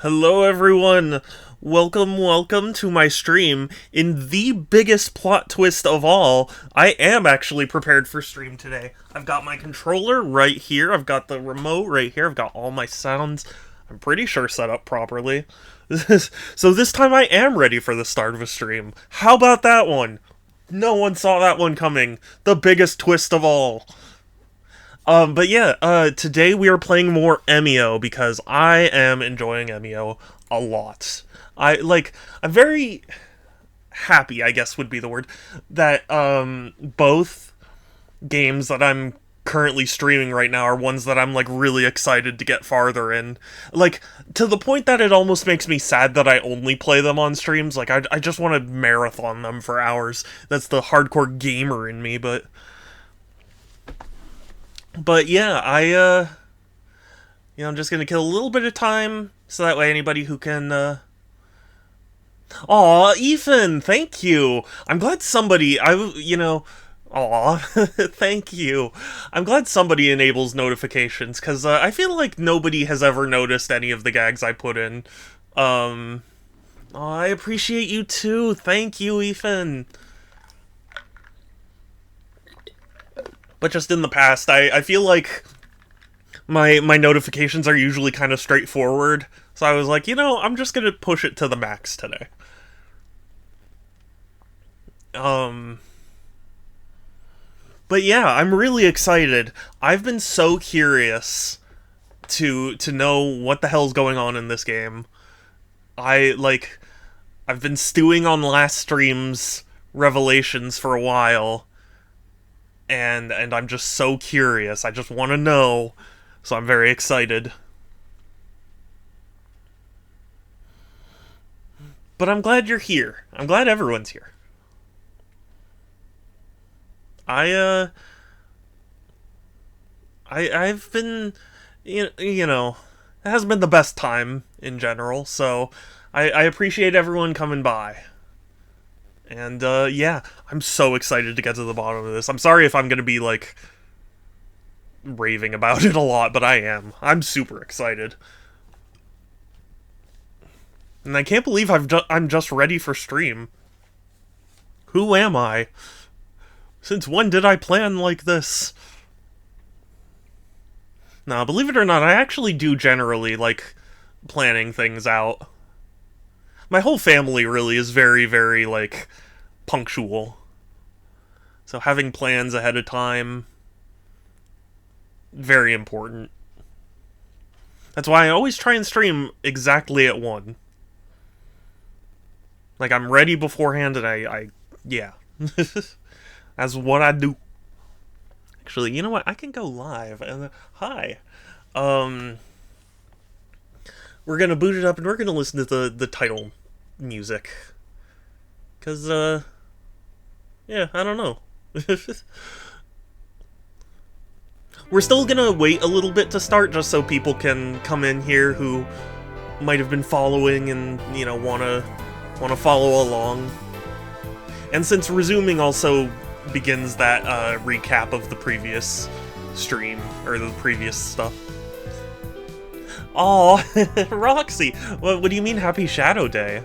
Hello everyone! Welcome to my stream. In the biggest plot twist of all, I am actually prepared for stream today. I've got my controller right here, I've got the remote right here, I've got all my sounds, I'm pretty sure set up properly. So this time I am ready for the start of a stream. How about that one? No one saw that one coming. The biggest twist of all. But yeah, today we are playing more Emio because I am enjoying Emio a lot. I'm very happy, I guess would be the word, that, both games that I'm currently streaming right now are ones that I'm, like, really excited to get farther in. Like, to the point that it almost makes me sad that I only play them on streams. Like, I just want to marathon them for hours. That's the hardcore gamer in me, But yeah, I'm just gonna kill a little bit of time, so that way anybody who can, Aw, Ethan, thank you! I'm glad somebody, Aw, thank you. I'm glad somebody enables notifications, because, I feel like nobody has ever noticed any of the gags I put in. Aw, I appreciate you too, thank you, Ethan. But just in the past, I feel like my notifications are usually kind of straightforward. So I was like, I'm just gonna push it to the max today. But yeah, I'm really excited. I've been so curious to know what the hell's going on in this game. I've been stewing on last stream's revelations for a while. And I'm just so curious. I just want to know. So I'm very excited. But I'm glad you're here. I'm glad everyone's here. I've been, it hasn't been the best time in general, so I appreciate everyone coming by. And, yeah, I'm so excited to get to the bottom of this. I'm sorry if I'm gonna be, like, raving about it a lot, but I am. I'm super excited. And I can't believe I'm just ready for stream. Who am I? Since when did I plan like this? Nah, believe it or not, I actually do generally like planning things out. My whole family really is very, very, like, punctual. So having plans ahead of time, very important. That's why I always try and stream exactly at 1. Like, I'm ready beforehand, and yeah. That's what I do. Actually, you know what? I can go live, and hi. We're gonna boot it up, and we're gonna listen to the title music. Because, yeah, I don't know. We're still gonna wait a little bit to start, just so people can come in here who might have been following and, wanna follow along. And since resuming also begins that, recap of the previous stream, or the previous stuff. Aw, Roxy! What do you mean Happy Shadow Day?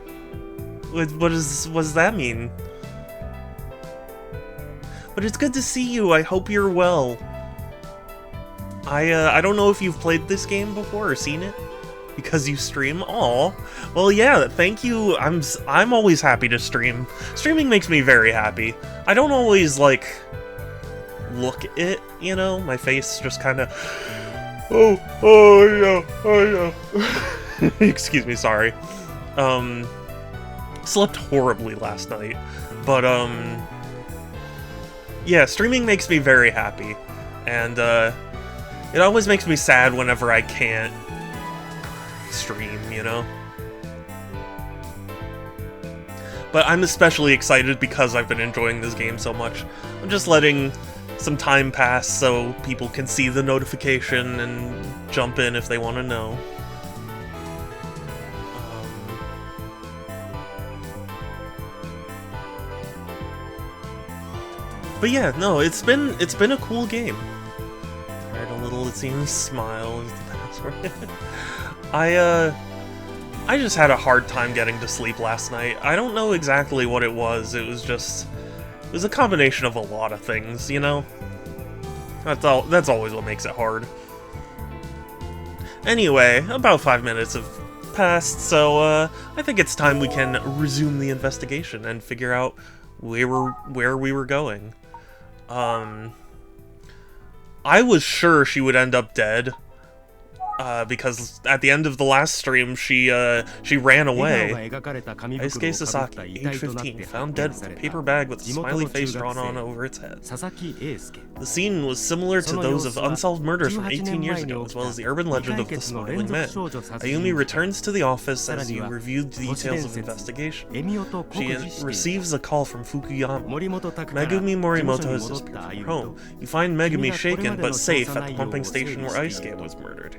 What does that mean? But it's good to see you, I hope you're well. I don't know if you've played this game before or seen it, because you stream. Aw. Well, yeah, thank you. I'm always happy to stream. Streaming makes me very happy. I don't always, like, look it, my face just kind of... Oh, yeah. Excuse me, sorry. Slept horribly last night, but, yeah, streaming makes me very happy, and, it always makes me sad whenever I can't stream, But I'm especially excited because I've been enjoying this game so much. I'm just letting some time pass so people can see the notification and jump in if they want to know. But yeah, no, it's been a cool game. Alright, a little, it seems, smile is the password. I just had a hard time getting to sleep last night. I don't know exactly what it was. It was a combination of a lot of things, you know? That's always what makes it hard. Anyway, about 5 minutes have passed, so I think it's time we can resume the investigation and figure out where we were going. I was sure she would end up dead. Because at the end of the last stream, she ran away. Daisuke Sasaki, age 15, found dead with a paper bag with a smiley face drawn on over its head. The scene was similar to those of unsolved murders from 18 years ago, as well as the urban legend of the smiling man. Ayumi returns to the office as you review the details of the investigation. She receives a call from Fukuyama. Megumi Morimoto has disappeared from her home. You find Megumi shaken but safe at the pumping station where Aisuke was murdered.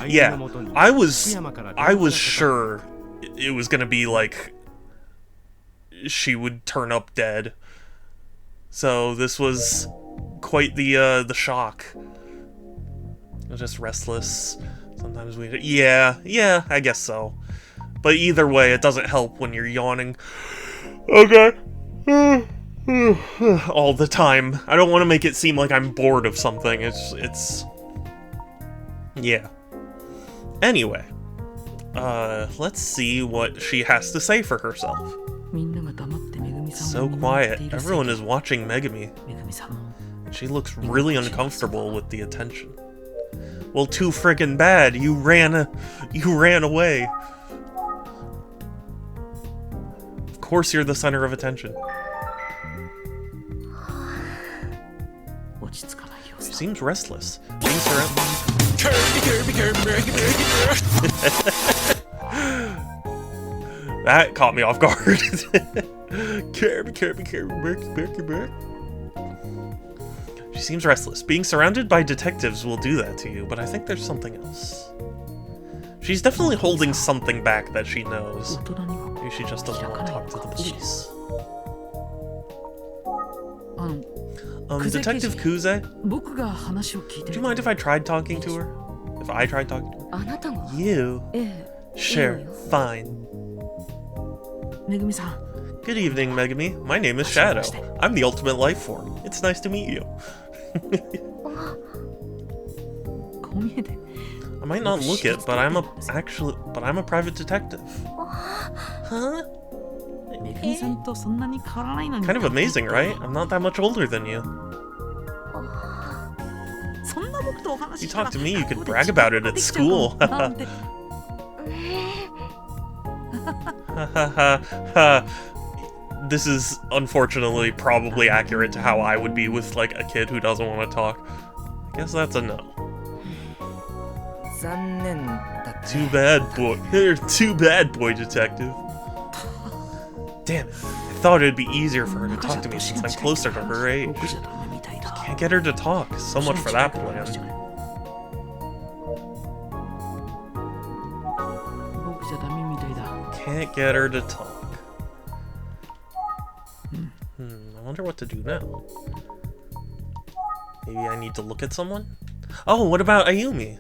Yeah, I was sure it was gonna be like she would turn up dead. So this was quite the shock. I was just restless. Sometimes yeah, I guess so. But either way, it doesn't help when you're yawning. Okay. All the time. I don't want to make it seem like I'm bored of something. It's yeah. Anyway, let's see what she has to say for herself. So quiet. Everyone is watching Megumi. She looks really uncomfortable with the attention. Well, too friggin' bad. You ran away. Of course you're the center of attention. She seems restless. Being surrounded... That caught me off guard. She seems restless. Being surrounded by detectives will do that to you, but I think there's something else. She's definitely holding something back that she knows. Maybe she just doesn't want to talk to the police. Detective Kuze? Would you mind if I tried talking to her? If I tried talking to her? You? Sure, fine. Good evening, Megumi. My name is Shadow. I'm the ultimate life form. It's nice to meet you. I might not look it, but I'm a private detective. Huh? Kind of amazing, right? I'm not that much older than you. If you talk to me, you could brag about it at school. This is unfortunately probably accurate to how I would be with like a kid who doesn't want to talk. I guess that's a no. Too bad, boy. Too bad, boy detective. Damn it. I thought it'd be easier for her to talk to me since I'm closer to her age. Can't get her to talk. So much for that plan. Can't get her to talk. I wonder what to do now. Maybe I need to look at someone? Oh, what about Ayumi?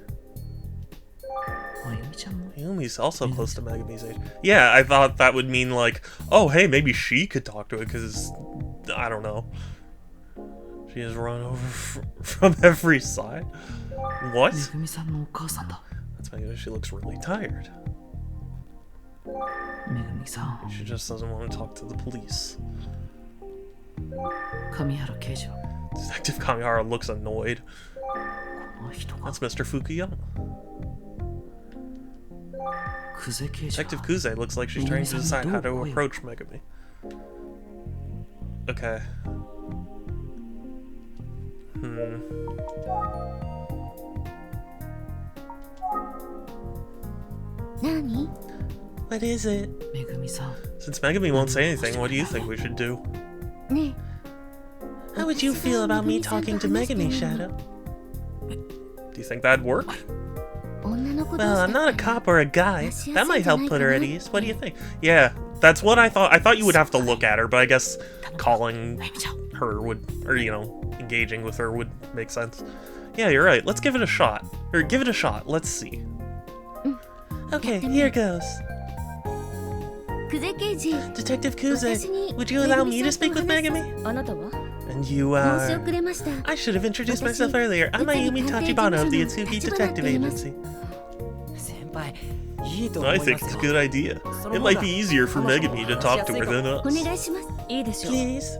Ayumi's also close to Megumi's age. Yeah, I thought that would mean like, oh hey, maybe she could talk to it, because, I don't know. She has run over from every side. What? That's Megumi, she looks really tired. She just doesn't want to talk to the police. Detective Kamihara looks annoyed. That's Mr. Fukuyama. Detective Kuze looks like she's trying to decide how to approach Megumi. Okay. What is it? Since Megumi won't say anything, what do you think we should do? How would you feel about me talking to Megumi, Shadow? Do you think that'd work? Well, I'm not a cop or a guy. That might help put her at ease. What do you think? Yeah, that's what I thought. I thought you would have to look at her, but I guess calling her would, or, you know, engaging with her would make sense. Yeah, you're right. Let's give it a shot. Or give it a shot. Let's see. Okay, here goes. Detective Kuze, would you allow me to speak with Megami? And you are... I should have introduced myself earlier. I'm Ayumi Tachibana of the Itsuki Detective Agency. I think it's a good idea. It might be easier for Megami to talk to her than us. Please?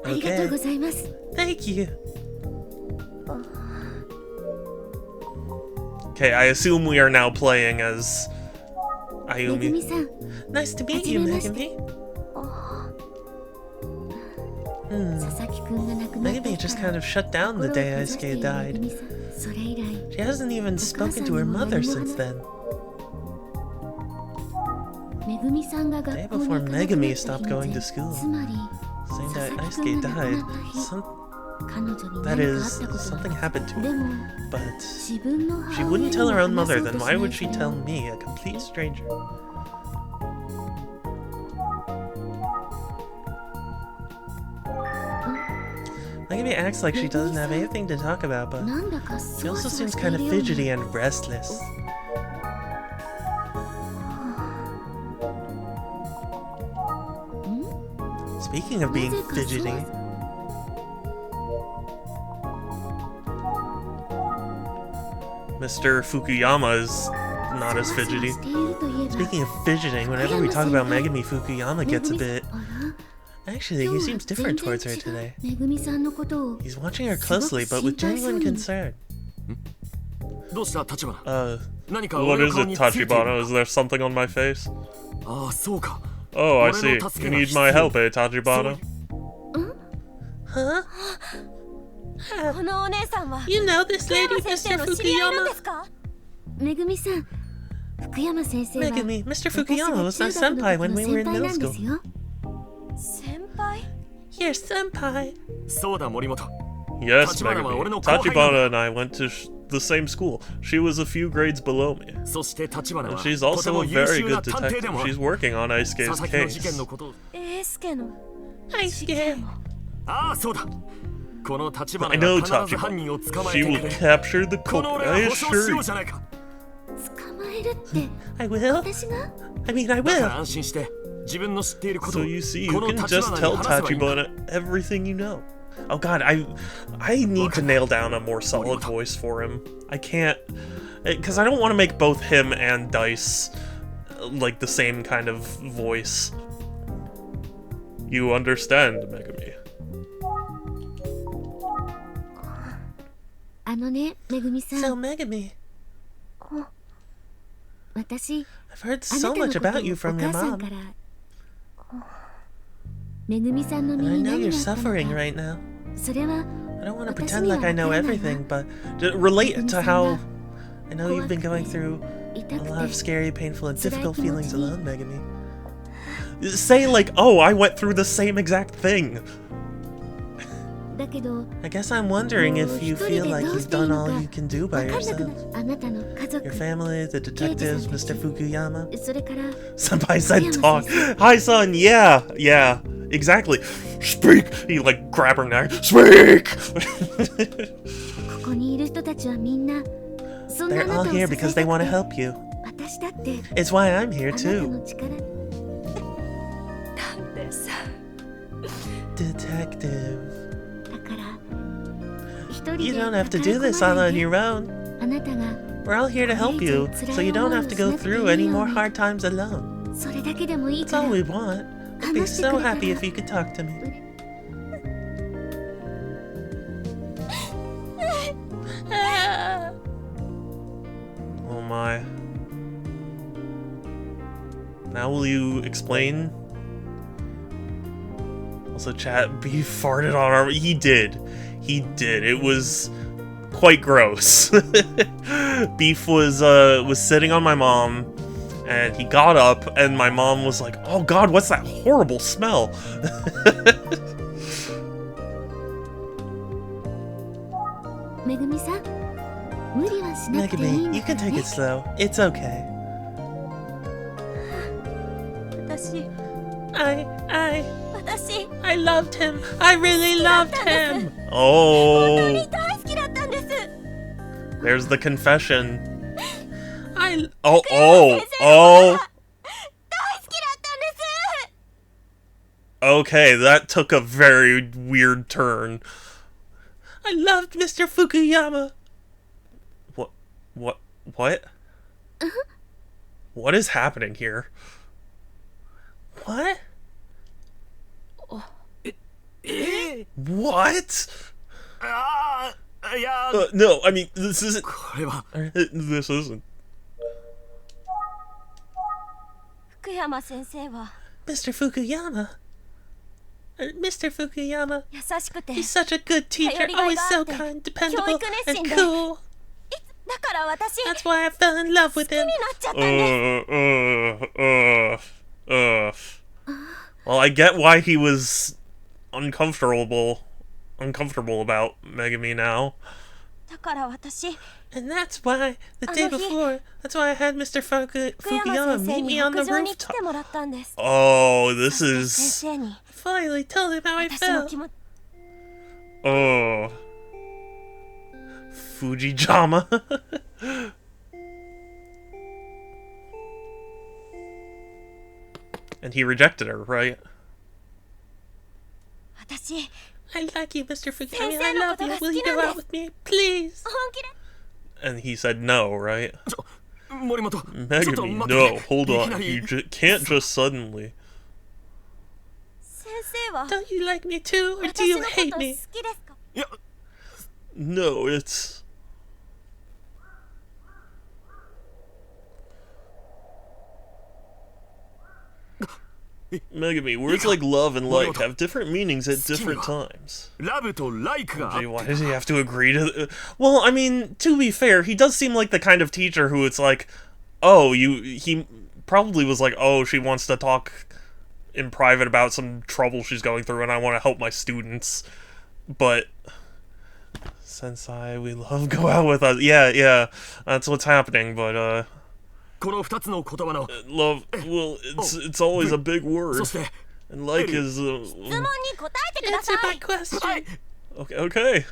Okay. Thank you. Okay, I assume we are now playing as Ayumi. Nice to meet you, Megami. Megami just kind of shut down the day Aisuke died. She hasn't even spoken to her mother since then. The day before Megami stopped going to school. Same day Aisuke died. That is, something happened to her. But she wouldn't tell her own mother, then why would she tell me, a complete stranger? Megami acts like she doesn't have anything to talk about, but she also seems kind of fidgety and restless. Speaking of being fidgety, Mr. Fukuyama is not as fidgety. Speaking of fidgeting, whenever we talk about Megami, Fukuyama gets a bit... Actually, he seems different towards her today. He's watching her closely, but with genuine concern. What is it, Tachibana? Is there something on my face? Oh, I see. You need my help, eh, Tachibana? Huh? You know this lady, Mr. Fukuyama? Megami, Mr. Fukuyama was my senpai when we were in middle school. Your senpai? Yes, Megami. Tachibana and I went to the same school. She was a few grades below me. And she's also a very good detective. She's working on Aisuke's case. Aisuke! I know, Tachibana. She will capture the culprit, I assure you. I will? I mean, I will. So you see, you can just tell Tachibana everything you know. Oh god, I need to nail down a more solid voice for him. I can't... Because I don't want to make both him and Dice like the same kind of voice. You understand, Megami? So, Megami, I've heard so much about you from your mom. And I know you're suffering right now. I don't want to pretend like I know everything, but relate to how I know you've been going through a lot of scary, painful, and difficult feelings alone, Megami. Say like, oh, I went through the same exact thing. I guess I'm wondering if you feel like you've done all you can do by yourself. Your family, the detectives, Mr. Fukuyama. Senpai said talk. Hi, son. Yeah, exactly. Speak! He like grab her neck. Speak! They're all here because they want to help you. It's why I'm here too. Detective. You don't have to do this all on your own. We're all here to help you, so you don't have to go through any more hard times alone. That's all we want. I'd be so happy if you could talk to me. Oh my. Now will you explain? Also, chat, Beef farted on our... He did. It was quite gross. Beef was sitting on my mom, and he got up, and my mom was like, "Oh God, what's that horrible smell?" Megami, you can take it slow. It's okay. I loved him. I really loved him. Oh. There's the confession. Okay, that took a very weird turn. I loved Mr. Fukuyama. What? What? What? What is happening here? What? What? No, I mean, this isn't. This isn't. Mr. Fukuyama. Mr. Fukuyama. He's such a good teacher, always so kind, dependable, and cool. That's why I fell in love with him. Well, I get why he was uncomfortable about Megami now. And that's why, the day before, that's why I had Mr. Fukuyama meet me on the rooftop. Oh, this is... I finally told him how I felt. Oh. Fujijama. And he rejected her, right? I like you, Mr. Fukuyama. I love you. Will you go out with me, please? And he said no, right? Megami, no, hold on. You can't just suddenly. Don't you like me too, or do you hate me? No, it's... Megami, words like love and like have different meanings at different times. Gee, why does he have to agree to... Well, I mean, to be fair, he does seem like the kind of teacher who it's like, oh, he probably was like, oh, she wants to talk in private about some trouble she's going through and I want to help my students. But... Sensei, we love, go out with us. Yeah, that's what's happening, but, love, well, it's always a big word. And like is, answer my question. Okay.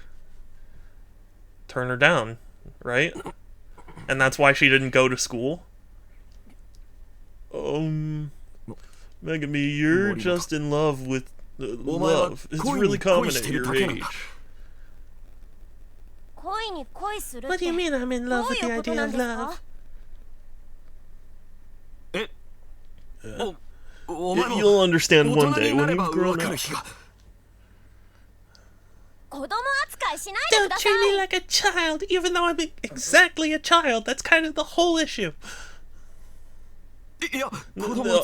Turn her down, right? And that's why she didn't go to school? Megami, you're just in love with, love. It's really common at your age. What do you mean I'm in love with the idea of love? You'll understand one day when you've grown up. Don't treat me like a child, even though I'm exactly a child. That's kind of the whole issue. No,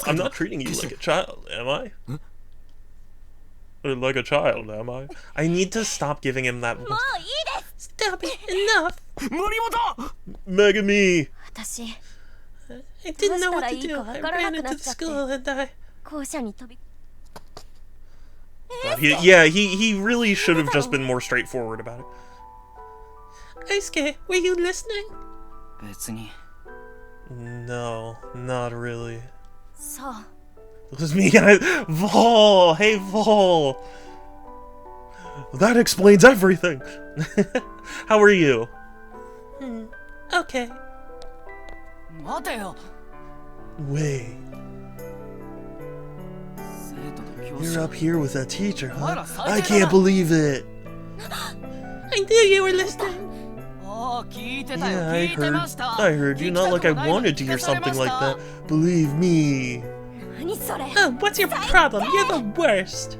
I'm not treating you like a child, am I? Like a child, am I? I need to stop giving him that voice. Stop it, enough! Megami! I didn't know what to do. I ran into the school and I... He really should have just been more straightforward about it. Aisuke, were you listening? No, not really. It was me, Vol! Hey, Vol! That explains everything! How are you? Okay. Wait. You're up here with that teacher, huh? I can't believe it! I knew you were listening! Yeah, I heard you, not like I wanted to hear something like that. Believe me. Oh, what's your problem? You're the worst!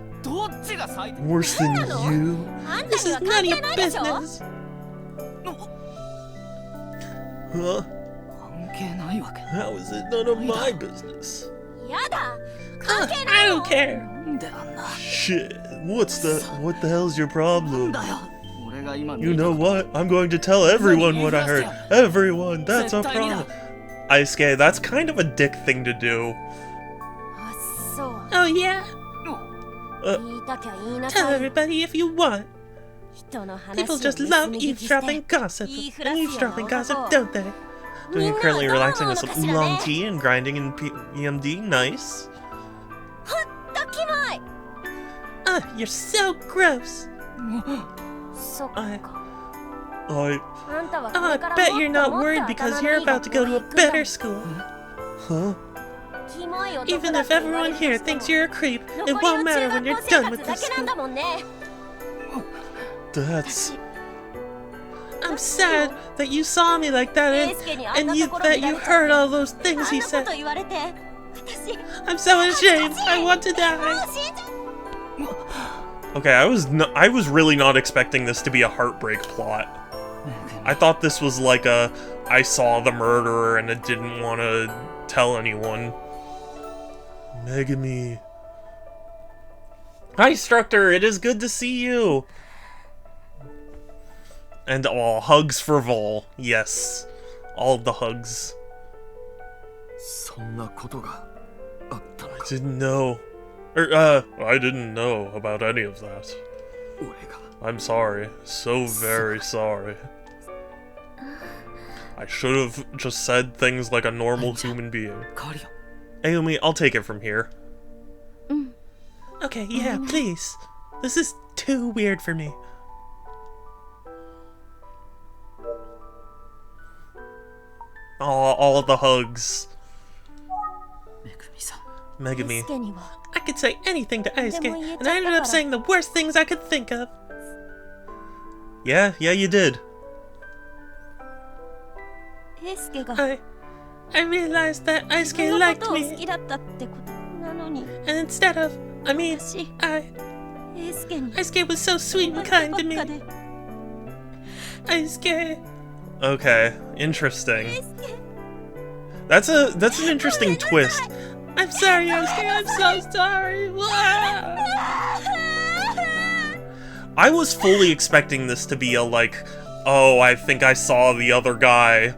Worse than you? This is none of your business! Huh? How is it none of my business? I don't care! Shit, what the hell's your problem? You know what? I'm going to tell everyone what I heard. Everyone, that's a problem. Aisuke, that's kind of a dick thing to do. Oh yeah? Tell everybody if you want. People just love eavesdropping gossip. And eavesdropping gossip, don't they? Doing currently relaxing with some oolong tea and grinding in EMD. Nice. You're so gross. I bet you're not worried because you're about to go to a better school. Huh? Even if everyone here thinks you're a creep, it won't matter when you're done with this school. That's... I'm sad that you saw me like that and that you heard all those things he said. I'm so ashamed. I want to die. Okay, I was really not expecting this to be a heartbreak plot. I thought this was like a, I saw the murderer and I didn't want to tell anyone. Megami. Hi, Structor, it is good to see you! And hugs for Vol. Yes. All of the hugs. I didn't know. I didn't know about any of that. I'm sorry. So very sorry. I should have just said things like a normal human being. Ayumi, I'll take it from here. Okay, yeah, please. This is too weird for me. All of the hugs. Megami. I could say anything to Aisuke, and I ended up saying the worst things I could think of. Yeah, you did. I realized that Aisuke liked me. And instead of, Aisuke was so sweet and kind to me. Aisuke. Okay, interesting. That's an interesting twist. I'm sorry, Aisuke, I'm so sorry. I was fully expecting this to be a like, oh, I think I saw the other guy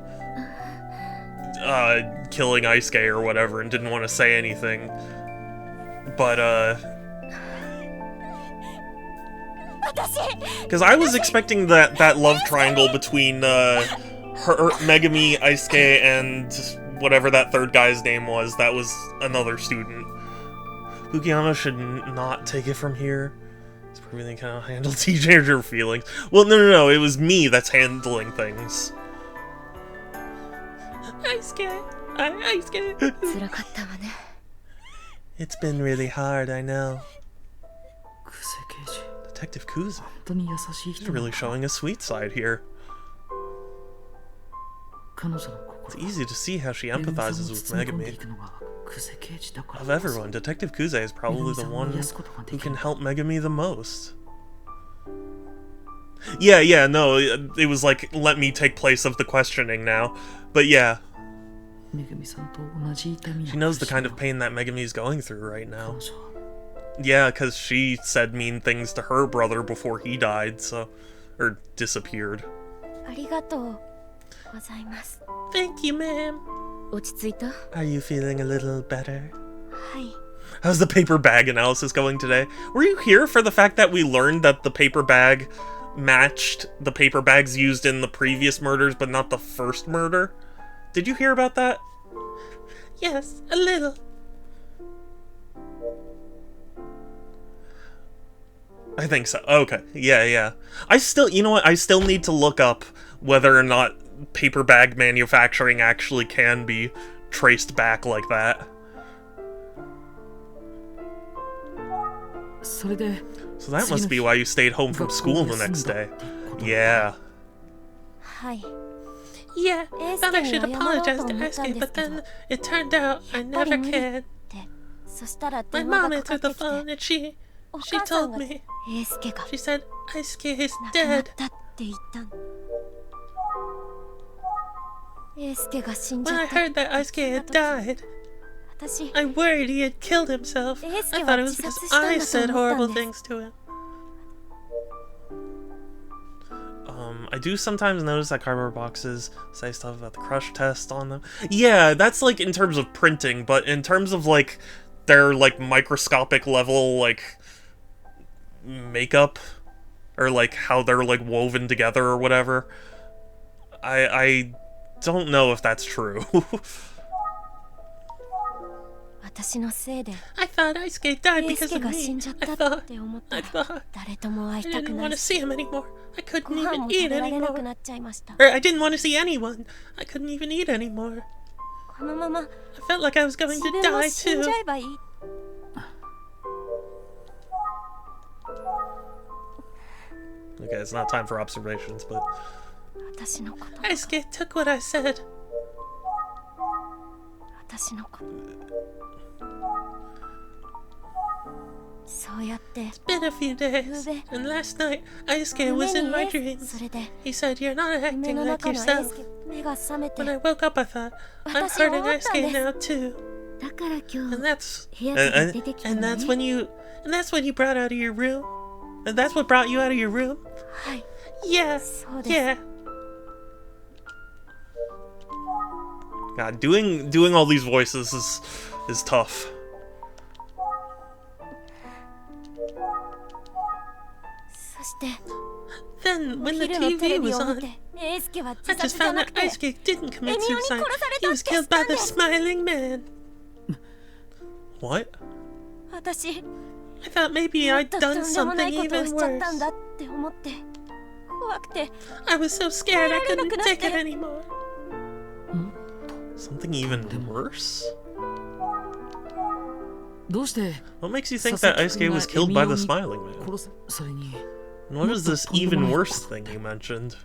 killing Aisuke or whatever and didn't want to say anything. But, because I was expecting that love triangle between, Megami, Aisuke, and whatever that third guy's name was. That was another student. Fukuyama should not take it from here. It's really kind of handle teenager feelings. Well, no, it was me that's handling things. Aisuke. It's been really hard, I know. Detective Kuze. You're really showing a sweet side here. It's easy to see how she empathizes with Megami. Of everyone, Detective Kuze is probably the one who can help Megami the most. Yeah, no, it was like, let me take place of the questioning now. But yeah. She knows the kind of pain that Megami's going through right now. Yeah, because she said mean things to her brother before he died, so... or disappeared. Thank you, ma'am. Are you feeling a little better? How's the paper bag analysis going today? Were you here for the fact that we learned that the paper bag matched the paper bags used in the previous murders, but not the first murder? Did you hear about that? Yes, a little. I think so. Okay. Yeah. I still, you know what? I still need to look up whether or not paper bag manufacturing actually can be traced back like that. So that must be why you stayed home from school the next day. Yeah. Yeah, thought I should apologize to Aisuke, but then it turned out I never can. My mom answered the phone and she told me. She said Aisuke is dead. When I heard that Aisuke had died, I worried he had killed himself. I thought it was because I said horrible things to him. I do sometimes notice that cardboard boxes say stuff about the crush test on them. Yeah, that's like in terms of printing, but in terms of like their like microscopic level like makeup or like how they're like woven together or whatever, I don't know if that's true. I thought Aisuke died because of me. I thought I didn't want to see him anymore. I couldn't even eat anymore. Or I didn't want to see anyone. I couldn't even eat anymore. I felt like I was going to die too. Okay, it's not time for observations, but... Daisuke took what I said. It's been a few days, and last night, Daisuke was in my dreams. He said, "You're not acting like yourself." When I woke up, I thought, I'm hurting Daisuke now too. And that's when you brought out of your room? And that's what brought you out of your room? Yeah, yeah. God, doing all these voices is tough. Then, when the TV was on, I just found that Daisuke didn't commit suicide. He was killed by the smiling man. What? I thought maybe I'd done something even worse. I was so scared I couldn't take it anymore. Something even worse? What makes you think that Daisuke was killed by the smiling man? And what is this even worse thing you mentioned?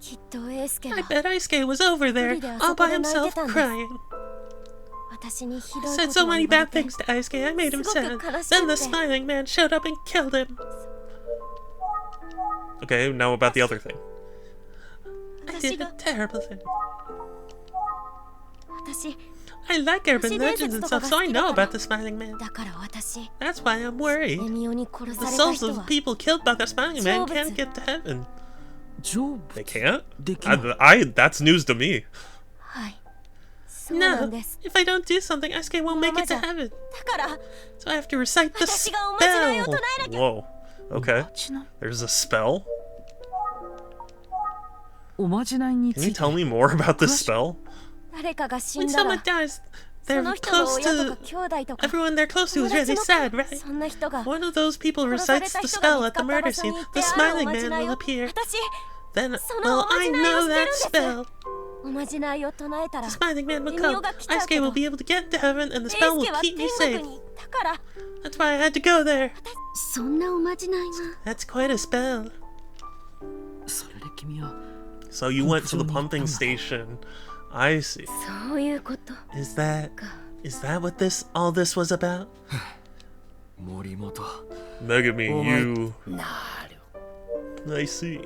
I bet Daisuke was over there, all by himself, crying. I said so many bad things to Daisuke, I made him sad. Then the smiling man showed up and killed him. Okay, now about the other thing. I did a terrible thing. I like urban legends and stuff, so I know about the smiling man. That's why I'm worried. The souls of people killed by the smiling man can't get to heaven. They can't? That's news to me. No, if I don't do something, Daisuke won't make it to heaven. So I have to recite the spell. Whoa. Okay. There's a spell? Can you tell me more about this spell? When someone dies, they're close to... Everyone they're close to is really sad, right? One of those people recites the spell at the murder scene. The smiling man will appear. Then, well, I know that spell. The smiling man will come. Daisuke will be able to get into heaven, and the spell will keep me safe. That's why I had to go there. That's quite a spell. So you went to the pumping station. I see. Is that what all this was about? Megami, you... I see.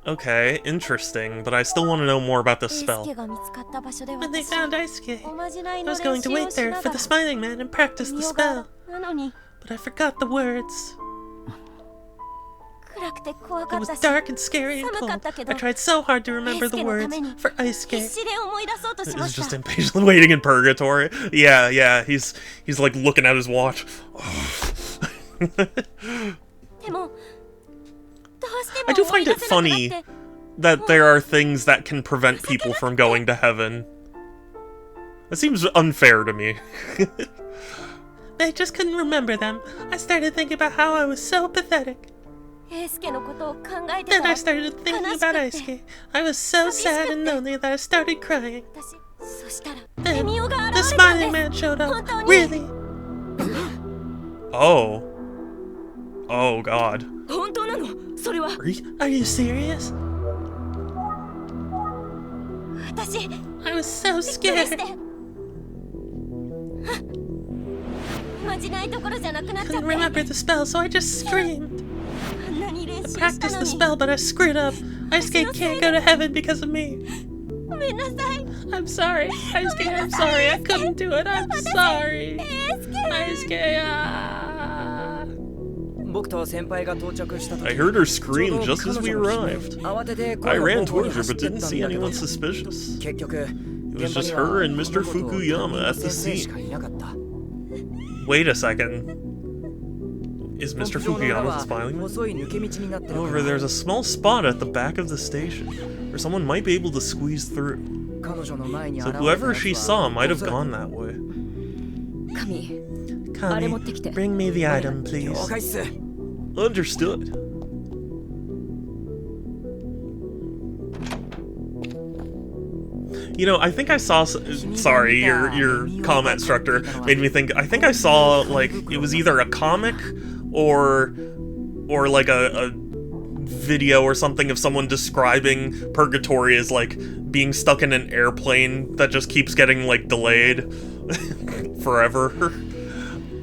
Okay, interesting, but I still want to know more about this spell. When they found Daisuke, I was going to wait there for the smiling man and practice the spell. But I forgot the words. It was dark and scary and cold. I tried so hard to remember the words for Daisuke. He's just impatiently waiting in purgatory. Yeah, he's like looking at his watch. I do find it funny that there are things that can prevent people from going to heaven. That seems unfair to me. I just couldn't remember them. I started thinking about how I was so pathetic. Then I started thinking about Daisuke. I was so sad and lonely that I started crying. Then the smiling man showed up. Really? Oh God. Are you serious? I was so scared. Couldn't remember the spell, so I just screamed. I practiced the spell, but I screwed up. Daisuke can't go to heaven because of me. I'm sorry. Daisuke, I'm sorry. I couldn't do it. I'm sorry. Daisuke, I heard her scream just as we arrived. I ran towards her but didn't see anyone suspicious. It was just her and Mr. Fukuyama at the scene. Wait a second. Is Mr. Fukuyama the smiling man? However, there's a small spot at the back of the station where someone might be able to squeeze through. So whoever she saw might have gone that way. Kami, bring me the item, please. Understood. You know, I think I saw... Sorry, your comment structure made me think... I think I saw, like, it was either a comic or like a video or something of someone describing purgatory as, like, being stuck in an airplane that just keeps getting, like, delayed forever.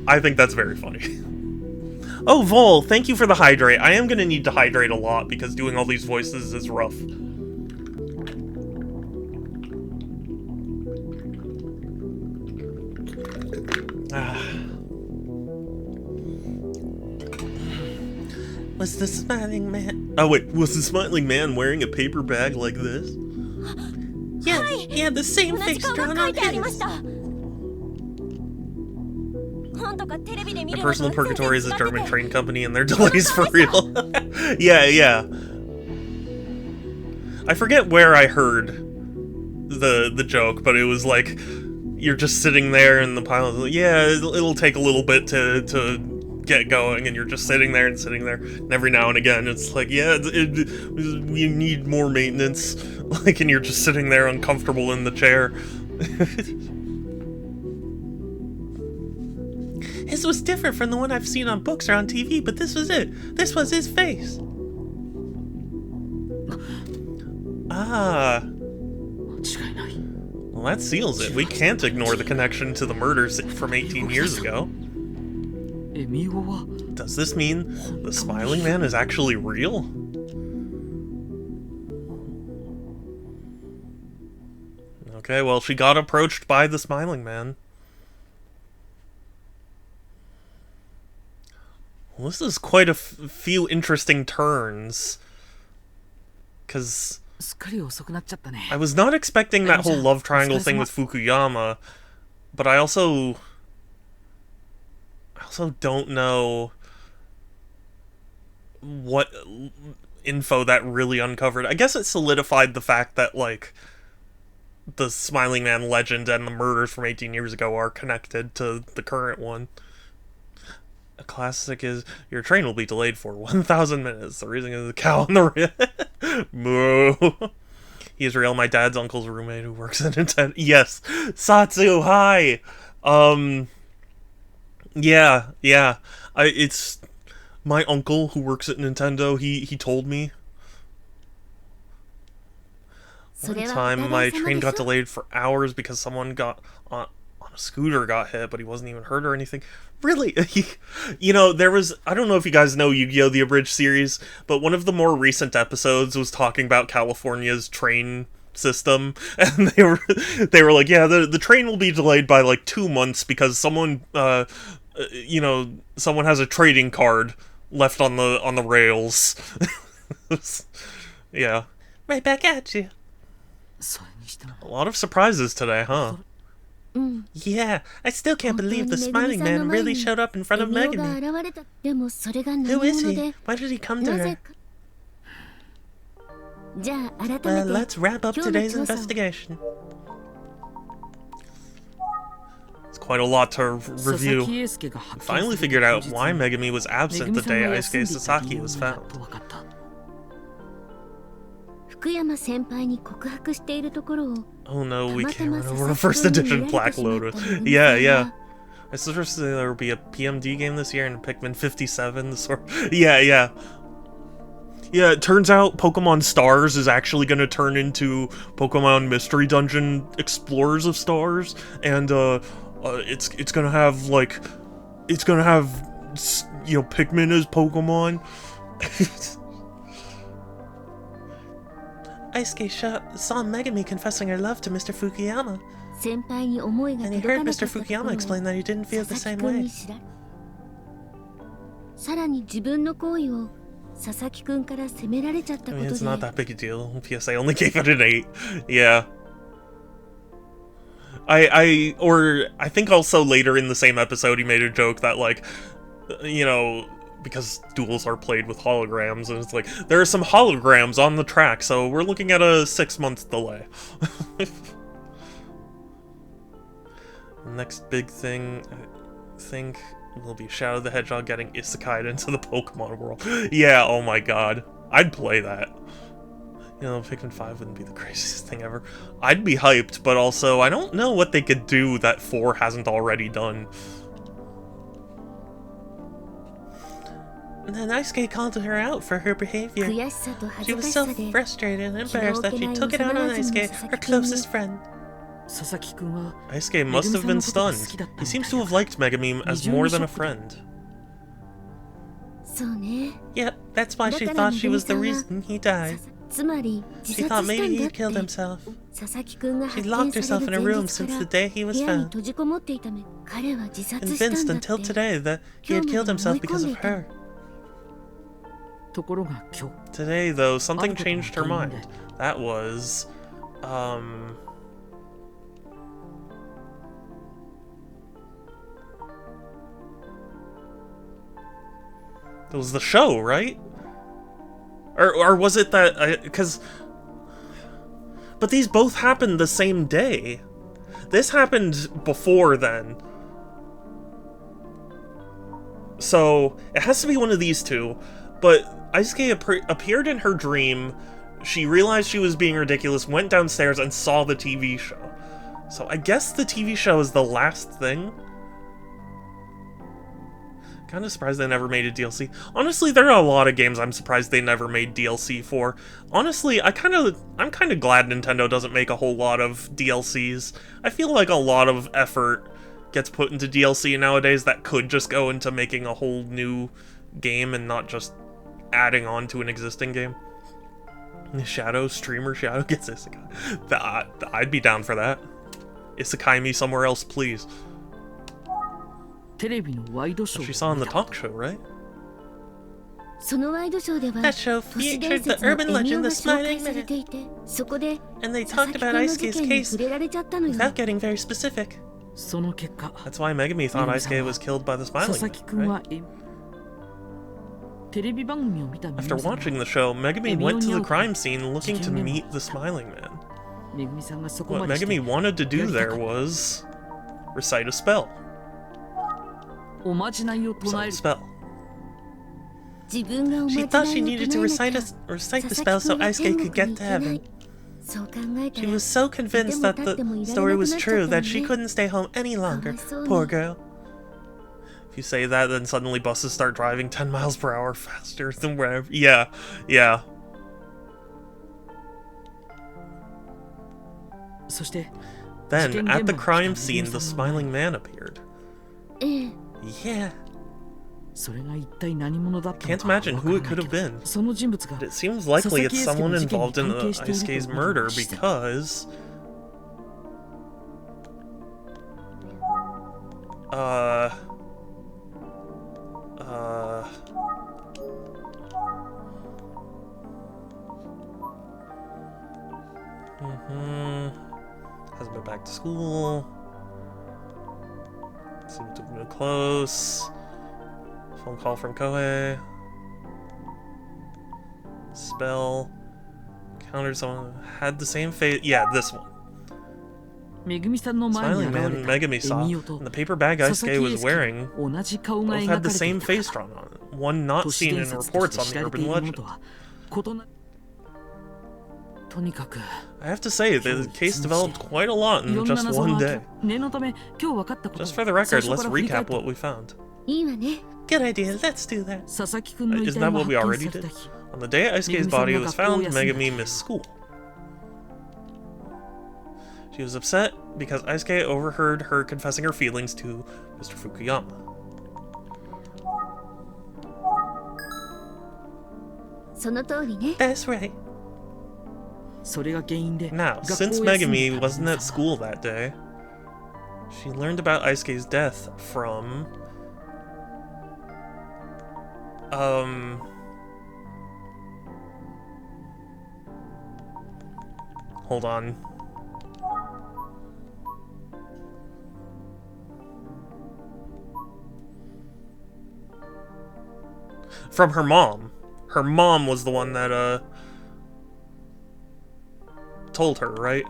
I think that's very funny. Oh, Vol, thank you for the hydrate. I am gonna need to hydrate a lot because doing all these voices is rough. Was the smiling man... Oh wait, was the smiling man wearing a paper bag like this? Yeah, he had the same face drawn on his. My personal purgatory is a German train company and their delays for real. Yeah. I forget where I heard the joke, but it was like, you're just sitting there and the pilot's like, yeah, it'll take a little bit to get going, and you're just sitting there, and every now and again it's like, yeah, you need more maintenance, like, and you're just sitting there uncomfortable in the chair. His was different from the one I've seen on books or on TV, but this was it. This was his face. Ah. Well, that seals it. We can't ignore the connection to the murders from 18 years ago. Does this mean the smiling man is actually real? Okay, well, she got approached by the smiling man. Well, this is quite a few interesting turns. Because I was not expecting that whole love triangle thing with Fukuyama, but I also don't know what info that really uncovered. I guess it solidified the fact that, like, the Smiling Man legend and the murders from 18 years ago are connected to the current one. A classic is, your train will be delayed for 1,000 minutes. The reason is the cow on the moo. He is real. My dad's uncle's roommate who works at Nintendo. Yes. Satsu, hi! Yeah. It's my uncle who works at Nintendo. He told me. One time, my train got delayed for hours because someone got on a scooter got hit, but he wasn't even hurt or anything. Really? You know, there was... I don't know if you guys know Yu-Gi-Oh! The Abridged series, but one of the more recent episodes was talking about California's train system, and they were like, yeah, the train will be delayed by, like, 2 months because someone, you know, someone has a trading card left on the rails. Yeah. Right back at you. A lot of surprises today, huh? Yeah, I still can't believe the Smiling Man really showed up in front of Megami. Who is he? Why did he come to her? Well, let's wrap up today's investigation. It's quite a lot to review. I finally figured out why Megami was absent the day Aisuke Sasaki was found. Oh no, we can't run over a first edition Black Lotus. Yeah. I supposed there will be a PMD game this year and Pikmin 57. Yeah, it turns out Pokemon Stars is actually going to turn into Pokemon Mystery Dungeon Explorers of Stars, and it's gonna have, like, you know, Pikmin as Pokemon. Aisuke saw Megami confessing her love to Mr. Fukuyama, and he heard Mr. Fukuyama explain that he didn't feel the same way. I mean, it's not that big a deal. PSA only gave it an 8. Yeah. I think also later in the same episode he made a joke that, like, you know, because duels are played with holograms, and it's like, there are some holograms on the track, so we're looking at a 6-month delay. Next big thing, I think, will be Shadow the Hedgehog getting isekai'd into the Pokemon world. Yeah, oh my god. I'd play that. You know, Pikmin 5 wouldn't be the craziest thing ever. I'd be hyped, but also, I don't know what they could do that 4 hasn't already done. And then Isuke called her out for her behavior. She was so frustrated and embarrassed that she took it out on Isuke, her closest friend. Isuke must have been stunned. He seems to have liked Megumin as more than a friend. Yep, that's why she thought she was the reason he died. She thought maybe he killed himself. She locked herself in a room since the day he was found, convinced until today that he had killed himself because of her. Today, though, something changed her mind. That was, it was the show, right? Or was it that, because... But these both happened the same day. This happened before then. So, it has to be one of these two. But Isuke appeared in her dream, she realized she was being ridiculous, went downstairs, and saw the TV show. So I guess the TV show is the last thing? Kinda surprised they never made a DLC. Honestly, there are a lot of games I'm surprised they never made DLC for. Honestly, I'm kinda glad Nintendo doesn't make a whole lot of DLCs. I feel like a lot of effort gets put into DLC nowadays that could just go into making a whole new game and not just adding on to an existing game. Streamer Shadow gets Isekai. I'd be down for that. Isekai me somewhere else, please. She saw on the talk show, right? That show featured the urban legend, the Smiling Man. And they talked about Isuke's case without getting very specific. That's why Megumi thought Isuke was killed by the Smiling Man, right? After watching the show, Megumi went to the crime scene looking to meet the Smiling Man. What Megumi wanted to do there was recite a spell. Recite a spell. She thought she needed to recite the spell so Isuke could get to heaven. She was so convinced that the story was true that she couldn't stay home any longer. Poor girl. If you say that, then suddenly buses start driving 10 miles per hour faster than wherever. Yeah, yeah. Then, at the crime scene, the Smiling Man appeared. Yeah. Can't imagine who it could have been. But it seems likely it's someone involved in Isuke's murder because... Hasn't been back to school. Seems to have been close. Phone call from Kohei. Spell. Countered someone. Had the same face. Yeah, this one. Smiling Man Megumi saw, and the paper bag Isuke was wearing both had the same face drawn on it. One not seen in reports on the urban legend. I have to say, the case developed quite a lot in just one day. Just for the record, let's recap what we found. Good idea, let's do that. Isn't that what we already did? On the day Isuke's body was found, Megumi missed school. She was upset because Isuke overheard her confessing her feelings to Mr. Fukuyama. That's right. Now, since Megumi wasn't at school that day, she learned about Isuke's death from... Hold on. From her mom. Her mom was the one that, told her, right?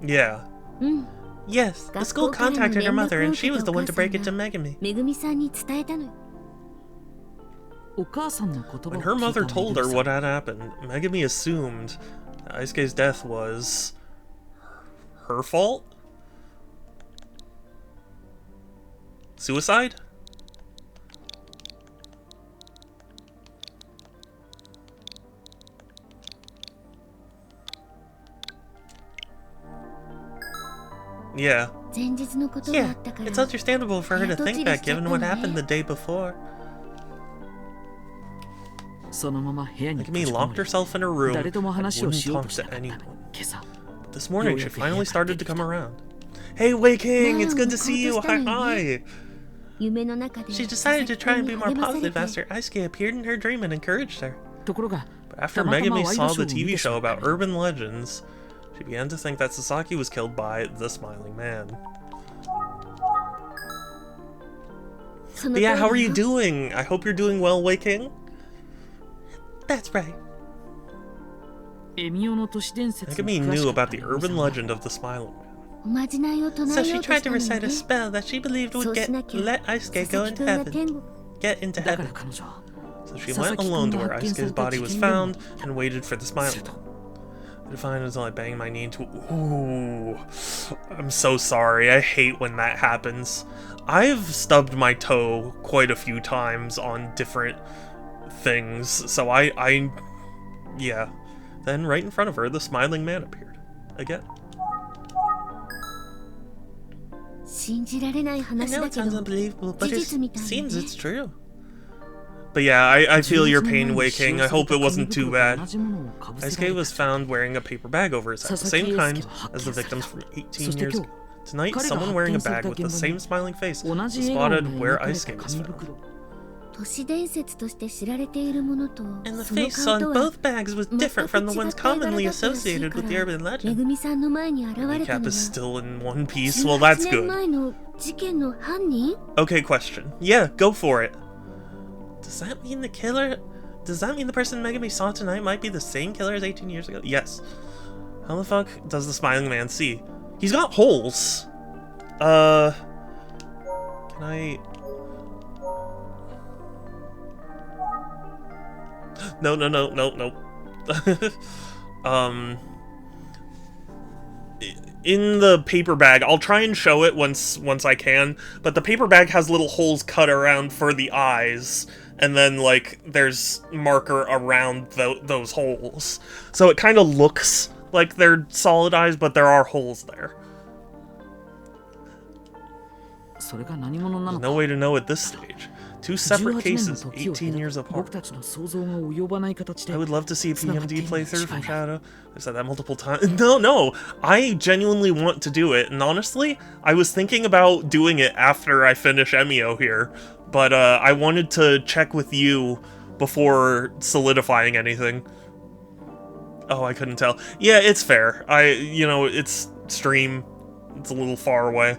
Yeah. Yes, the school contacted her mother and she was the one to break it to Megumi. When her mother told her what had happened, Megami assumed that Aisuke's death was her fault? Suicide? Yeah. Yeah, it's understandable for her to think that given what happened the day before. Megami locked herself in her room and wouldn't talk to anyone. But this morning she finally started to come around. Hey Wei King, it's good to see you! Hi! She decided to try and be more positive after Aisuke appeared in her dream and encouraged her. But after Megami saw the TV show about urban legends, she began to think that Sasaki was killed by the Smiling Man. But yeah, how are you doing? I hope you're doing well, Wei King. That's right. Megami knew about the urban legend of the Smiling Man. So she tried to recite a spell that she believed would let Aisuke go into heaven. Get into heaven. So she went alone to where Aisuke's body was found and waited for the Smiling Man. I defied until I banged my knee into. Ooh, I'm so sorry. I hate when that happens. I've stubbed my toe quite a few times on different things, so yeah. Then right in front of her, the Smiling Man appeared again. I know it sounds unbelievable, but it seems it's true. But yeah, I feel your pain, Wei King. I hope it wasn't too bad. Aisuke was found wearing a paper bag over his head, the same kind as the victims from 18 years ago. Tonight, someone wearing a bag with the same smiling face was spotted where Aisuke was found. And the face on both bags was different from the ones commonly associated with the urban legend. The recap is still in one piece. Well, that's good. Okay, question. Yeah, go for it. Does that mean the killer... Does that mean the person Megami saw tonight might be the same killer as 18 years ago? Yes. How the fuck does the Smiling Man see? He's got holes. Can I... No. In the paper bag, I'll try and show it once I can, but the paper bag has little holes cut around for the eyes, and then, like, there's marker around those holes. So it kind of looks like they're solid eyes, but there are holes there. There's no way to know at this stage. Two separate cases, 18 years apart. I would love to see a PMD playthrough from Shadow. I've said that multiple times. No, I genuinely want to do it, and honestly, I was thinking about doing it after I finish Emio here, but I wanted to check with you before solidifying anything. Oh, I couldn't tell. Yeah, it's fair. It's stream. It's a little far away.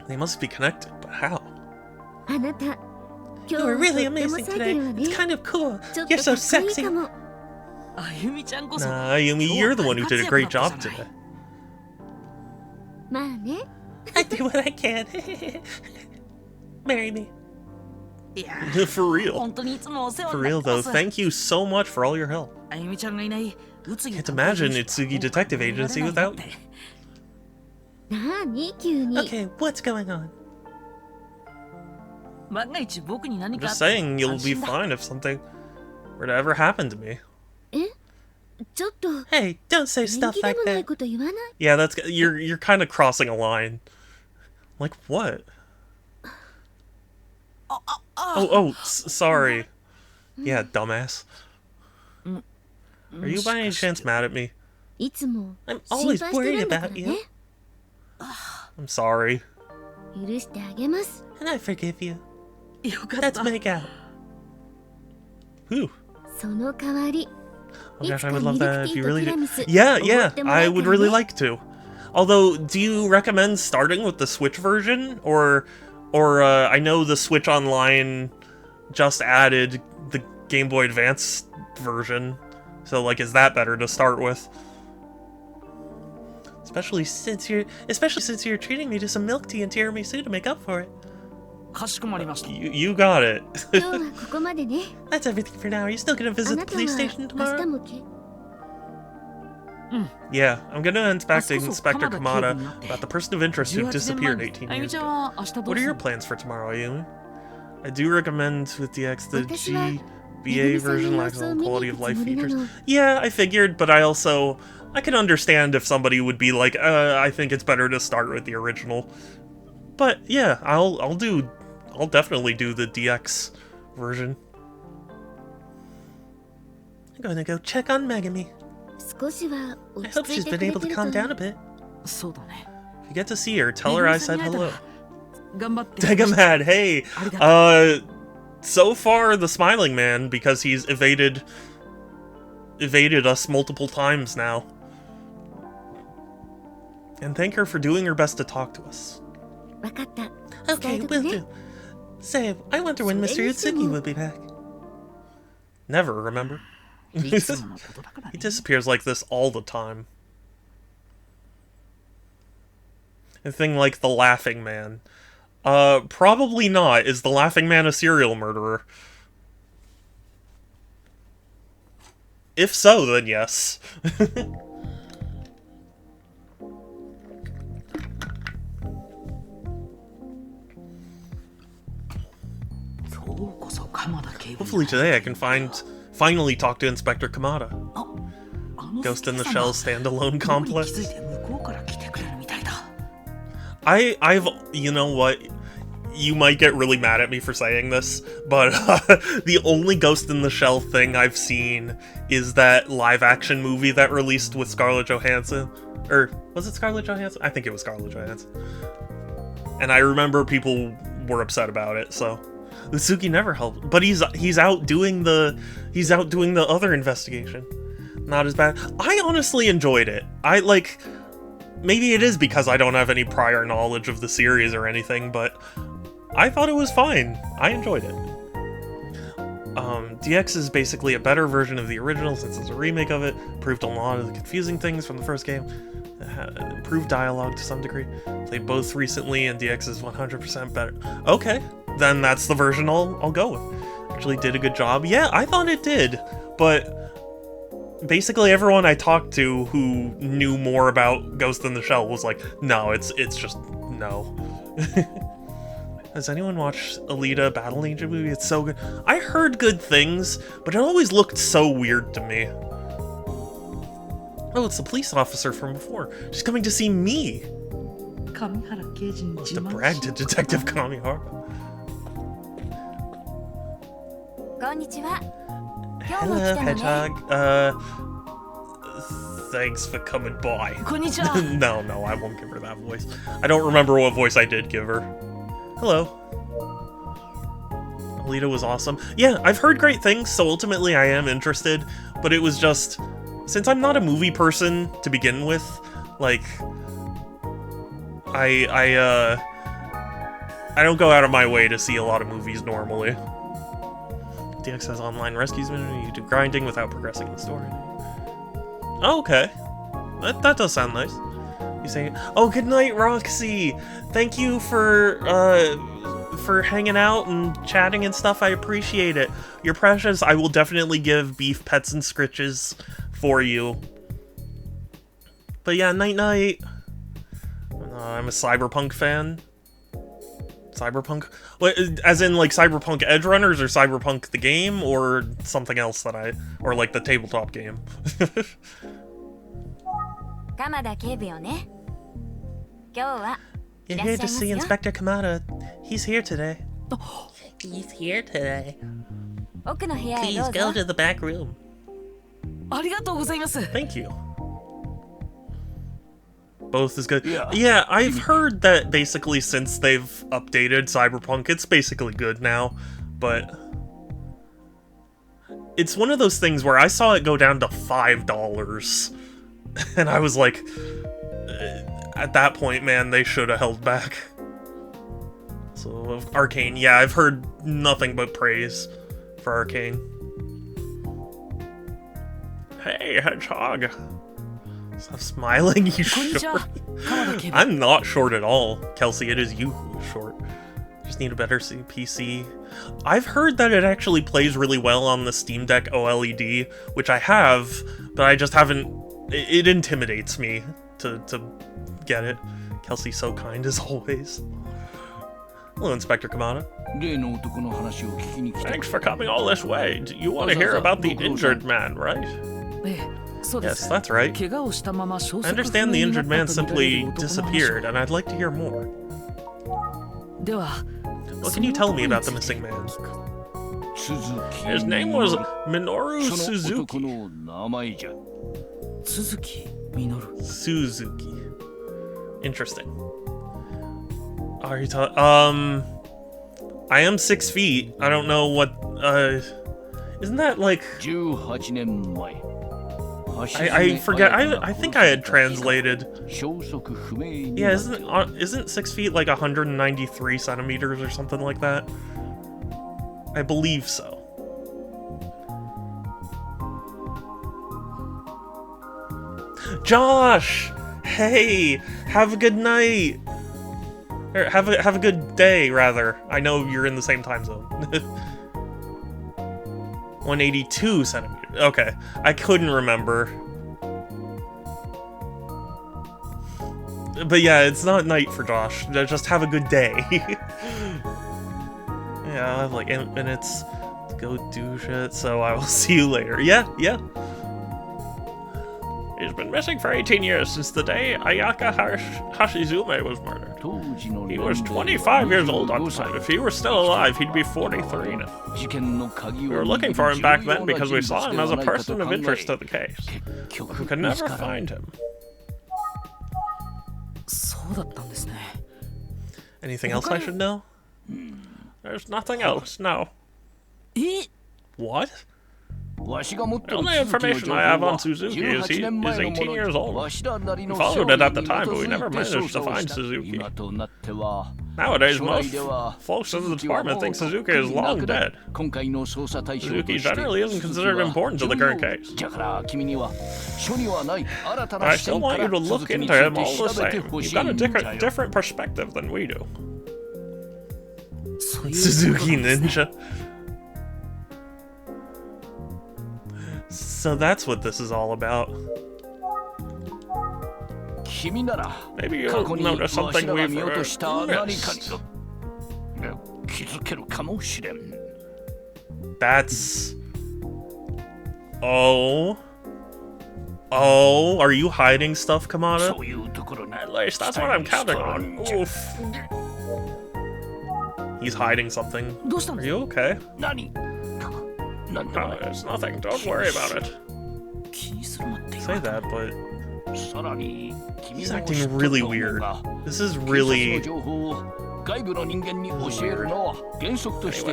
They must be connected, but how? You were really amazing today. It's kind of cool. You're so sexy. Nah, Ayumi, you're the one who did a great job today. I do what I can. Marry me. Yeah. For real. For real, though, thank you so much for all your help. Can't imagine Itsugi Detective Agency without you. Okay, what's going on? I'm just saying you'll be fine if something were to ever happen to me. Hey, don't say stuff like that. Yeah, that's you're kind of crossing a line. Like what? Sorry. Yeah, dumbass. Are you by any chance mad at me? I'm always worried about you. I'm sorry. And I forgive you. Let's make out. Whew. Oh gosh, I would love that if you really did. Yeah, I would really like to. Although, do you recommend starting with the Switch version? Or I know the Switch Online just added the Game Boy Advance version. So, like, is that better to start with? Especially since you're treating me to some milk tea and tiramisu to make up for it. You got it. 今日はここまでね。 That's everything for now. Are you still gonna あ visit な the たは police station 明 tomorrow? 日もけ Yeah, I'm gonna inspect so Inspector Kamada Kamada killed about the person of interest who disappeared 18 years ago. What are your plans for tomorrow, Ayumi? I do recommend with DX the GBA version lacks all quality of life features. Yeah, I figured, but I can understand if somebody would be like, I think it's better to start with the original. But yeah, I'll definitely do the DX version. I'm gonna go check on Megami. 少しは I 落ち hope 着い she's て been くれ able て to る calm と down a bit. そうだね。 If you get to see her, tell her I said hello. 頑張って。 Degamad, hey! So far, the Smiling Man, because he's evaded us multiple times now. And thank her for doing her best to talk to us. わかった。 Okay, 伝えとく will ね do. Say, I wonder when Mr. Yutsuki will be back. Never, remember? いつものことだからね He disappears like this all the time. A thing like the Laughing Man. Probably not. Is the Laughing Man a serial murderer? If so, then yes. 今日こそ鎌田警部 Hopefully today I can finally talk to Inspector Kamada. あの Ghost in the 助け Shell 様 standalone 僕に気 complex. づいて向こうから来てくれるみたいだ I've, you know what? You might get really mad at me for saying this, but the only Ghost in the Shell thing I've seen is that live-action movie that released with Scarlett Johansson. Or, was it Scarlett Johansson? I think it was Scarlett Johansson. And I remember people were upset about it, so... Utsuki never helped, but he's out doing the other investigation. Not as bad. I honestly enjoyed it. Maybe it is because I don't have any prior knowledge of the series or anything, but I thought it was fine. I enjoyed it. DX is basically a better version of the original since it's a remake of it, improved a lot of the confusing things from the first game, improved dialogue to some degree, played both recently, and DX is 100% better. Okay, then that's the version I'll go with. Actually did a good job. Yeah, I thought it did, but basically everyone I talked to who knew more about Ghost in the Shell was like, no, it's just no. Has anyone watched Alita Battle Angel movie? It's so good. I heard good things, but it always looked so weird to me. Oh, it's the police officer from before. She's coming to see me. 上原刑事に To 自慢 brag to Detective Kamihara. こんにちは。今日も Hello, 来たのね。 Hedgehog. Thanks for coming by. こんにちは No, I won't give her that voice. I don't remember what voice I did give her. Hello. Alita was awesome. Yeah, I've heard great things, so ultimately I am interested, but it was just... Since I'm not a movie person to begin with, like... I don't go out of my way to see a lot of movies normally. DX has online rescues, you do grinding without progressing the story. Oh, okay. That does sound nice. You say, oh, good night, Roxy. Thank you for hanging out and chatting and stuff. I appreciate it. You're precious. I will definitely give beef pets and scritches for you. But yeah, night. I'm a Cyberpunk fan. Cyberpunk? What, as in like Cyberpunk Edge Runners or Cyberpunk the game or something else or like the tabletop game? 鎌田警部よね。今日は You're いらっ here しゃい to ます see よ。 Inspector Kamada. He's here today. He's here today. 奥の部屋へ Please どう go ぞ。 to the back room. ありがとうございます Thank you. Both is good. Yeah, I've heard that basically since they've updated Cyberpunk, it's basically good now, but it's one of those things where I saw it go down to $5, and I was like, at that point, man, they should have held back. So, Arcane, yeah, I've heard nothing but praise for Arcane. Hey, Hedgehog. Stop smiling, you こんにちは short. 鎌田警部 I'm not short at all. Kelsey, it is you who is short. Just need a better PC. I've heard that it actually plays really well on the Steam Deck OLED, which I have, but I just haven't... It intimidates me to get it. Kelsey's so kind as always. Hello, Inspector Kamada. Thanks for coming all this way. You want to hear about the injured man, right? Yes, that's right. I understand the injured man simply disappeared, and I'd like to hear more. What can you tell me about the missing man? His name was Minoru Suzuki. Suzuki. Interesting. Are you I am 6 feet. I don't know what, isn't that like... I forget, I think I had translated. Yeah, isn't 6 feet like 193 centimeters or something like that? I believe so. Josh! Hey! Have a good night! Or have a good day, rather. I know you're in the same time zone. 182 centimeters. Okay, I couldn't remember. But yeah, it's not night for Josh. Just have a good day. Yeah, I have like 8 minutes to go do shit, so I will see you later. Yeah. He's been missing for 18 years, since the day Ayaka Hashizume was murdered. He was 25 years old at the time. If he were still alive, he'd be 43 now. We were looking for him back then because we saw him as a person of interest to the case. But we could never find him. Anything else I should know? There's nothing else, no. What? The only information I have on Suzuki is he is 18 years old. We followed it at the time, but we never managed to find Suzuki. Nowadays, most folks in the department think Suzuki is long dead. Suzuki generally isn't considered important to the current case. But I still want you to look into him all the same. You've got a different perspective than we do. Suzuki Ninja. So that's what this is all about. Maybe you'll notice something we've missed. That's... Oh, are you hiding stuff, Kamada? At least that's what I'm counting on. Oof. He's hiding something. Are you okay? No, it's nothing. Don't worry about it. Say that, but he's acting really weird. This is really weird. Anyway,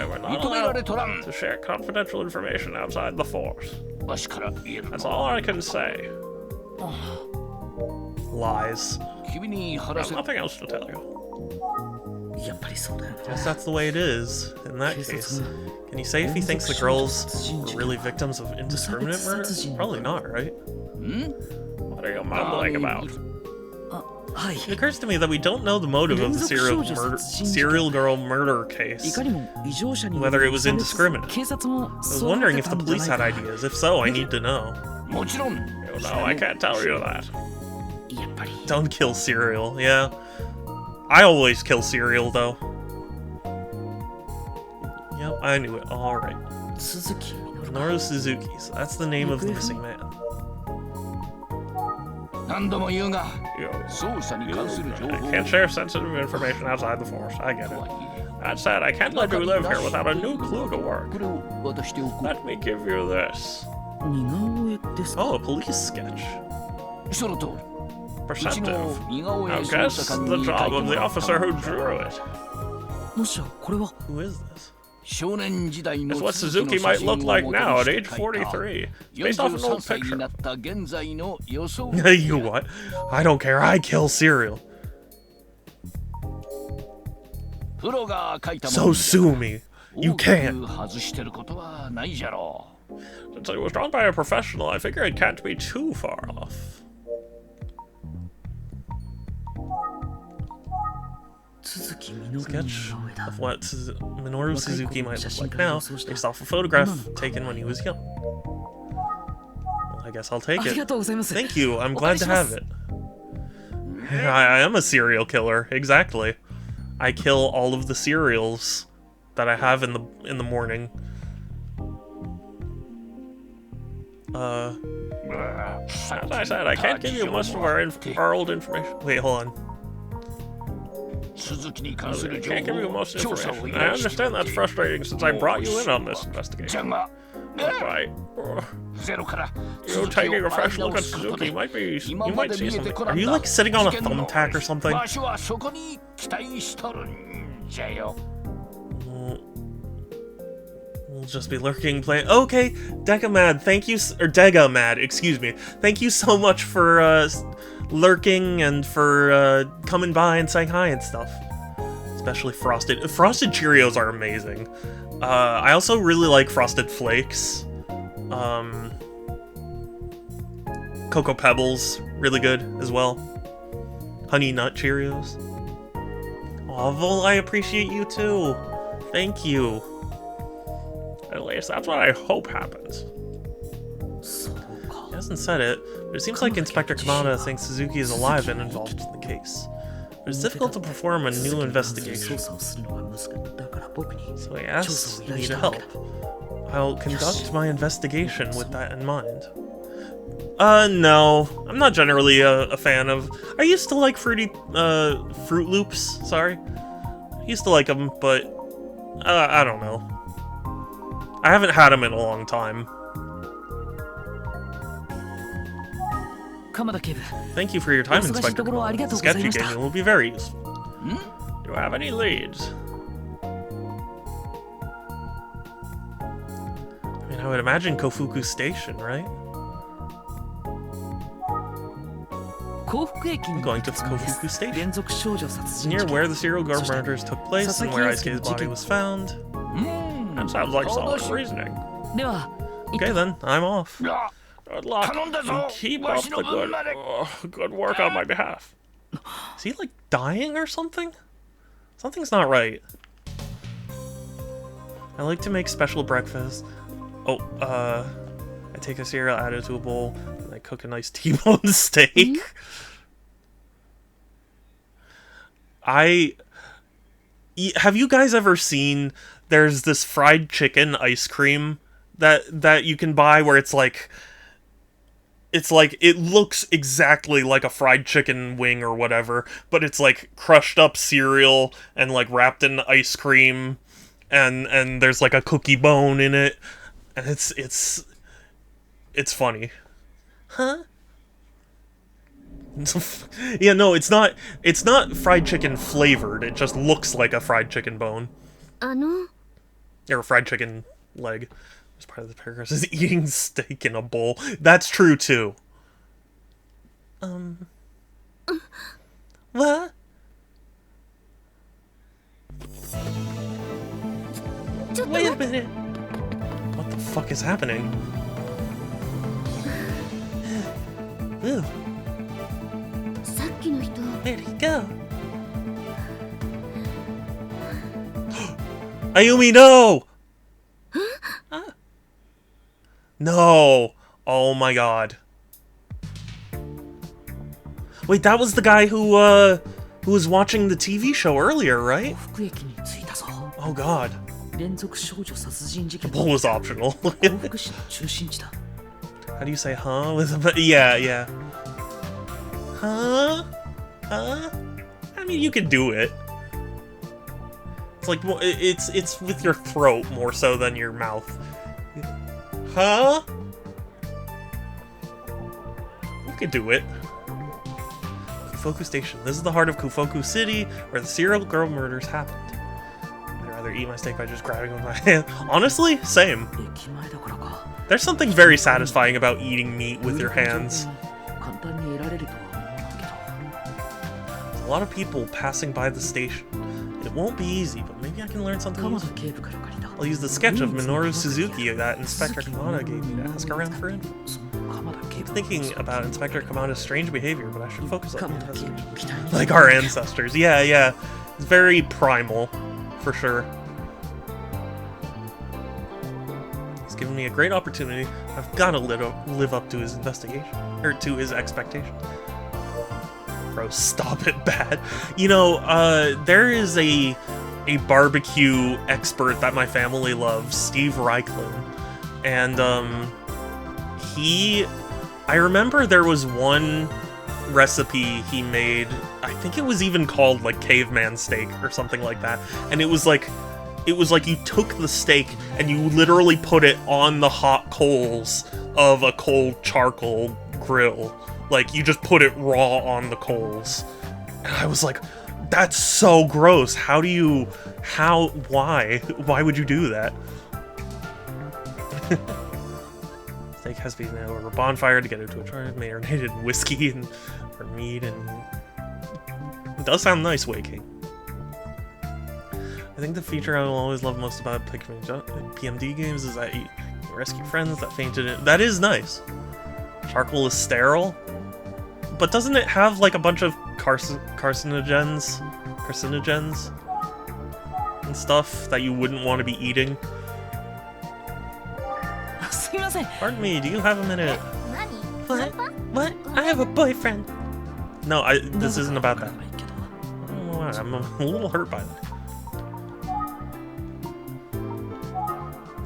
we're not allowed to share confidential information outside the force. That's all I can say. Lies. There's nothing else to tell you. Guess that's the way it is, in that case. Can you say if he thinks the girls were really victims of indiscriminate murder? Probably not, right? What are you mumbling about? It occurs to me that we don't know the motive of the serial girl murder case. Whether it was indiscriminate. I was wondering if the police had ideas. If so, I need to know. No, I can't tell you that. Don't kill Serial, yeah. I always kill Serial, though. Yep, I knew it. Alright. Minoru Suzuki, so that's the name of the missing man. I can't share sensitive information outside the force, I get it. That said, I can't let you live here without a new clue to work. Let me give you this. Oh, a police sketch. Perceptive. Now guess the job of the officer who drew it. Who is this? It's what Suzuki might look like now at age 43. It's based off an old picture. You what? I don't care, I kill Serial. So sue me. You can't. Since it was drawn by a professional, I figure it can't be too far off. Sketch of what Minoru Suzuki might look like now, based off a photograph taken when he was young. Well, I guess I'll take it. Thank you, I'm glad to have it. I am a serial killer, exactly. I kill all of the cereals that I have in the morning. As I said, I can't give you most of our old information. Wait, hold on. I can't give you most information. I understand that's frustrating since I brought you in on this investigation. Right. You taking a fresh look at Suzuki might be. You might see something. Are you like sitting on a thumbtack or something? We'll just be lurking, playing. Okay, Degamad, thank you, or Degamad, excuse me. Thank you so much for lurking and for coming by and saying hi and stuff. Especially Frosted. Frosted Cheerios are amazing. I also really like Frosted Flakes. Cocoa Pebbles, really good as well. Honey Nut Cheerios. Aw, Vol, I appreciate you too. Thank you. At least that's what I hope happens. He hasn't said it, but it seems like Inspector Kamada thinks Suzuki is alive and involved in the case. But it's difficult to perform a new investigation. So he asks me to help. I'll conduct my investigation with that in mind. No. I'm not generally a fan of... I used to like Fruit Loops, sorry. I used to like them, but... I don't know. I haven't had them in a long time. Thank you for your time, Inspector. The sketch you gave me will be very useful. Do you have any leads? I mean, I would imagine Kofuku Station, right? I'm going to Kofuku Station. Near where the serial girl murders took place and where Aisuke's body was found. That sounds like solid reasoning. Okay then, I'm off. Good luck, and keep up the good work on my behalf. Is he like dying or something? Something's not right. I like to make special breakfast. Oh, I take a cereal, add it to a bowl, and I cook a nice T-bone steak. Have you guys ever seen, there's this fried chicken ice cream that you can buy where it's like, it looks exactly like a fried chicken wing or whatever, but it's like crushed up cereal and like wrapped in ice cream, and there's like a cookie bone in it, and it's funny. Huh? Yeah, no, it's not fried chicken flavored. It just looks like a fried chicken bone. Or a fried chicken leg. As part of the paragraph is eating steak in a bowl. That's true too. What? Wait a minute. What the fuck is happening? Ew. Where'd he go? Ayumi, no! No! Oh my god. Wait, that was the guy who was watching the TV show earlier, right? Oh god. The bowl was optional. How do you say huh? Yeah. Huh? Huh? I mean, you could do it. It's like, it's with your throat more so than your mouth. Huh? You could do it. Kufoku Station. This is the heart of Kufoku City, where the serial girl murders happened. I'd rather eat my steak by just grabbing it with my hand. Honestly, same. There's something very satisfying about eating meat with your hands. A lot of people passing by the station. It won't be easy, but maybe I can learn something useful. I'll use the sketch of Minoru Suzuki that Inspector Kamada gave me to ask around for info. I keep thinking about Inspector Kamada's strange behavior, but I should focus on the investigation. Like our ancestors. Yeah. very primal, for sure. He's given me a great opportunity. I've got to live up to his investigation, or to his expectations. Bro, stop it, bad. You know, there is a barbecue expert that my family loves, Steve Reichlin, and I remember there was one recipe he made, I think it was even called like caveman steak or something like that, and it was like you took the steak and you literally put it on the hot coals of a cold charcoal grill. Like, you just put it raw on the coals. And I was like, that's so gross. Why would you do that? Steak has to be made over a bonfire to get it to a charred, marinated in whiskey and or meat, and it does sound nice waking. I think the feature I will always love most about PMD games is that you rescue friends that fainted in. That is nice. Charcoal is sterile, but doesn't it have like a bunch of carcinogens and stuff that you wouldn't want to be eating? Pardon me, do you have a minute? What? I have a boyfriend. No, this isn't about that. Oh, I'm a little hurt by that.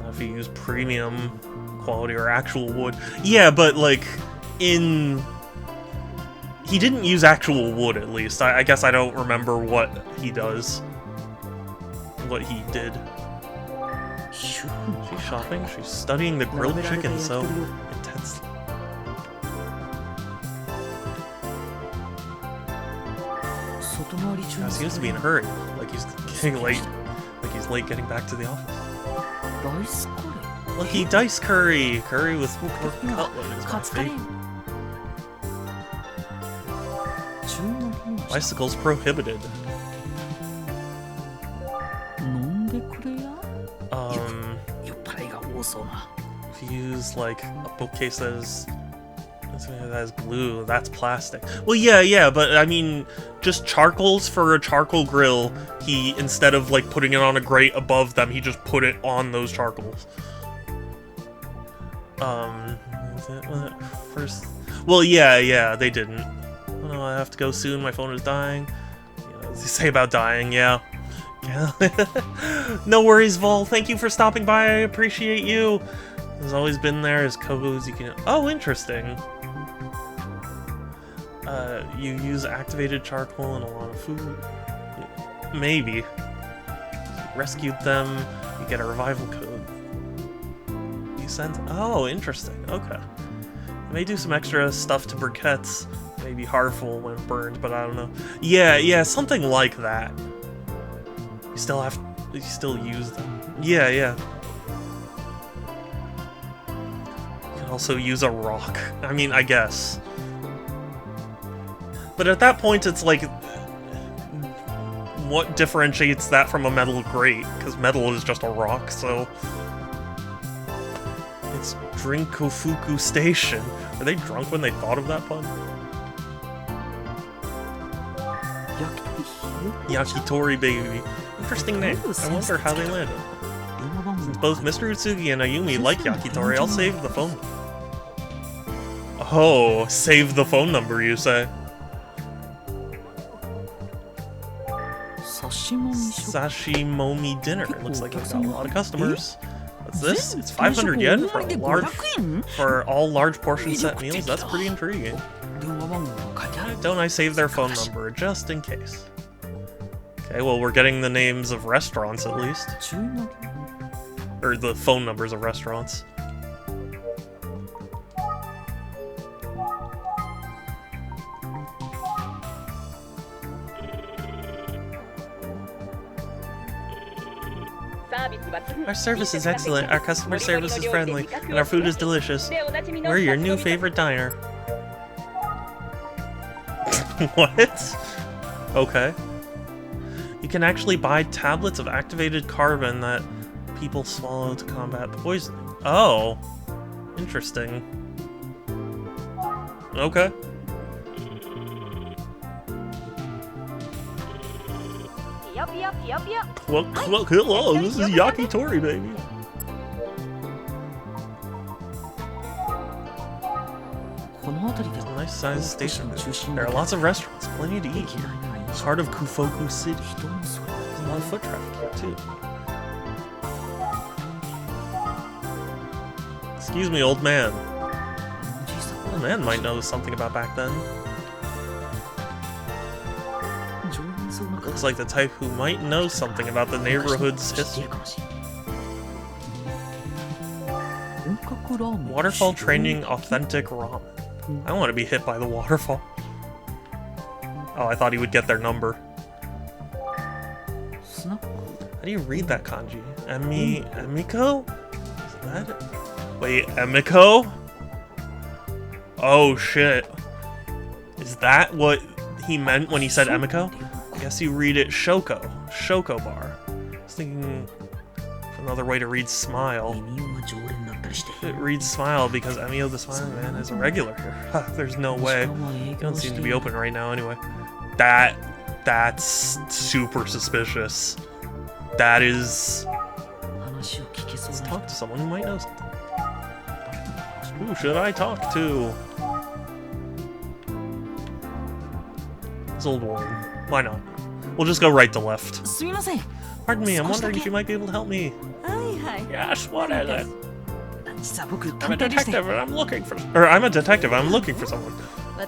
If you use premium quality or actual wood. Yeah, but like, he didn't use actual wood, at least. I guess I don't remember what he does. What he did. She's shopping? She's studying the grilled chicken so intensely. He seems to be in a hurry. Like he's getting late. Like he's late getting back to the office. Lucky dice curry! Curry with pork cutlet is my favorite. Bicycles prohibited. If you use like a bookcase that has glue, that's plastic. Well, yeah, but I mean, just charcoals for a charcoal grill. He, instead of like putting it on a grate above them, he just put it on those charcoals. First, well, yeah, they didn't. Oh no, I have to go soon. My phone is dying. Yeah, what does he say about dying? Yeah. No worries, Vol. Thank you for stopping by. I appreciate you. He's always been there as cozy. Oh, interesting. You use activated charcoal in a lot of food. Maybe. You rescued them. You get a revival code. You sent. Oh, interesting. Okay. I may do some extra stuff to briquettes. Maybe harmful when burned, but I don't know. Yeah, something like that. You still use them. Yeah. You can also use a rock. I mean, I guess. But at that point, it's like, what differentiates that from a metal grate? Because metal is just a rock, so... It's Drinkofuku Station. Are they drunk when they thought of that pun? Yakitori Baby. Interesting name. I wonder how they landed. Since both Mr. Utsugi and Ayumi like Yakitori, I'll save the phone. Oh, save the phone number, you say? Sashimomi dinner. It looks like they've got a lot of customers. What's this? It's 500 yen for all large portion set meals. That's pretty intriguing. Don't I save their phone number just in case? Okay, well, we're getting the names of restaurants at least. Or the phone numbers of restaurants. Our service is excellent, our customer service is friendly, and our food is delicious. We're your new favorite diner. What? Okay. You can actually buy tablets of activated carbon that people swallow to combat poisoning. Oh. Interesting. Okay. Well, hello, this is Yakitori, baby. Nice sized station. There are lots of restaurants, plenty to eat here. It's part of Kufoku City. There's a lot of foot traffic here, too. Excuse me, old man. Old man might know something about back then. Looks like the type who might know something about the neighborhood's history. Waterfall training authentic ramen. I want to be hit by the waterfall. Oh, I thought he would get their number. How do you read that kanji? Emiko? Is that it? Wait, Emiko? Oh shit. Is that what he meant when he said Emiko? I guess you read it Shoko. Shoko bar. I was thinking of another way to read smile. It reads smile because Emio the Smiling Man is a regular here. There's no way. They don't seem to be open right now anyway. That's super suspicious. That is... Let's talk to someone who might know something. Who should I talk to? This old woman. Why not? We'll just go right to left. Pardon me, I'm wondering if you might be able to help me. Yes, what is it? I'm a detective and I'm looking for... I'm a detective, I'm looking for someone.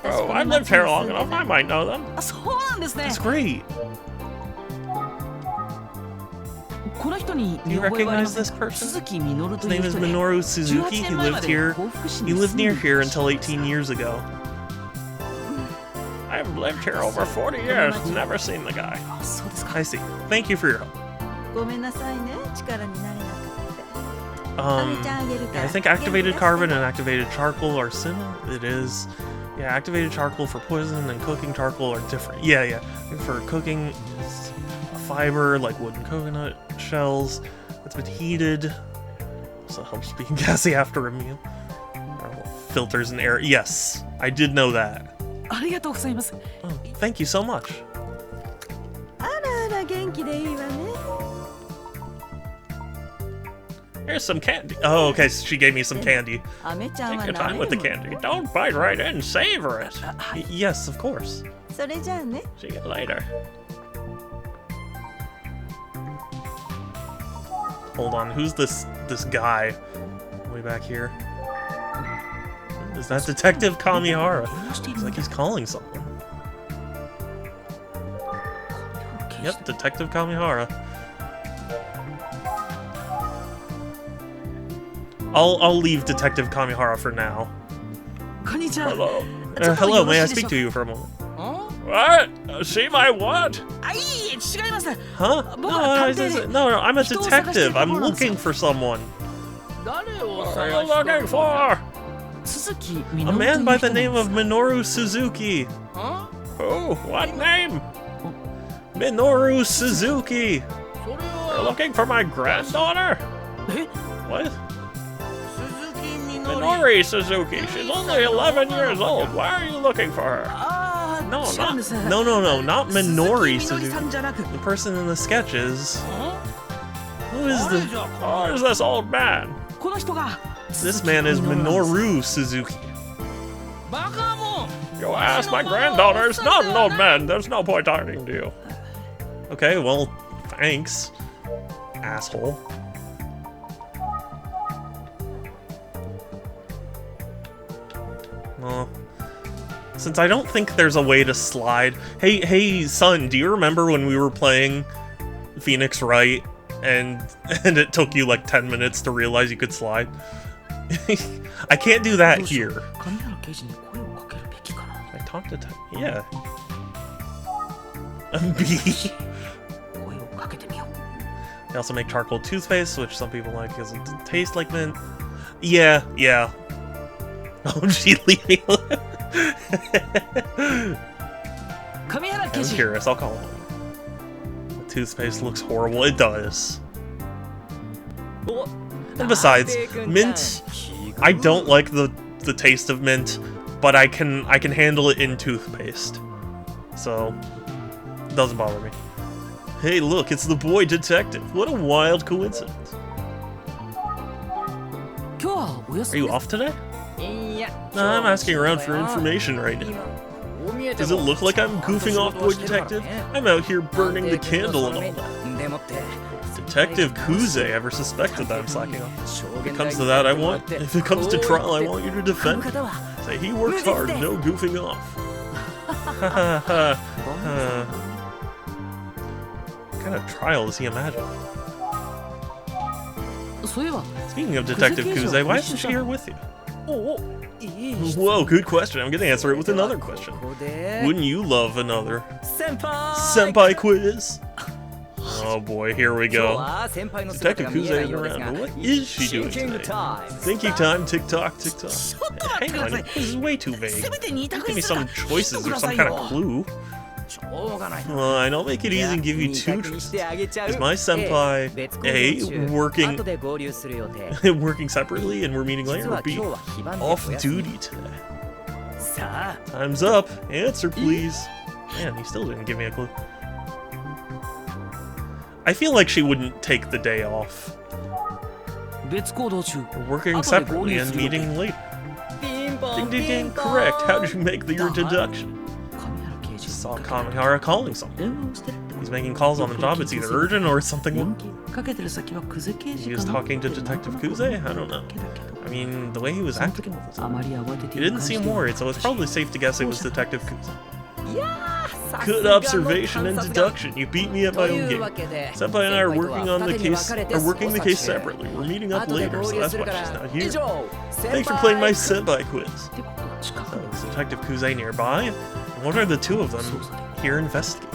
Oh, I've lived here long enough, I might know them. That's great. Do you recognize this person? His name is Minoru Suzuki. He lived here. He lived near here until 18 years ago. I've lived here over 40 years, never seen the guy. I see. Thank you for your help. Yeah, I think activated carbon and activated charcoal are similar. It is. Yeah, activated charcoal for poison and cooking charcoal are different. Yeah. For cooking, it's a fiber like wood and coconut shells that's been heated. Also helps being gassy after a meal. Filters and air. Yes, I did know that. Oh, thank you so much. Here's some candy. Oh, okay, so she gave me some candy. Take your time with the candy. Don't bite right in, savor it. Yes, of course. See you later. Hold on, who's this guy? Way back here. Is that Detective Kamihara? Looks like he's calling someone. Yep, Detective Kamihara. I'll leave Detective Kamihara for now. Hello. Hello, may I speak to you for a moment? What? See my what? Huh? No, I'm a detective. I'm looking for someone. What are you looking for? A man by the name of Minoru Suzuki. Huh? Oh, what name? Minoru Suzuki. You're looking for my granddaughter? What? Minori Suzuki. She's only 11 years old. Why are you looking for her? No, not Minori Suzuki. The person in the sketches. Who is this old man? This man is Minoru Suzuki. You asked my granddaughter. It's not an old man. There's no point talking to you. Okay, well, thanks, asshole. Well, since I don't think there's a way to slide... Hey, son, do you remember when we were playing Phoenix Wright and it took you like 10 minutes to realize you could slide? I can't do that here. I talk to... Yeah. B. They also make charcoal toothpaste, which some people like because it tastes like mint. Yeah. Oh, she leave me alone. I'm curious, I'll call him. The toothpaste looks horrible. It does. And besides, mint, I don't like the taste of mint, but I can handle it in toothpaste. So, it doesn't bother me. Hey, look, it's the boy detective. What a wild coincidence. 今日はお休 Are み you です off today? いや No, I'm asking around for information right now. Does it look like I'm goofing off, boy detective? I'm out here burning the candle and all that. でもって Detective Kuze ever suspected that I'm slacking off? If it comes to that, if it comes to trial, I want you to defend him. Say he works hard, no goofing off. What kind of trial does he imagine? そういえば Speaking of Detective Kuze, why isn't she here with you? おおいい Whoa, good question. I'm gonna answer it with another question. ここで Wouldn't you love another 先輩 senpai quiz? Oh boy, here we 今日 go. は先輩の姿 Detective が見えな Kuze い is ようです around, が but what is she doing Thinking today? time. Thinking time, tick tock, tick tock. Hang on, this is way too vague. せめて2択 Give に me する some か choices or some kind of clue. しょうがないな Fine, I'll make it easy and give you 二 two 択に choices. してあげちゃう Is my senpai 別行 A, 動中 working 後で合流する予定 working separately and we're meeting 実 later, は or B, 今日は非番で off お休み duty today? さあ Time's up. Answer, please. Man, he still didn't give me a clue. I feel like she wouldn't take the day off. 別行動中 We're working separately and meeting later. ピンポン Ding ding ピ ding, ンポン correct. How did you make your deduction? 神原刑事 Saw Kamihara calling someone. 電話をしてるって He's making calls on the job. It's either urgent or something. 電気かけてる先は久世刑 He 事 was かな talking to Detective Kuze? I don't know. だけど I mean, the way he was その時 acting も all the あ time. まり慌てて He いる didn't 感じ seem で worried, so it's probably safe to guess it was Detective Kuze. いやーさすが Good の observation and 観察眼 deduction. You beat me at my と own いう game. わけで Senpai and I are working on the 先輩とは二手に case, 分かれて are working the 捜 case 査中 separately. We're meeting up 後で later, 合 so 流 that's する why か she's ら not 以 here. 上 Thanks for playing my 先輩 senpai quiz. ってことは近く Oh, is Detective Kuze nearby? And what are the two of them here investigating?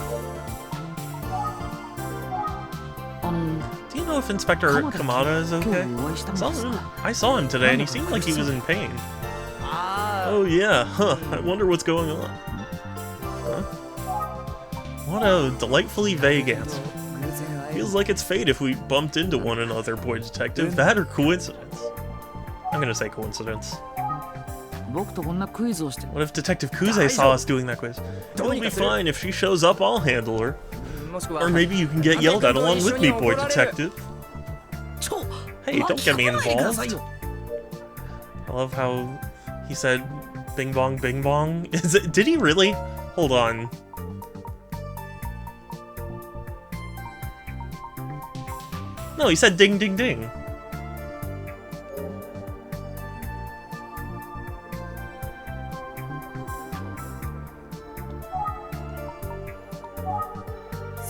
あの Do you know if Inspector Kamada is 今 okay? 日お会いしたんですが I saw him today and he seemed like he was in pain. あ Oh yeah, huh, I wonder what's going on. Huh? What a delightfully vague answer. ー偶然会える Feels like it's fate if we bumped into one another, boy detective. That or coincidence? I'm gonna say coincidence. 僕とこんなクイズをして What if Detective Kuze saw us doing that quiz? It'll be fine. If she shows up, I'll handle her. もしくは Or maybe you can get yelled at along with me, boy detective. ちょ Hey, don't get me 巻き込まないでくださ involved. いよ I love how he said bing bong bing bong. Did he really? Hold on. No, he said ding ding ding.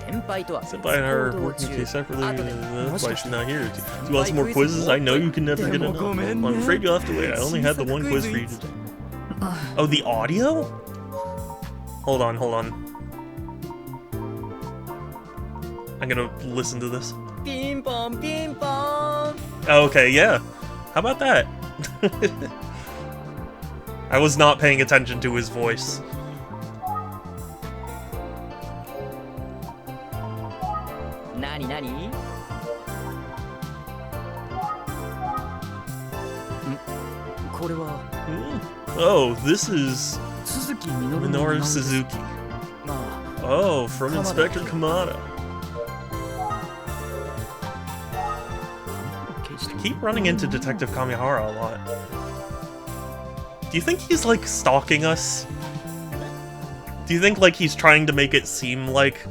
Senpai and I are working the case separately. That's why she's not here. Do you want some more quizzes? I know you can never get enough. I'm afraid you'll have to wait. I only had the one quiz for you today. Oh, the audio? Hold on, hold on. I'm gonna listen to this. ピンポンピンポン Okay, yeah. How about that? I was not paying attention to his voice. 何何んこれは Oh, this is 鈴木みのる Minoru Suzuki. まあ Oh, from Inspector Kamada. I keep running into Detective Kamihara a lot. Do you think he's like stalking us? Do you think like he's trying to make it seem like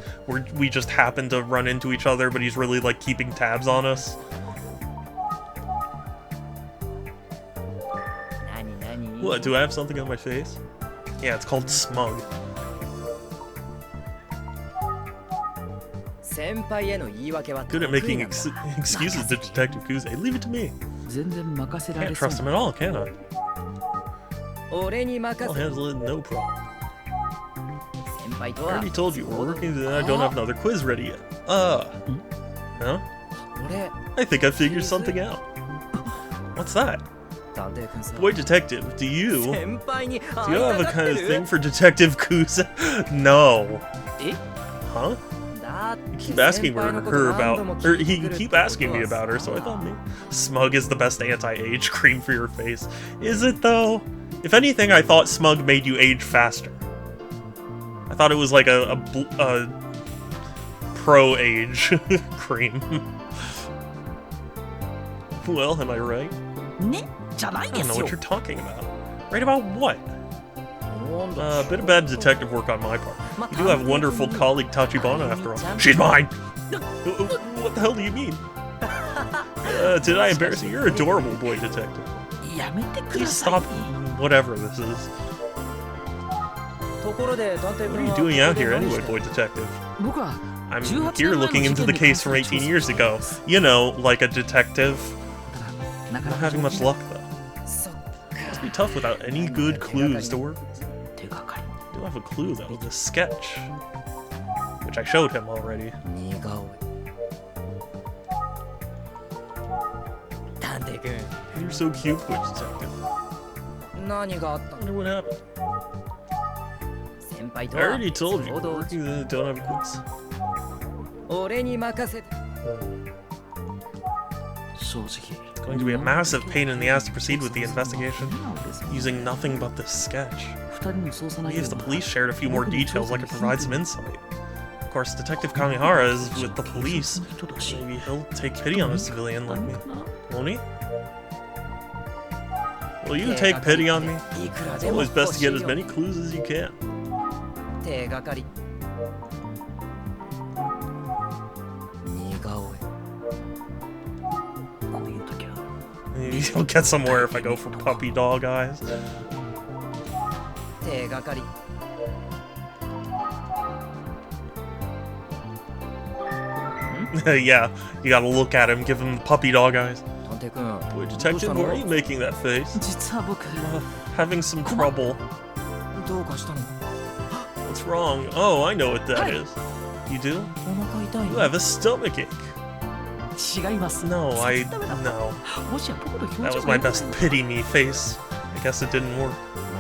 we just happen to run into each other, but he's really like keeping tabs on us? 何何 What, do I have something on my face? Yeah, it's called smug. 先輩への言い訳は Good at 得意 making なんだ excuses to Detective Kuze. Leave it to me. 全然任せられ Can't そう trust him at all, can I? 俺に任 I'll せ handle it, no problem. 先輩と I は already told you, we're working today. I don't have another quiz ready yet. Huh? 俺 I think I figured something out. What's that? 探偵君さ Boy detective, do you 先輩に do you 会い have た a がっ kind て of る thing for Detective Kuze? No. え Huh? だって You keep asking 先輩のこと her 何度も about, or 聞いて he くるって keep ことは asking me about her, so I さ thought maybe smug is the best anti-age cream for your face. Is it though? If anything, I thought smug made you age faster. I thought it was like a pro-age cream. Well, am I right? ねじゃない I で don't know すよ what you're talking about. Right about what? A bit of bad detective work on my part. You do have wonderful colleague Tachibana after all. She's mine! What the hell do you mean? Did I embarrass you? You're adorable, boy detective. やめてく Please ださい stop whatever this is. ところで探偵 What 君 are you は doing out ここ here で何 anyway, して boy detective? 僕は I'm 18 here 年前の looking into 事 the 件に case 関 from する 18 調 years 査 ago. You know, like a detective. なか Not なか having much luck, though. そっか Must be tough without any good clues to work with. 手がかり I do have a clue, though. The sketch. Which I showed him already. 似顔絵探偵君 You're so cute, boy detective. 何があった I の wonder what happened. 先輩と I は already told you. 行動 You don't have clues. 俺に任せて正直 It's going to be a massive pain in the ass to proceed with the investigation, using nothing but this sketch. 2人の捜査内 Maybe 容 if the が police shared a few more details, I could provide some insight. Of course, Detective Kamihara is with the police. 人だし Maybe he'll take pity on a civilian like me. Won't he? Will you take pity on me? いくら It's でも always best to get as 欲しい many clues as you can. よ手がかり似顔絵こういう時は Maybe you'll get somewhere if I go for puppy dog eyes. 手がかり Yeah, you gotta look at him, give him puppy dog eyes. 探偵君 Boy どうした detective, の why are you making that face? 実は僕 Having some trouble. どうかしたの What's wrong? Oh, I know what that is. You do? お腹痛い You の have a stomach ache. 違います No, I ダメだ no. もしや僕の That 表 was 情 my が best pity me face. I guess it didn't work.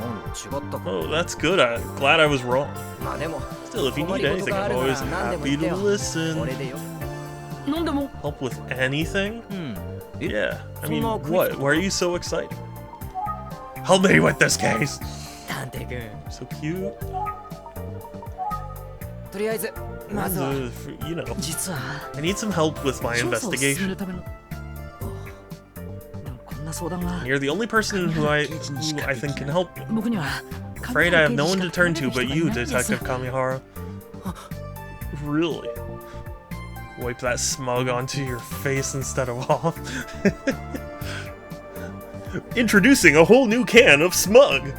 なん違ったか Oh, that's good. I'm glad I was wrong. まあでも Still, if you need anything, I'm always happy to こ listen. れでよ何でも Help with anything? うん。 Yeah. I mean, So, what? Why are you so excited? Help me with this case. 探偵君 So cute. とりあえずまずは You know, 実は I need some help with my 調査を進め investigation. るためのでもこんな相談は You're the only person who I think can help me. 僕には Afraid I have no one to turn to but you, Detective Kamihara. Really? Wipe that smug onto your face instead of off. Introducing a whole new can of smug.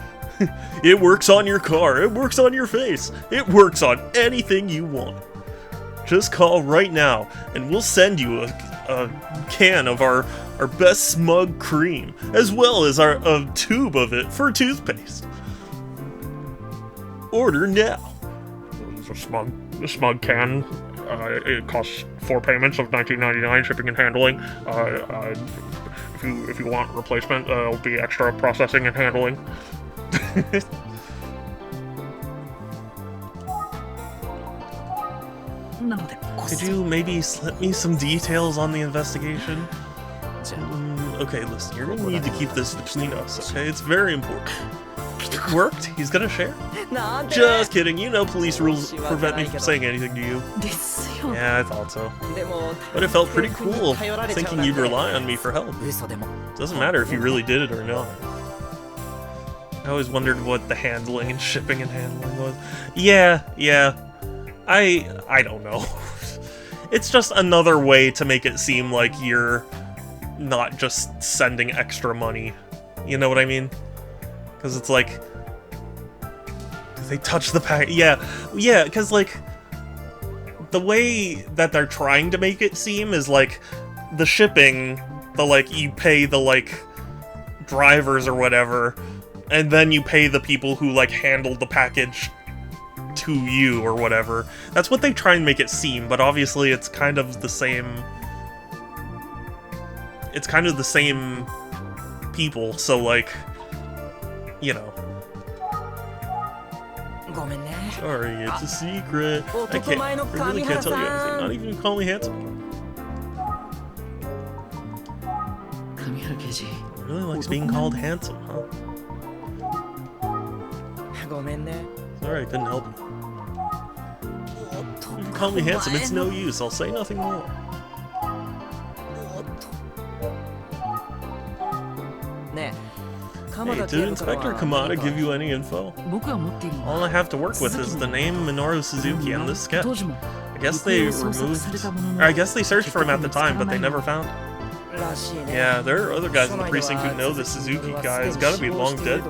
It works on your car, it works on your face, it works on anything you want. Just call right now and we'll send you a can of our best smug cream, as well as a tube of it for toothpaste. Order now. The smug can. It costs 4 payments of $19.99 shipping and handling. If you want replacement, it'll be extra processing and handling. Could you maybe slip me some details on the investigation? Okay, listen, you're gonna need to keep this between us, okay? It's very important. It worked? He's gonna share? なんで Just kidding, you know police rules prevent me from saying anything to you. ですよ Yeah, I thought so. でも But it felt pretty cool thinking you'd rely on me for help. 嘘でも Doesn't matter if you really did it or not. I always wondered what the handling and shipping and handling was. Yeah. I don't know. It's just another way to make it seem like you're not just sending extra money. You know what I mean? Because it's like... They touch the pack. Yeah, because like... The way that they're trying to make it seem is like... The shipping, you pay the drivers or whatever, and then you pay the people who handled the package to you or whatever. That's what they try and make it seem, but obviously it's kind of the same... It's kind of the same people, so you know. ごめんね Sorry, it's a secret. I really can't tell you anything. Not even call me handsome. 神原刑事 Really likes being called handsome, huh? ごめんね Sorry, I couldn't help you. call me handsome, it's no use. I'll say nothing more. Hey, did Inspector Kamada give you any info? All I have to work with is the name Minoru Suzuki and this sketch. I guess they searched for him at the time, but they never found him. Yeah, there are other guys in the precinct who know the Suzuki guy has gotta be long dead.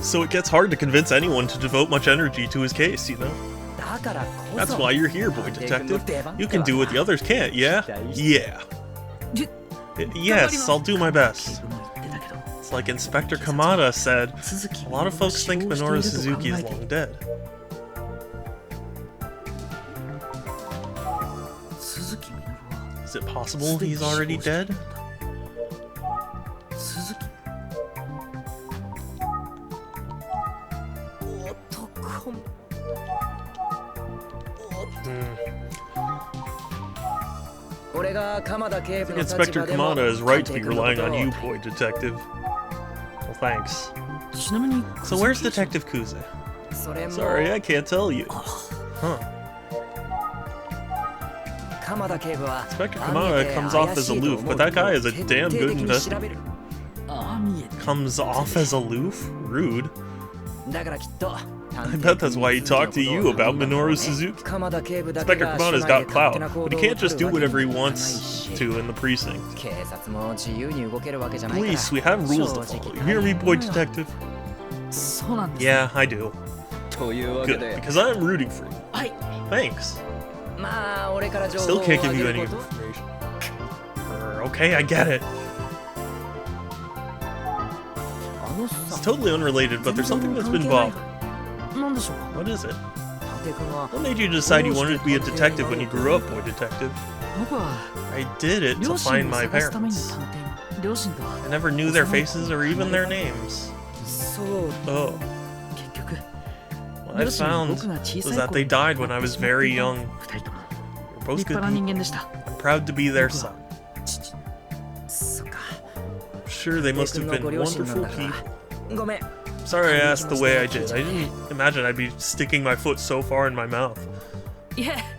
So it gets hard to convince anyone to devote much energy to his case, you know? That's why you're here, boy detective. You can do what the others can't, yeah? Yeah. Yes, I'll do my best. It's like Inspector Kamada said, a lot of folks think Minoru Suzuki is long dead. Is it possible he's already dead? I think Inspector Kamada is right to be relying on you, boy detective. Well, thanks. So where's Detective Kuze? Sorry, I can't tell you. Huh. Inspector Kamada comes off as aloof, but that guy is a damn good investigator. Comes off as aloof? Rude. I bet that's why he talked to you about Minoru Suzuki. Inspector Kamada's got clout, but he can't just do whatever he wants to in the precinct. Police, we have rules to follow. You hear me, boy detective? Yeah, I do. Good, because I'm rooting for you. Thanks. Still can't give you any information. Okay, I get it. It's totally unrelated, but there's something that's been bothering. What is it? What made you decide you wanted to be a detective when you grew up, boy detective? I did it to find my parents. I never knew their faces or even their names. Oh. What I found was that they died when I was very young. They're both good people. I'm proud to be their son. I'm sure they must have been wonderful people. Sorry I asked the way I did. I didn't imagine I'd be sticking my foot so far in my mouth.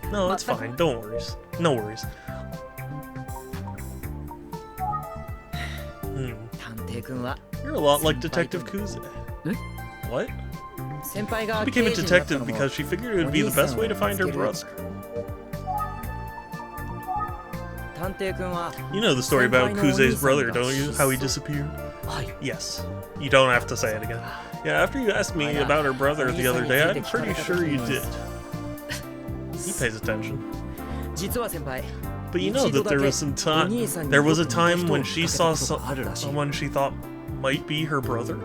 No, it's fine. Don't worry. No worries. You're a lot like Detective Kuze. What? She became a detective because she figured it would be the best way to find her brother. You know the story about Kuze's brother, don't you? How he disappeared? Yes. You don't have to say it again. Yeah, after you asked me about her brother the other day, I'm pretty sure you did. He pays attention. But you know that there was a time when she saw someone she thought might be her brother?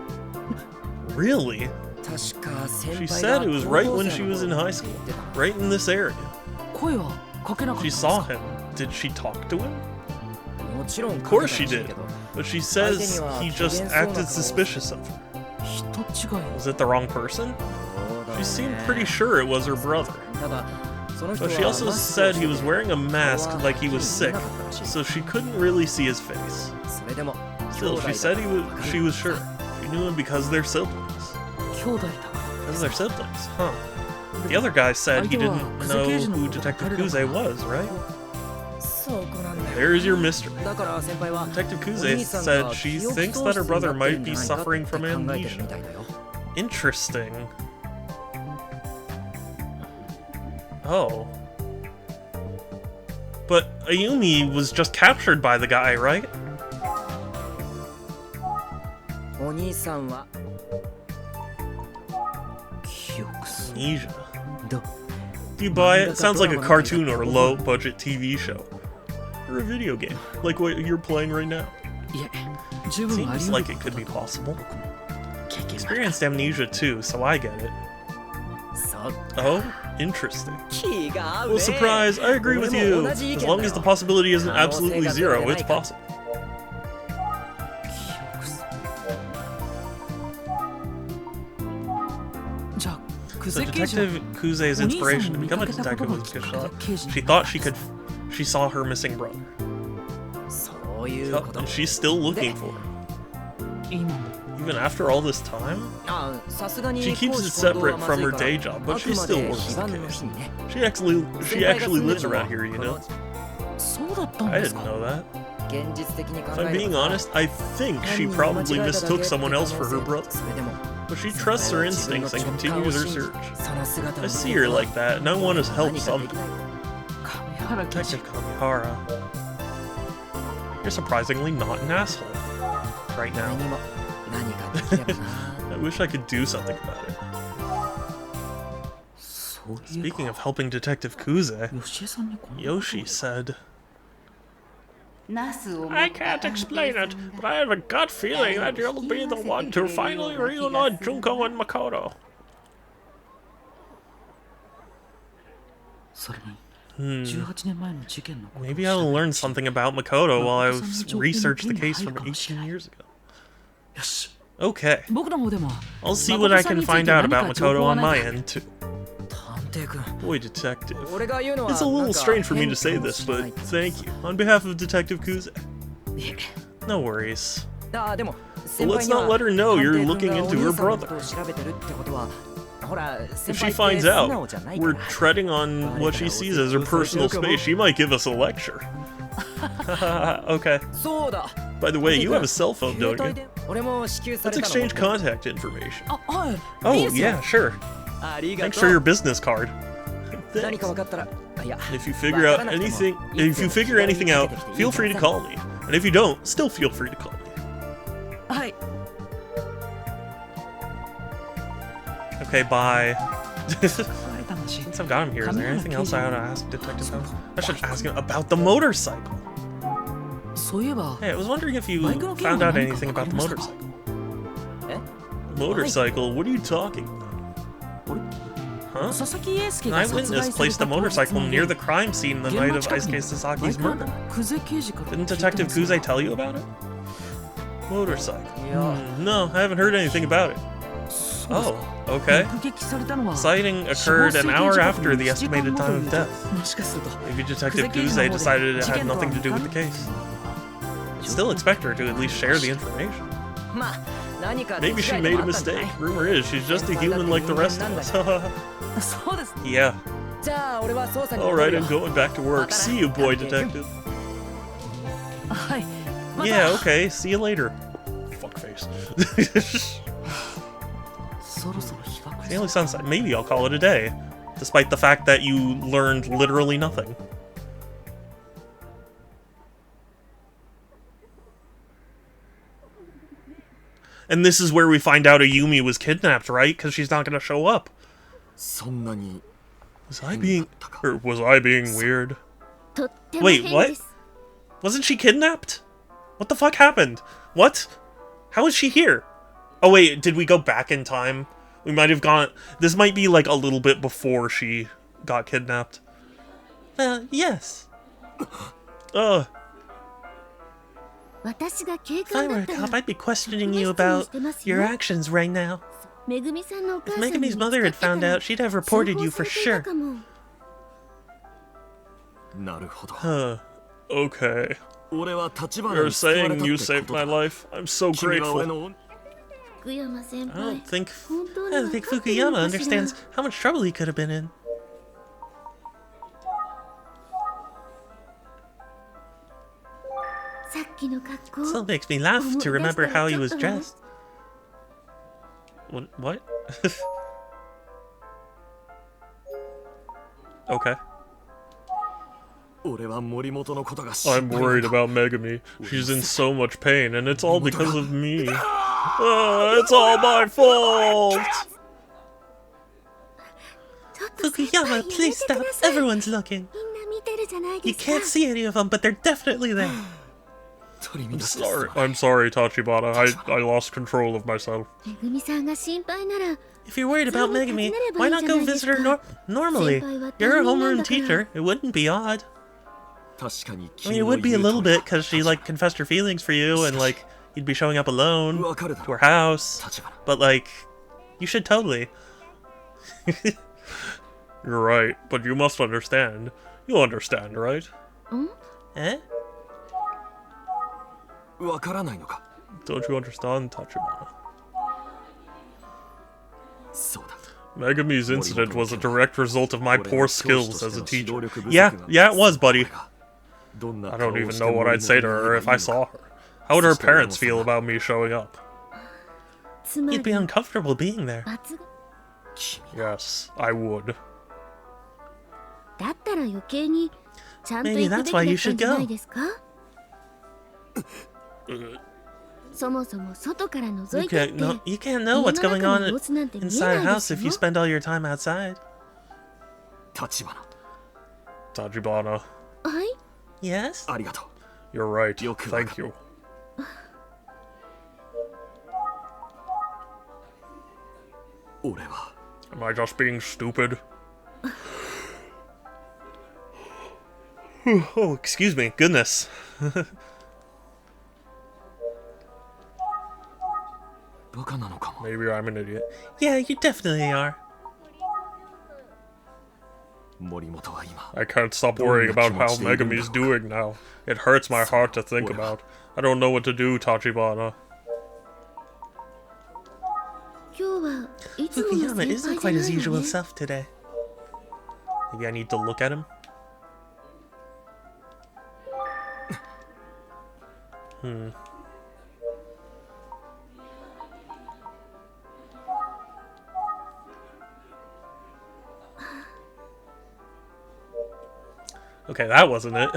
Really? She said it was right when she was in high school, right in this area. She saw him. Did she talk to him? Of course she did, but she says he just acted suspicious of her. Was it the wrong person? She seemed pretty sure it was her brother. But she also said he was wearing a mask like he was sick, so she couldn't really see his face. Still, she said she was sure. She knew him because they're siblings. Because they're siblings, huh? The other guy said he didn't know who Detective Kuze was, right? There's your mystery. Detective Kuze said she thinks that her brother might be suffering from amnesia. Interesting. Oh. But Ayumi was just captured by the guy, right? Amnesia. Do you buy it? Sounds like a cartoon or a low-budget TV show. Or a video game, like what you're playing right now. Seems like it could be possible. Experienced amnesia too, so I get it. Oh, interesting. Well, surprise, I agree with you. As long as the possibility isn't absolutely zero, it's possible. So Detective Kuze's inspiration to become a detective was because she thought she saw her missing brother. And she's still looking for him. 今も Even after all this time? さすがに She keeps it separate from her day job, but she still works the case. She actually lives around here, you know? そうだったん I です didn't か know that. 現実的に考 If え I'm れ being ば honest, I think she probably mistook someone else for her brother. それでも But she trusts her instincts and continues her search. その姿を I see her like that, and I want to help 何かでき somehow. ない上原刑事 Detective Kamihara. You're surprisingly not an asshole. Right 誰 now. にも何かできればな I wish I could do something about it. そういえ Speaking ば of helping Detective Kuze, 吉江さんにこの Yoshi said, I can't explain it, but I have a gut feeling that you'll be the one to finally reunite Junko and Makoto. それに hmm, 18年前の事件のことを maybe I'll learn something about Makoto while I Makoto-san researched the の情報に case from 手に入るかもしれない。 18 years ago. よし Okay, 僕の方でも I'll see what I can find out about Makoto on my end too. 探偵君 Boy, Detective. 俺が言うのは It's a なん little か strange for me 変 to say かも this, しれな but いけど thank you. On behalf of Detective Kuze. いえ No worries. でも But 先 let's 輩には not let her know you're 探偵 looking 君が into お her 兄さんの brother. ことを調べてるってことはほら If 先 she 輩って finds 素 out 直じゃないか we're ら treading on what she sees as her personal space, she might give us a lecture. Okay. そうだ By the way, you have a cell phone, 携 don't 帯 you? で俺も支給さ Let's れたの exchange contact information. あはいいい Oh, ですよ yeah, sure. ありが Thanks と for う your business card. 何 Thanks. か分かったらいや If you figure out anything, if you figure anything out, feel free to call me. And if you don't, still feel free to call me. はい Okay, bye. 会えた話 Since I've got him here, is there anything else I ought to ask Detective House? I should ask him about the motorcycle. そういえば Hey, I was wondering if you Bikeの件 found は out 何か anything 分か about り the ましたか motorcycle. え Motorcycle? What are you talking about? Huh? 佐々木英介 An が殺 eyewitness 害され placed た a 当日 motorcycle の near 夜 the crime scene the 現 night 場 of 近く Isuke に Sasaki's バイク murder. の久世刑事から Didn't 聞いたん Detective ですが Kuze tell you about it? Motorcycle. いや No, I haven't heard anything about it. そうですか Oh, okay. 目撃されたのは Sighting 死亡 occurred 推 an 定 hour 時刻 after の the 1時間 estimated 後と time い of うと death. もしかすると Maybe Detective 久世刑事 Kuze の方で decided it 事 had 件とは nothing to do with 関 the case. I'd still expect her to at least share the information. まあ何か Maybe she 手違い made で a もあったんじゃない mistake. Rumor is she's just a human like the rest of us. そうです Yeah. じゃあ俺は捜査に戻 Alright, るよ I'm going back to work. See you, boy detective. はいまた Yeah, okay. See you later. Fuckface. そろそろ日が暮 The れ only そう sunset. Maybe I'll call it a day. Despite the fact that you learned literally nothing. And this is where we find out Ayumi was kidnapped, right? Because she's not going to show up. そんなに Was I being... Or was I being weird? とっても Wait, 変 what? です Wasn't she kidnapped? What the fuck happened? What? How is she here? Oh wait, did we go back in time? We might have gone... This might be like a little bit before she got kidnapped. Yes. 私が警 If I 官だ were a ったら cop, I'd be questioning you about your actions right now. めぐみさんのお母 If さんに Megami's 見つか mother っ had てた found ら out, she'd have reported 通 you 報 for されていた sure. かもなるほど Okay. 俺は立花 You're に救われた saying って you こと saved だ my life. I'm so 君は俺 grateful. の福山先 I 輩 don't think... 本当 I に don't 分 think かってるの Fukuyama かしら understands how much trouble he could have been in. さっきの格 Still 好 makes me laugh to remember how he was dressed. What? Okay. 俺は森本のことが I'm worried about Megami. She's in so much pain, and it's all because of me. It's all my fault! ちょっと先輩 Fukuyama, やめ please て stop. ください Everyone's looking. みんな見てるじゃない You ですか can't see any of them, but they're definitely there. 取り乱 I'm す sorry. I'm sorry, Tachibana. I lost control of myself. めぐみさんが心配なら If you're worried about Megami, why not go visit her normally? You're a homeroom teacher. It wouldn't be odd. 確かに I mean, it would be a little bit because she like confessed her feelings for you, and like you'd be showing up alone わかるだ to ろ her house. 立花 But like, you should totally. You're right, but you must understand. You understand, right? ん Eh? わからないのか Don't you understand, Tachibana? そうだ Megami's incident was a direct result of my poor skills as a teacher. Yeah, it was, buddy. I don't even know what I'd say to her if I saw her. How would her parents feel about me showing up? You'd be uncomfortable being there. Yes, I would. だったら余計にちゃんと Maybe 行く that's べき why だ you ったん should じゃない go. ですか？そもそも外から覗 You いてっ can't て know, you can't know what's going 家の中 on の様子なんて見え inside な a いで house す if you よ。 spend all your time outside. 立花 Tachibana, はい。 Yes? ありがと you're right. Yoku Thank you. う俺は Am I just being stupid? Oh, excuse me. Goodness. バカなのかも Maybe I'm an idiot. Yeah, you definitely are. 森本は今 I can't stop worrying about how Megami's doing now. It hurts my heart to think about. I don't know what to do, Tachibana. 今日はいつもの Fukuyama 先 isn't 輩 quite じ his ゃない usual のね。 self today. Maybe I need to look at him? Okay, that wasn't it.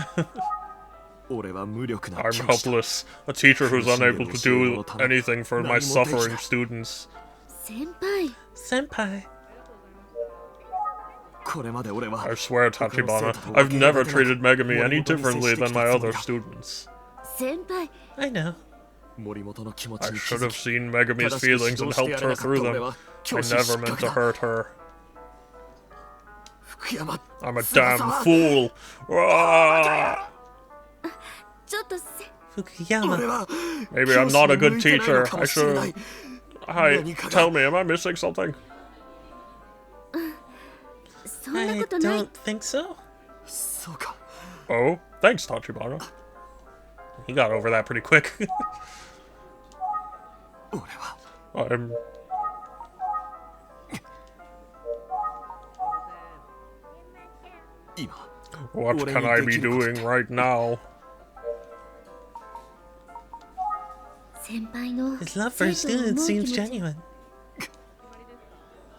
俺は無力な I'm 教師だ helpless. A teacher who's unable to do anything for my suffering students. 先輩、 Senpai. これまで俺は I swear, Tachibana, I've never treated Megami any differently than my other students. 先輩、 I know. 森本の気持ち I に気 should づ have き seen Megami's 正しく指 feelings 導 and して helped やれ her なかった through 俺 them. は I 教師 never 失 meant 格 to だ hurt her. 福山 I'm a 翼 damn は fool. Ah! ちょっと Fukuyama. 俺は Maybe I'm not a 教 good 師に向いてないの teacher. か I もしれない should. Hi, 何かが tell me, am I missing something? そんな I ことない。 don't think so. そうか Oh, thanks, Tachibana. He got over that pretty quick. 俺は I'm. What can I be doing right now? 先輩の His love for his 生徒を students 思う気 seems 持ち genuine.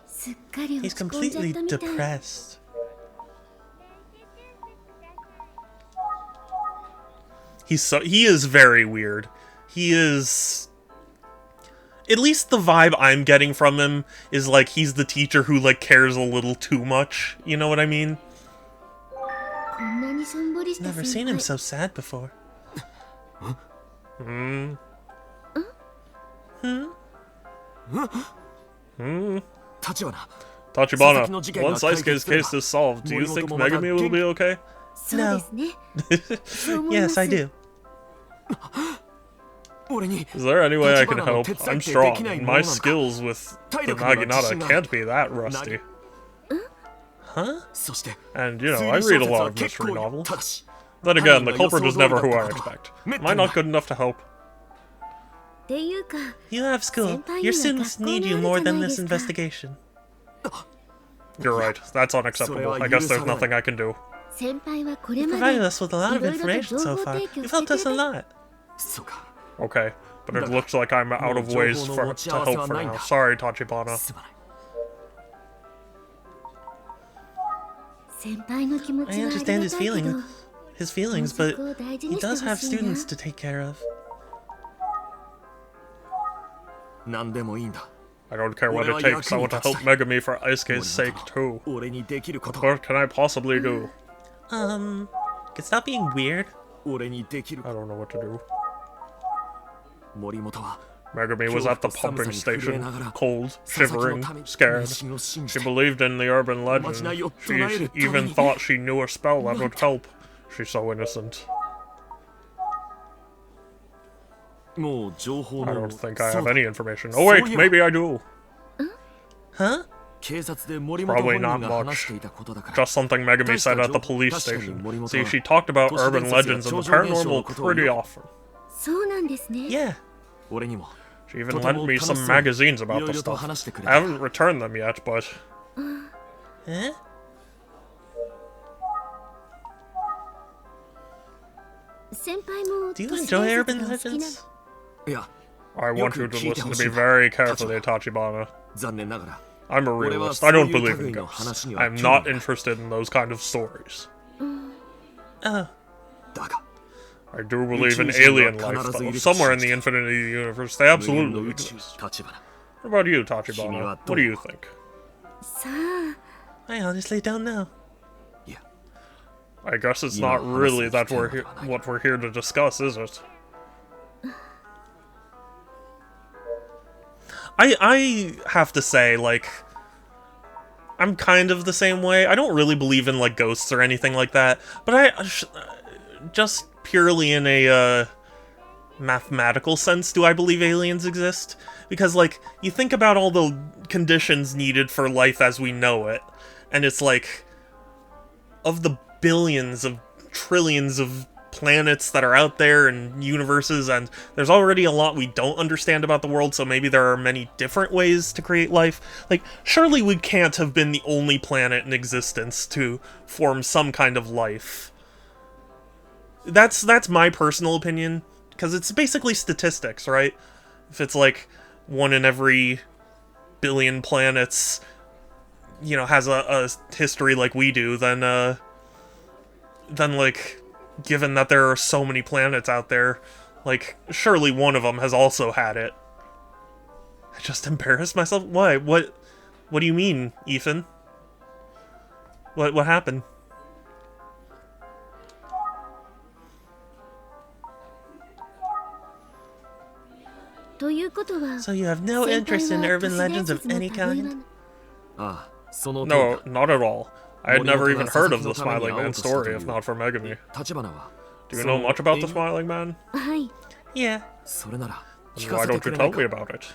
すっかり落 He's ち込んじゃっ completely たみたい。 depressed. He is very weird. He is. At least the vibe I'm getting from him is like he's the teacher who like cares a little too much. You know what I mean? こんなにしょんぼりした Never 先 seen him 輩。 so sad before. Hmm. 立花 Tachibana, once Aisuke's case is solved, do you think Megami will be okay? そうですね。そう思いま Yes, す。 I do. 俺に Is there any way I can help? 立花 I'm の手伝いってできない strong. もの My なんだ。 skills with 体 the 力には自 Naginata 信が can't be that rusty. Huh? そして And, you know, I 推理小 read a 説 lot は of 結 mystery 構 novels. ただし Then again, the culprit is never who I expect. Am I not good enough to help? っていうか、 You have school. Your students need you more than this investigation. You're right. That's unacceptable. I guess there's nothing I can do. 先輩はこれま Provided で us with a lot of いろいろと information 情 so 報 far. 提供 You've して helped くれ us た a lot. そうか Okay, but it looks like I'm out of ways to help for now. Sorry, Tachibana. すまない先輩の気持 I ちはありがた understand い his けど、 his feelings, but そこを大事 he にして does ほ have しいな。 students to take care of. 何でもいいんだ I don't care what it takes. I want to help Megami for Aisuke's sake, too. 俺にできること What can I possibly do? Can stop being weird. 俺にできる I don't know what to do. 森本は Megami was at the pumping station, cold, shivering, scared. She believed in the urban legend. She even thought she knew a spell that would help. She's so innocent. もう情報 I の don't think I have any information. Oh wait, maybe I do. Huh? 警察で森本本 Probably 人 not が much. 話していたことだから Just something Megami said at the police station. See, she talked about urban legends and the paranormal pretty often. そうなんですね。 Yeah. 俺にも She even lent me some magazines about the stuff. I haven't returned them yet, but... Huh? Do you enjoy urban legends? いや I want you to listen to me very carefully, Tachibana. 残念ながら I'm a realist. I don't believe in ghosts. I'm not interested in those kind of stories. Oh. だが I do believe in alien life, though. Somewhere in the infinity universe, they absolutely exist. 立花 What about you, Tachibana? What do you think? I honestly don't know. いや I guess it's not really that what we're here to discuss, is it? I have to say, like, I'm kind of the same way. I don't really believe in, like, ghosts or anything like that, but just purely in a, mathematical sense do I believe aliens exist. Because, like, you think about all the conditions needed for life as we know it, and it's like, of the billions of trillions of planets that are out there and universes, and there's already a lot we don't understand about the world, so maybe there are many different ways to create life. Like, surely we can't have been the only planet in existence to form some kind of life. That's my personal opinion, because it's basically statistics, right? If it's like 1 in every billion planets, you know, has a history like we do, then like, given that there are so many planets out there, like, surely one of them has also had it. I just embarrassed myself? Why? What do you mean, Ethan? What happened? So you have no interest in urban legends of any kind? ああその No, not at all. I had never even heard of the Smiling Man story if not for Megami. 立花は Do you know much about the Smiling Man? Yeah. それなら Then 聞か why せて don't く you れない tell me か about it?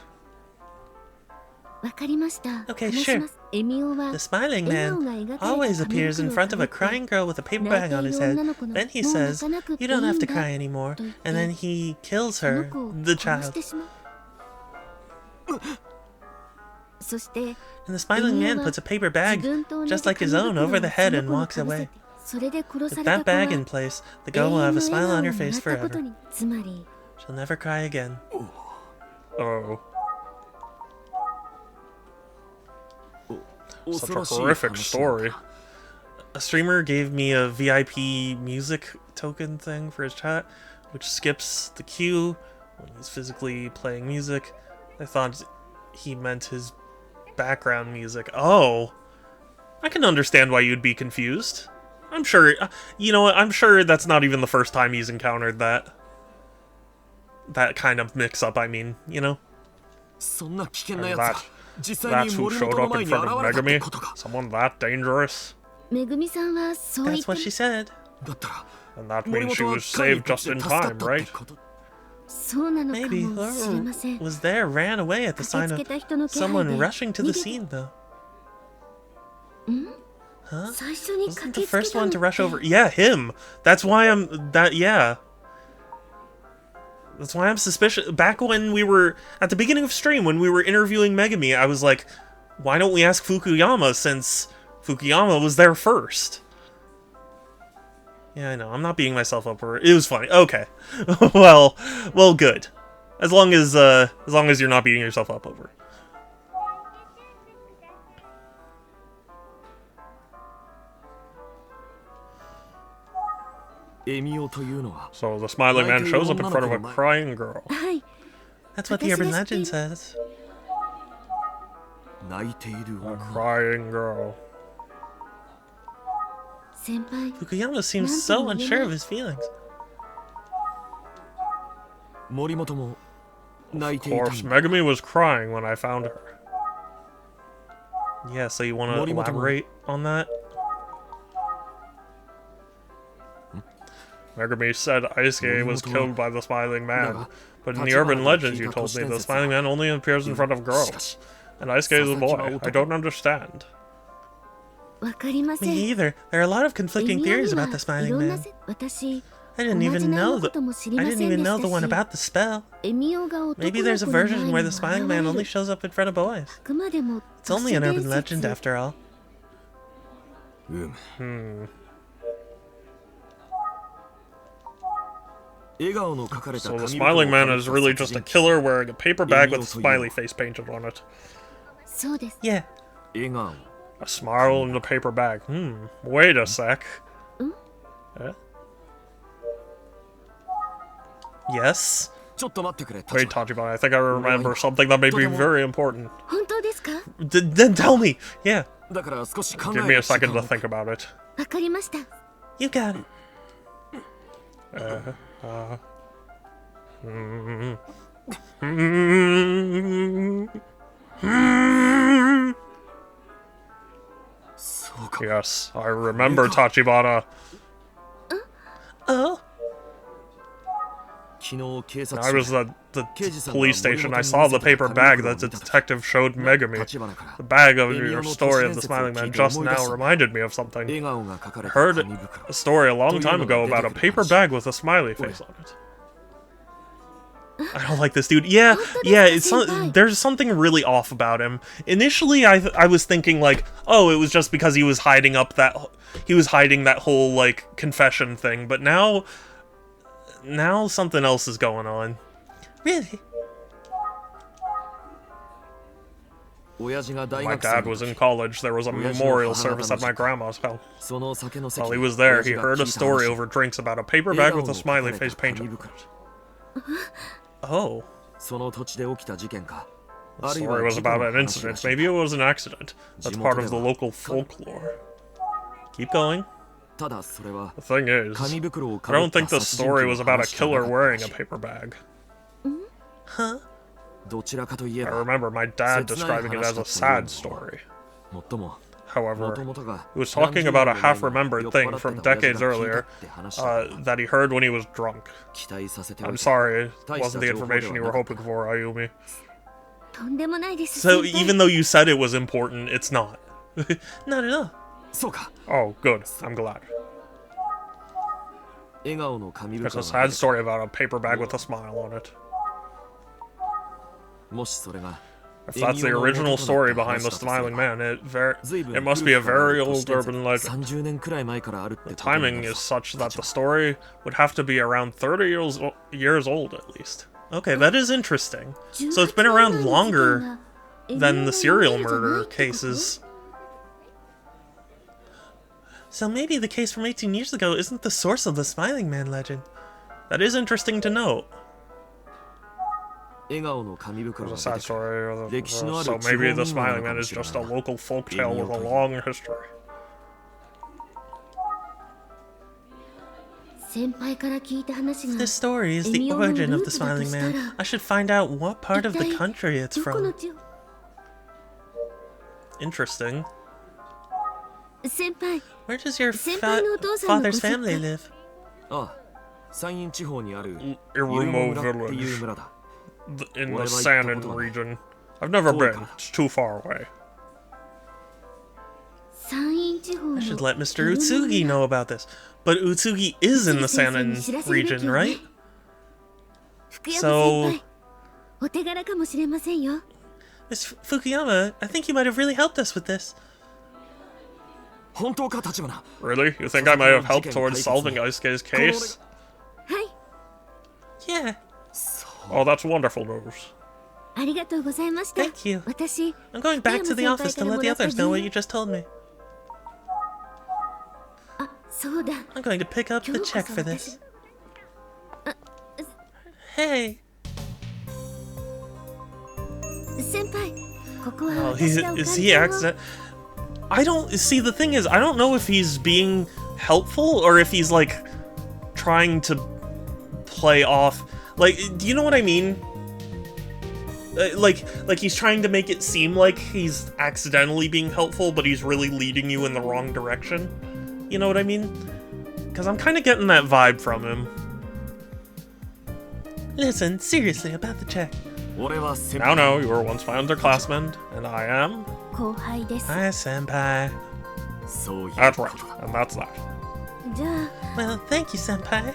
Okay, sure. The Smiling Man always appears in front of a crying girl with a paper bag on his head. Then he says, "You don't have to cry anymore." And then he kills her, the child. And the Smiling Man puts a paper bag, just like his own, over the head and walks away. With that bag in place, the girl will have a smile on her face forever. She'll never cry again. Oh. Such a 恐ろしい horrific 話なんだ story. A streamer gave me a VIP music token thing for his chat, which skips the queue when he's physically playing music. I thought he meant his background music. Oh! I can understand why you'd be confused. I'm sure, you know what, I'm sure that's not even the first time he's encountered that. That kind of mix-up, I mean, you know? そんな危険な And やつ that, が実際 that's に who 森 showed 本の up 前 in に front 現 of れたっ Megami? てことか Someone that dangerous? That's what she said. だったら And that 森 means she 本は was 間一 saved 髪 just で in 助かっ time, たって right? こと Maybe whoever was there ran away at the sign of someone rushing to the scene, though. Huh? Wasn't the first one to rush over? Yeah, him! That's why yeah. That's why I'm suspicious. Back when we were, at the beginning of stream, when we were interviewing Megami, I was like, why don't we ask Fukuyama, since Fukuyama was there first? Yeah, I know, I'm not beating myself up for it. It was funny. Okay. well, good. As long as you're not beating yourself up over it. Emio というのは So the Smiling Man shows up in front of a crying girl. That's what the urban legend says. 泣いている A 女 crying girl. Fukuyama seems so unsure of his feelings. 森本も泣い Of ていた course, んだ Megami was crying when I found her. Yeah, so you want to Morimoto. elaborate on that? Megami said Isuke was Morimoto. killed by the Smiling Man, Naga, but in the Tachibana urban no legends you Kika told me the Toshidensetsu Smiling Man only appears in front of girls, and Isuke is a boy. I don't understand. Me either. There are a lot of conflicting theories about the Smiling Man. I didn't even know the one about the spell. Maybe there's a version where the smiling man only shows up in front of boys. It's only an urban legend after all. So the smiling man is really just a killer wearing a paper bag with a smiley face painted on it. Yeah. A smile in a paper bag. Wait a sec. Yes? Wait, Tachibana, I think I remember something that may be very important. Then tell me! Yeah. Give me a second to think about it. You got it. Yes, I remember Tachibana. Oh? When I was at the police station, I saw the paper bag that the detective showed Megami. The bag of your story of the smiling man just now reminded me of something. I heard a story a long time ago about a paper bag with a smiley face on it. I don't like this dude. Yeah, there's something really off about him. Initially, I was thinking like, oh, it was just because he was hiding that whole like confession thing, but now something else is going on. Really? My dad was in college. There was a memorial service at my grandma's house. While he was there, he heard a story over drinks about a paper bag with a smiley face painted on it. Oh. The story was about an incident. Maybe it was an accident. That's part of the local folklore. Keep going. The thing is, I don't think the story was about a killer wearing a paper bag. Huh? I remember my dad describing it as a sad story. However, he was talking about a half-remembered thing from decades earlier that he heard when he was drunk. I'm sorry, it wasn't the information you were hoping for, Ayumi. So even though you said it was important, it's not. Not at all. Oh, good. I'm glad. It's a sad story about a paper bag with a smile on it. If that's the original story behind the smiling man, it must be a very old urban legend. The timing is such that the story would have to be around 30 years old at least. Okay, that is interesting. So it's been around longer than the serial murder cases. So maybe the case from 18 years ago isn't the source of the smiling man legend. That is interesting to note. It was a sad story, so maybe the smiling man is just a local folktale with a long history. This story is the origin of the smiling man. I should find out what part of the country it's from. Interesting. Where does your father's family live? Irumo village. In the Sanin region. I've never been. It's too far away. I should let Mr. Utsugi know about this. But Utsugi is in the Sanin region, right? So... Miss Fukuyama, I think you might have really helped us with this. Really? You think I might have helped towards solving Isuke's case? Yeah. Oh, that's wonderful news. Thank you. I'm going back to the office to let the others know what you just told me. I'm going to pick up the check for this. Hey! Oh, is he accident? I don't see. The thing is, I don't know if he's being helpful or if he's like trying to play off. Like, do you know what I mean? Like he's trying to make it seem like he's accidentally being helpful, but he's really leading you in the wrong direction. You know what I mean? Because I'm kind of getting that vibe from him. Listen, seriously, about the check. Now, no, you were once my underclassman, and I am... Hi, senpai. That's right, and that's that. Well, thank you, senpai.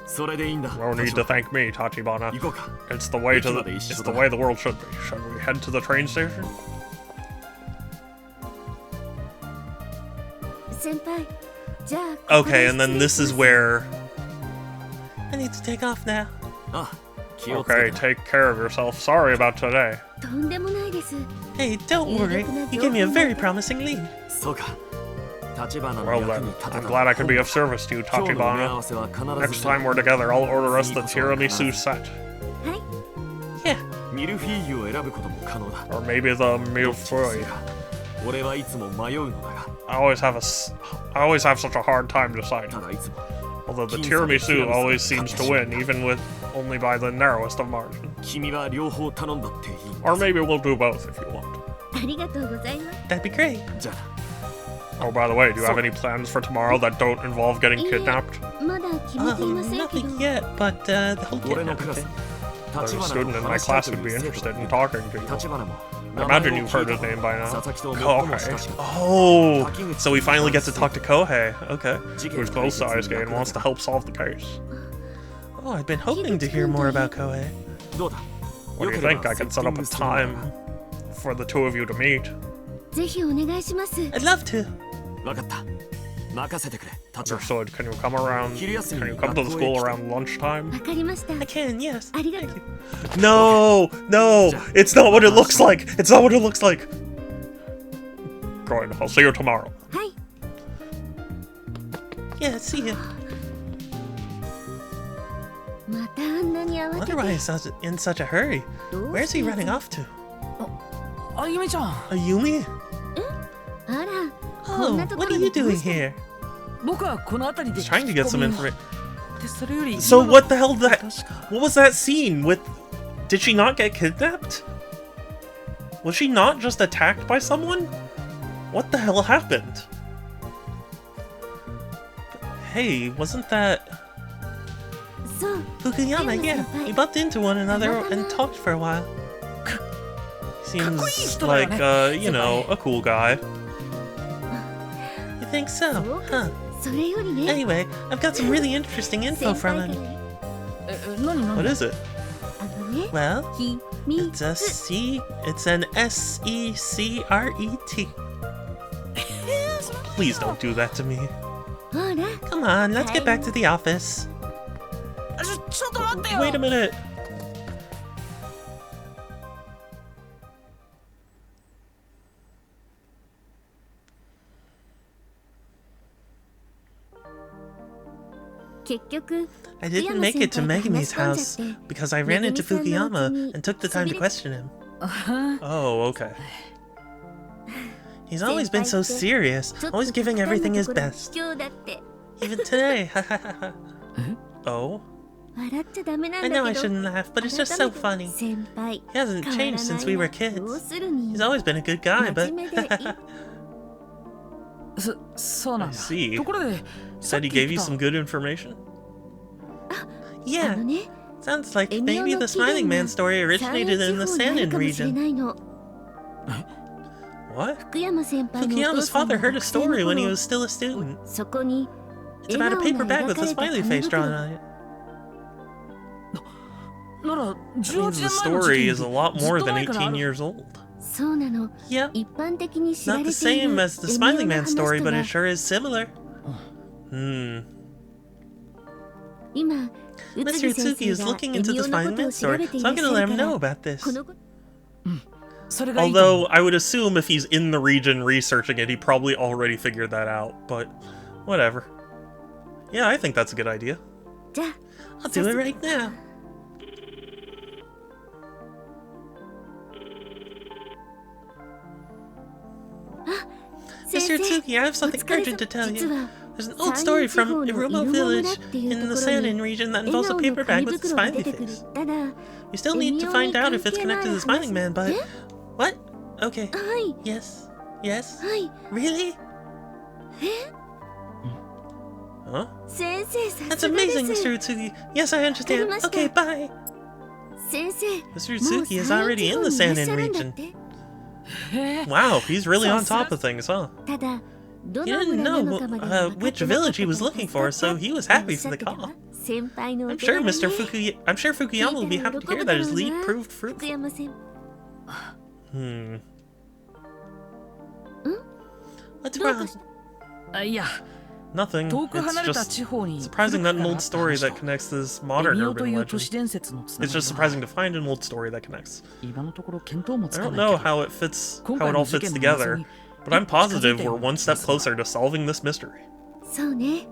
それでいいんだ。 No need to thank me, Tachibana. 行こうか。 It's the way the world should be. Shall we head to the train station? 先輩、じゃあ Okay, and then this is where. I need to take off now. あ、気をつけ Okay, て。 take care of yourself. Sorry about today. とんでもないです。 Hey, don't worry. You gave me a very promising lead. そうか。立花の Well 役 then, に立てた I'm glad I could be of service to you, 今日の埋め合 Tachibana. わせは必ず Next time we're together, I'll order us the tiramisu set. Yeah. ミルフィーユを選ぶことも可能だ。 Or maybe the milfoy. 俺はいつも迷うのだが、 I always have such a hard time deciding. ただいつも Although the tiramisu always seems to win, even with only by the narrowest of margins. 君は両方頼んだっていい。 Or maybe we'll do both if you want. ありがとうございます。 That'd be great. じゃあ Oh, by the way, do you have any plans for tomorrow that don't involve getting kidnapped? まだ決めていませんけど。 Nothing yet, but the whole 俺の kidnapping クラス thing. に There's 立 a 花 student と in my 話した class と who'd い be う生徒 interested が in いた。 talking to you. 立花も I imagine you've heard his name by now. 佐々木と最も親し Kohei. かった Oh, so we finally get to talk to Kohei. Okay. Who's close to Isuke and wants to help solve the case. Oh, I've been hoping to hear more about Kohei. どうだ What do you think? I could set up a time for the two of you to meet. ぜひお願いします。 I'd love to. 分かった任せてくれ立花 Understood. Can you come around? Can you come to the school around lunchtime? わかりました。 I can, yes. ありがとう。 No, no, it's not what it looks like. It's not what it looks like. Good. I'll see you tomorrow. はい。 Yeah, see ya. またあんなに慌て Wonder て。 why he's in such a hurry. どう Where's して he running off to? あゆみちゃん、 Ayumi? あら、こ Oh, んなとこ what ろ are に you どう doing して here? 僕はこの辺りで He's trying to get some information. でそれより So 今の what the hell that? 確か What was that scene with? Did she not get kidnapped? Was she not just attacked by someone? What the hell happened? Hey, wasn't that そう、 Fukuyama, yeah. We bumped into one another and talked for a while. Seems like, you know, a cool guy. You think so? そうか Huh. それよりね。 Anyway, I've got some really interesting 先 info 輩 from から him. 何 What is it? あのね、 Well, 秘密 it's a C. It's an SECRET. Please don't do that to me. ほら、 Come on, let's get back to the office. ちょっと待ってよ Wait a minute. I didn't make it to Megami's house because I ran into Fukuyama and took the time to question him. Oh, okay. He's always been so serious, always giving everything his best. 卑怯だって Even today. Oh? 笑っちゃダメなん I だ know け I ど shouldn't laugh, but it's just so funny. 先輩 He hasn't 変わらない changed since we were どう kids. するに He's always been a good guy, 真 but 面目でいいそうなん I だ see. ところで Said he gave you some good information? あ yeah, のね sounds like エミオ maybe の the 起源 Smiling が Man story 山 originated 陰 in the 地方にある Sanin かもしれ region. ないの What? 福山先輩のお父 Fukuyama's さん father が heard a 学生の story when he 頃 was still a student. そこに It's about a 笑 paper 顔が bag 描 with か a れた smiley 紙 face drawn 袋 on it. なら That means 18 the 年前の事 story 件 is a lot more ずっと than 前からあ 18 る years old. そうなの Yep, 一般的に知ら not れ the ている same as the エミオ Smiling の Man 話 story, と but は it sure is similar. Hmm. 今宇 Mr. 津木先 Utsuki is 生が looking エ into ミ the オのこ Smiling と Man を調 story, べてい so ら I'm っしゃ gonna る let か him know ら about this. このこそれがいいと思 Although う I would assume if he's in the region researching it, he probably already figured that out, but whatever. Yeah, I think that's a good idea. じゃ I'll do it right now. Mr. 先生 Utsuki, I have お something 疲れ urgent to 様 tell 実 you. は There's an old 山 story 陰地方 from の a イル remote モ村 village っていう in と the ころに Sanin region that 笑 involves a 顔の paper 紙 bag with a 袋が出 smiley てくる face. ただ We still need to find out if it's connected to the Smiling Man, but... What? Okay. はい Yes. Yes. はい Really? Huh? 先生さ That's すがで amazing, す Mr. Utsuki. Yes, I understand. Okay, bye. 先生 Mr. もう Utsuki is 山 already 陰地 in 方 the にいらっしゃ Sanin るんだっ region. て Wow, he's really on So top of things, huh? ただど He の didn't 村な know のかまでは分かって which なかっ village he た was から looking 助か for, った so he was っておっ happy しゃ for っ the てた call. わ I'm sure Fukuyama will be happy to hear that his lead proved fruitful. What's wrong? いや Nothing. 遠く It's 離れた just 地方に surprising that an 古くから old あった story 話と that connects this エ modern ミオと urban いう都 legend. 市伝説のつな It's が just りは surprising to find an old story that connects. 今のところ見当も I つか don't ない know けど how it fits, 今 how 回 it の all 事 fits 件の謎 together, に but I'm 近づい positive たよ we're うな one 気が step する closer to solving this mystery. そうね。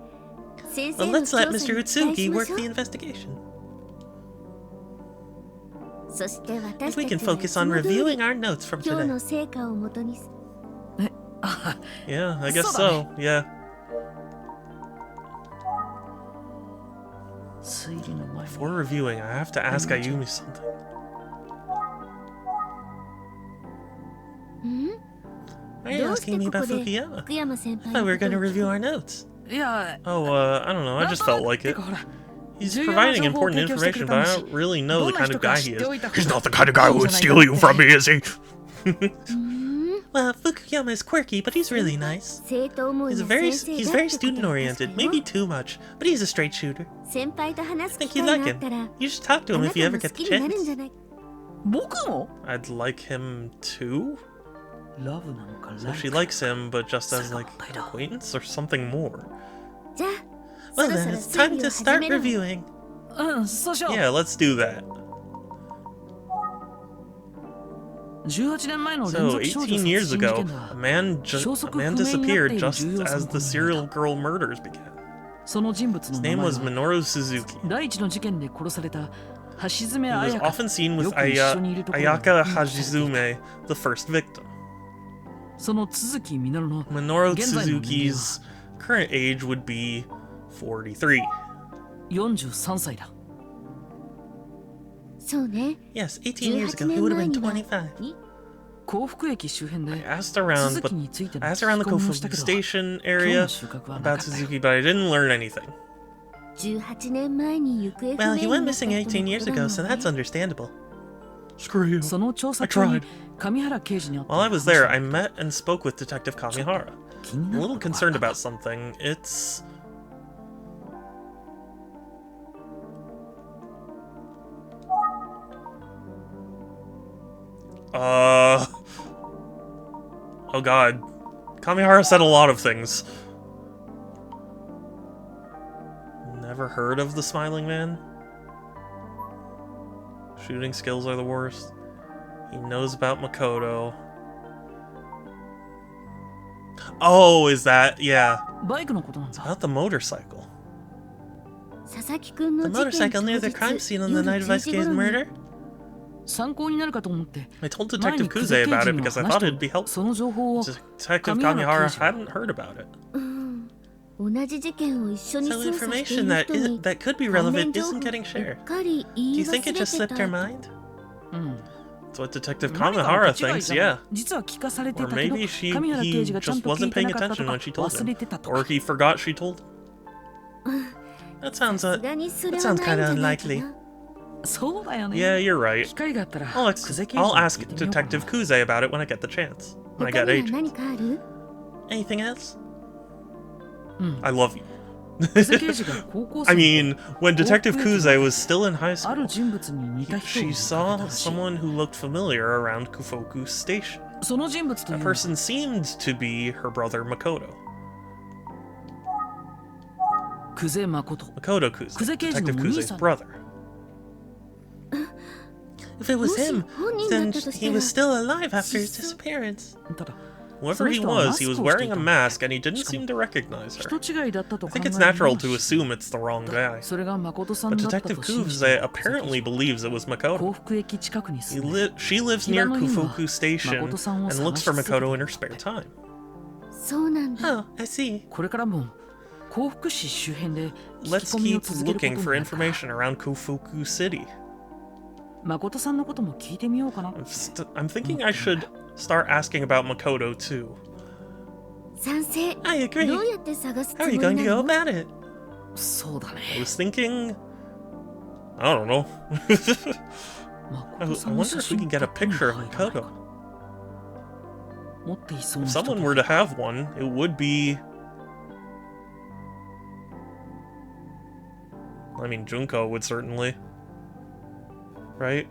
先生 Well, の let's 調 let 査に Mr. 期待 Utsugi しま work しょ the う。 investigation. そして私 If た we ち can は focus いつ on も通 reviewing り our notes from 今日 today. の成果をもとに あ Yeah, I guess そうだね。 so. Yeah. 推理の前に Before reviewing, I have to ask Ayumi something. ん Why are you どうして asking me こ about こで Fukuyama? 福山先 I 輩 thought we の were こと going to を review our notes. いや Oh, I don't know. I なん just と felt なく like て it. かほら He's 重要な providing 情報を important 提供してくれ information, た but ん I だし don't really ど know ん the な kind 人 of か guy 知 he って is. おいた方 He's が not the kind of guy who いいん would じゃない steal か you って from me, is he? うーん Well, Fukuyama is quirky, but he's really nice. 生徒思い He's の very 先生 he's だ very ってこと student は確か oriented, よ maybe too much, but he's a straight shooter. 先輩と話 I す think 機 you'd 会が like あった him. ら You should talk to あ him な if you た ever も get 好 the きになるん chance. じゃない 僕も I'd like him too. ラブなのか So ライ she ク likes him, but just as like an それが問題だ。 acquaintance or something more. じゃあ Well そろ then, そろ it's 推 time 理 to を始 start めるわ reviewing. うんそうしよう Yeah, let's do that. 18年前の連 So, 続少女 18 殺 years 人事 ago, 件で a は man 消息不明になっている disappeared just 重要参 as 考 the 人がい serial た girl murders began. その人物 His の名 name 前 was は Minoru Suzuki. 第一の事件で殺された橋爪 He was 彩香 often seen with よく一緒にいるところが Ayaka 目撃されていた Hajizume, the first victim. その都築実の Minoru 現在の年齢は Suzuki's current age would be 43. 43歳だそうね Yes, 18 years 18 ago, he 年 would have 前 been には 25. に幸福駅周辺 I で asked around, 都 but 築についての I 聞 asked around き the 込みをした Kofuku けど Station 今日 area の収穫はなか about ったよ Suzuki, but I didn't learn anything. 18年前に行方不 Well, 明 he に went なった missing 人 18 years のことだ ago, も so ん that's ね understandable. Screw you. その調査 I 中に tried. 上原刑事に会って While I was there, I met and spoke with Detective Kamihara. 気に I'm な a る little ことがあ concerned った about something. It's... Oh god. Kamihara said a lot of things. Never heard of the Smiling Man? Shooting skills are the worst. He knows about Makoto. Oh, is that... yeah. バイクのことなんだ About the motorcycle. 佐々木くん The の事件 motorcycle 当 near 日 the crime scene on the 夜 night of 10時 Isuke's 頃に murder? 参考になるかと思って I told 前 Detective に久世 Kuze 刑 about 事 it に because I 話 thought し it'd be た helpful. その情報を Detective 神 Kamihara 原刑事は hadn't heard about it. うん同じ事件を一緒に So 捜査してい information る that 人に that could be 関 relevant 連情報 isn't を getting う shared. っかり Do 言 you い think 忘 it れ just て slipped た her mind? うん That's what Detective 何かの Kamihara 勘違い thinks, じゃ yeah. ん実は聞かされて Or たけど maybe she 神原刑 he 事がちゃん just と聞 wasn't いて paying なかった attention とか when she told 忘れ him. てたと Or か he forgot she told him. That sounds さすがにそれ that は sounds ないん kinda じゃないか unlikely. な そうだよね Yeah, you're right. 機会があったら I'll, 久世刑事 I'll に聞 ask いてみようかな Detective Kuze about it when I get the chance. When I 他 get には agent. 何かある Anything else? うん I love you. 久世刑事が高校生 I の mean, when Detective Kuze was still in high あ school, る人物に似た人を she 見か saw けたらしい someone who looked familiar around Kufoku Station. その人物とい That うのは person seemed to be her brother Makoto. 久世誠 Makoto Kuze, Kuze Keiji Detective のお兄さん。 Kuze's brother. If it was もし him, 本人だっ then たとし he たら was still alive after his 失踪 disappearance. ただ Whoever he その人は was, he was マスクをしてい wearing た a mask and he didn't seem to recognize 人 her. 違いだったと I 考 think え it's るの natural は to assume it's the wrong guy. それが誠さん But だったと Detective 信じて Kuze いた apparently believes it was 幸 Makoto. 福駅近くに He 住んで she lives near 暇の日には Kufoku Station 誠さんを and 探 looks し for 続けてい Makoto る in her spare time. そうなんだ Oh, I see. これからも幸福市周辺で聞き Let's 込みを keep 続けること looking に for なるから information around Kufoku City. 誠さんのことも聞いてみようかな I'm thinking I should start asking about Makoto too. 賛成 I agree. どうやって探すつ How も are り you な going to go の about it? そうだね I was thinking. I don't know. I 誠さんの wonder 写 if we 真 can get a が手に picture 入 of らないか Makoto. 持っていそう If な人と someone were to have one, it would be. I mean, Junko would certainly. Right?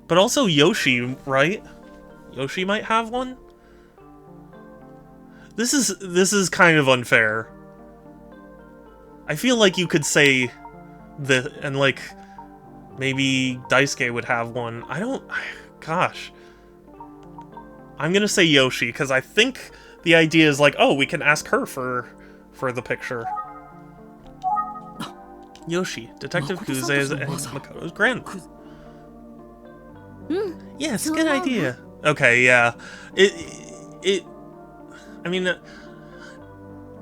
But also Yoshi, right? Yoshi might have one? This is kind of unfair. I feel like you could say that, and like, maybe Daisuke would have one. I don't... Gosh. I'm gonna say Yoshi, because I think the idea is like, oh, we can ask her for the picture. Yoshi, Detective Kuze is Makoto's grandma. Yes, good idea. Okay, yeah. I mean,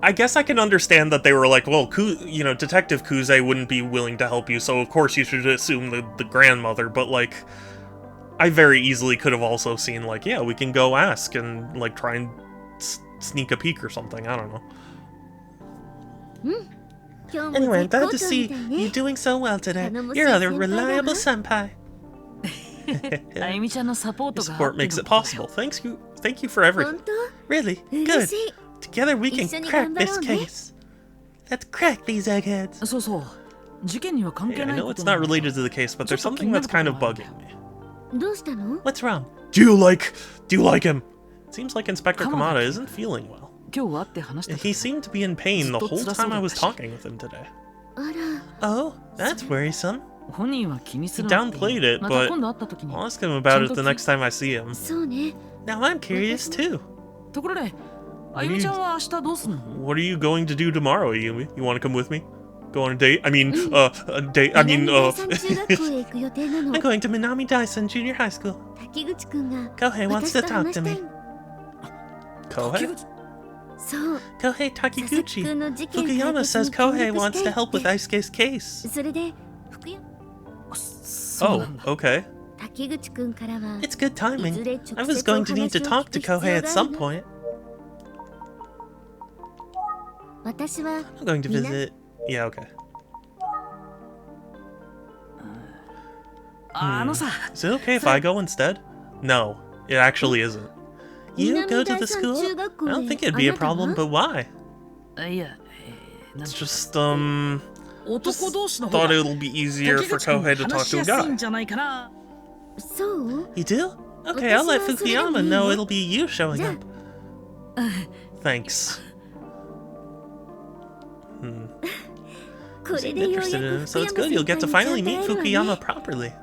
I guess I can understand that they were like, well, you know, Detective Kuze wouldn't be willing to help you, so of course you should assume the grandmother, but like, I very easily could have also seen like, yeah, we can go ask and like try and sneak a peek or something, I don't know. Anyway, I'm glad to see you doing so well today. You're a reliable senpai. Your support makes it possible. Thank you for everything. Really? Good. Together we can crack this case. Let's crack these eggheads. Hey, I know it's not related to the case, but there's something that's kind of bugging me. What's wrong? Do you like him? It seems like Inspector Kamada isn't feeling well. He seemed to be in pain the whole time I was talking with him today. Oh, that's worrisome. He downplayed it, but I'll ask him about it the next time I see him. Now I'm curious too. What are you going to do tomorrow, Ayumi? You want to come with me? Go on a date? I'm going to Minami Daisen Junior High School. Kohei wants to talk to me. Kohei? Kohei Takiguchi. Fukuyama says Kohei wants to help with Daisuke's case. Oh, okay. It's good timing. I was going to need to talk to Kohei at some point. I'm going to visit... Yeah, okay. Is it okay if I go instead? No, it actually isn't. You go to the school? I don't think it'd be a problem, but why? It's just, thought it'll be easier for Kohei to talk to a guy. You do? Okay, I'll let Fukuyama know it'll be you showing up. Thanks. Seem interested in him, so it's good. You'll get to finally meet Fukuyama properly.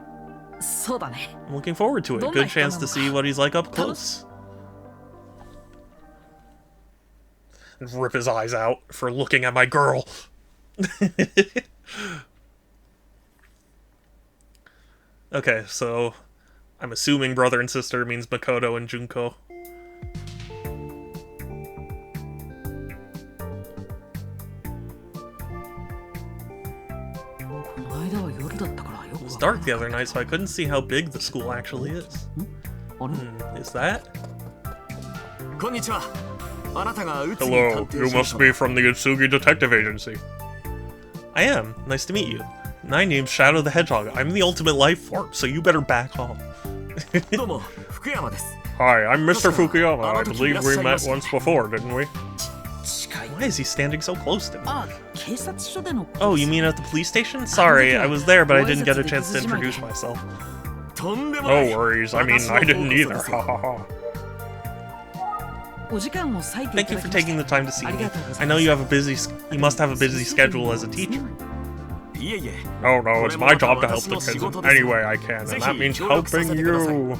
I'm looking forward to it. Good chance to see what he's like up close. And rip his eyes out for looking at my girl. Okay, so I'm assuming brother and sister means Makoto and Junko. It was dark the other night, so I couldn't see how big the school actually is. Is that? Hello, you must be from the Utsugi Detective Agency. I am. Nice to meet you. My name's Shadow the Hedgehog. I'm the ultimate life form, so you better back off. Hi, I'm Mr. Fukuyama. I believe we met once before, didn't we? Why is he standing so close to me? Oh, you mean at the police station? Sorry, I was there, but I didn't get a chance to introduce myself. No worries. I mean, I didn't either. Ha ha ha. Thank you for taking the time to see me. I know you must have a busy schedule as a teacher. Oh no, it's my job to help the kids in any way I can, and that means helping you.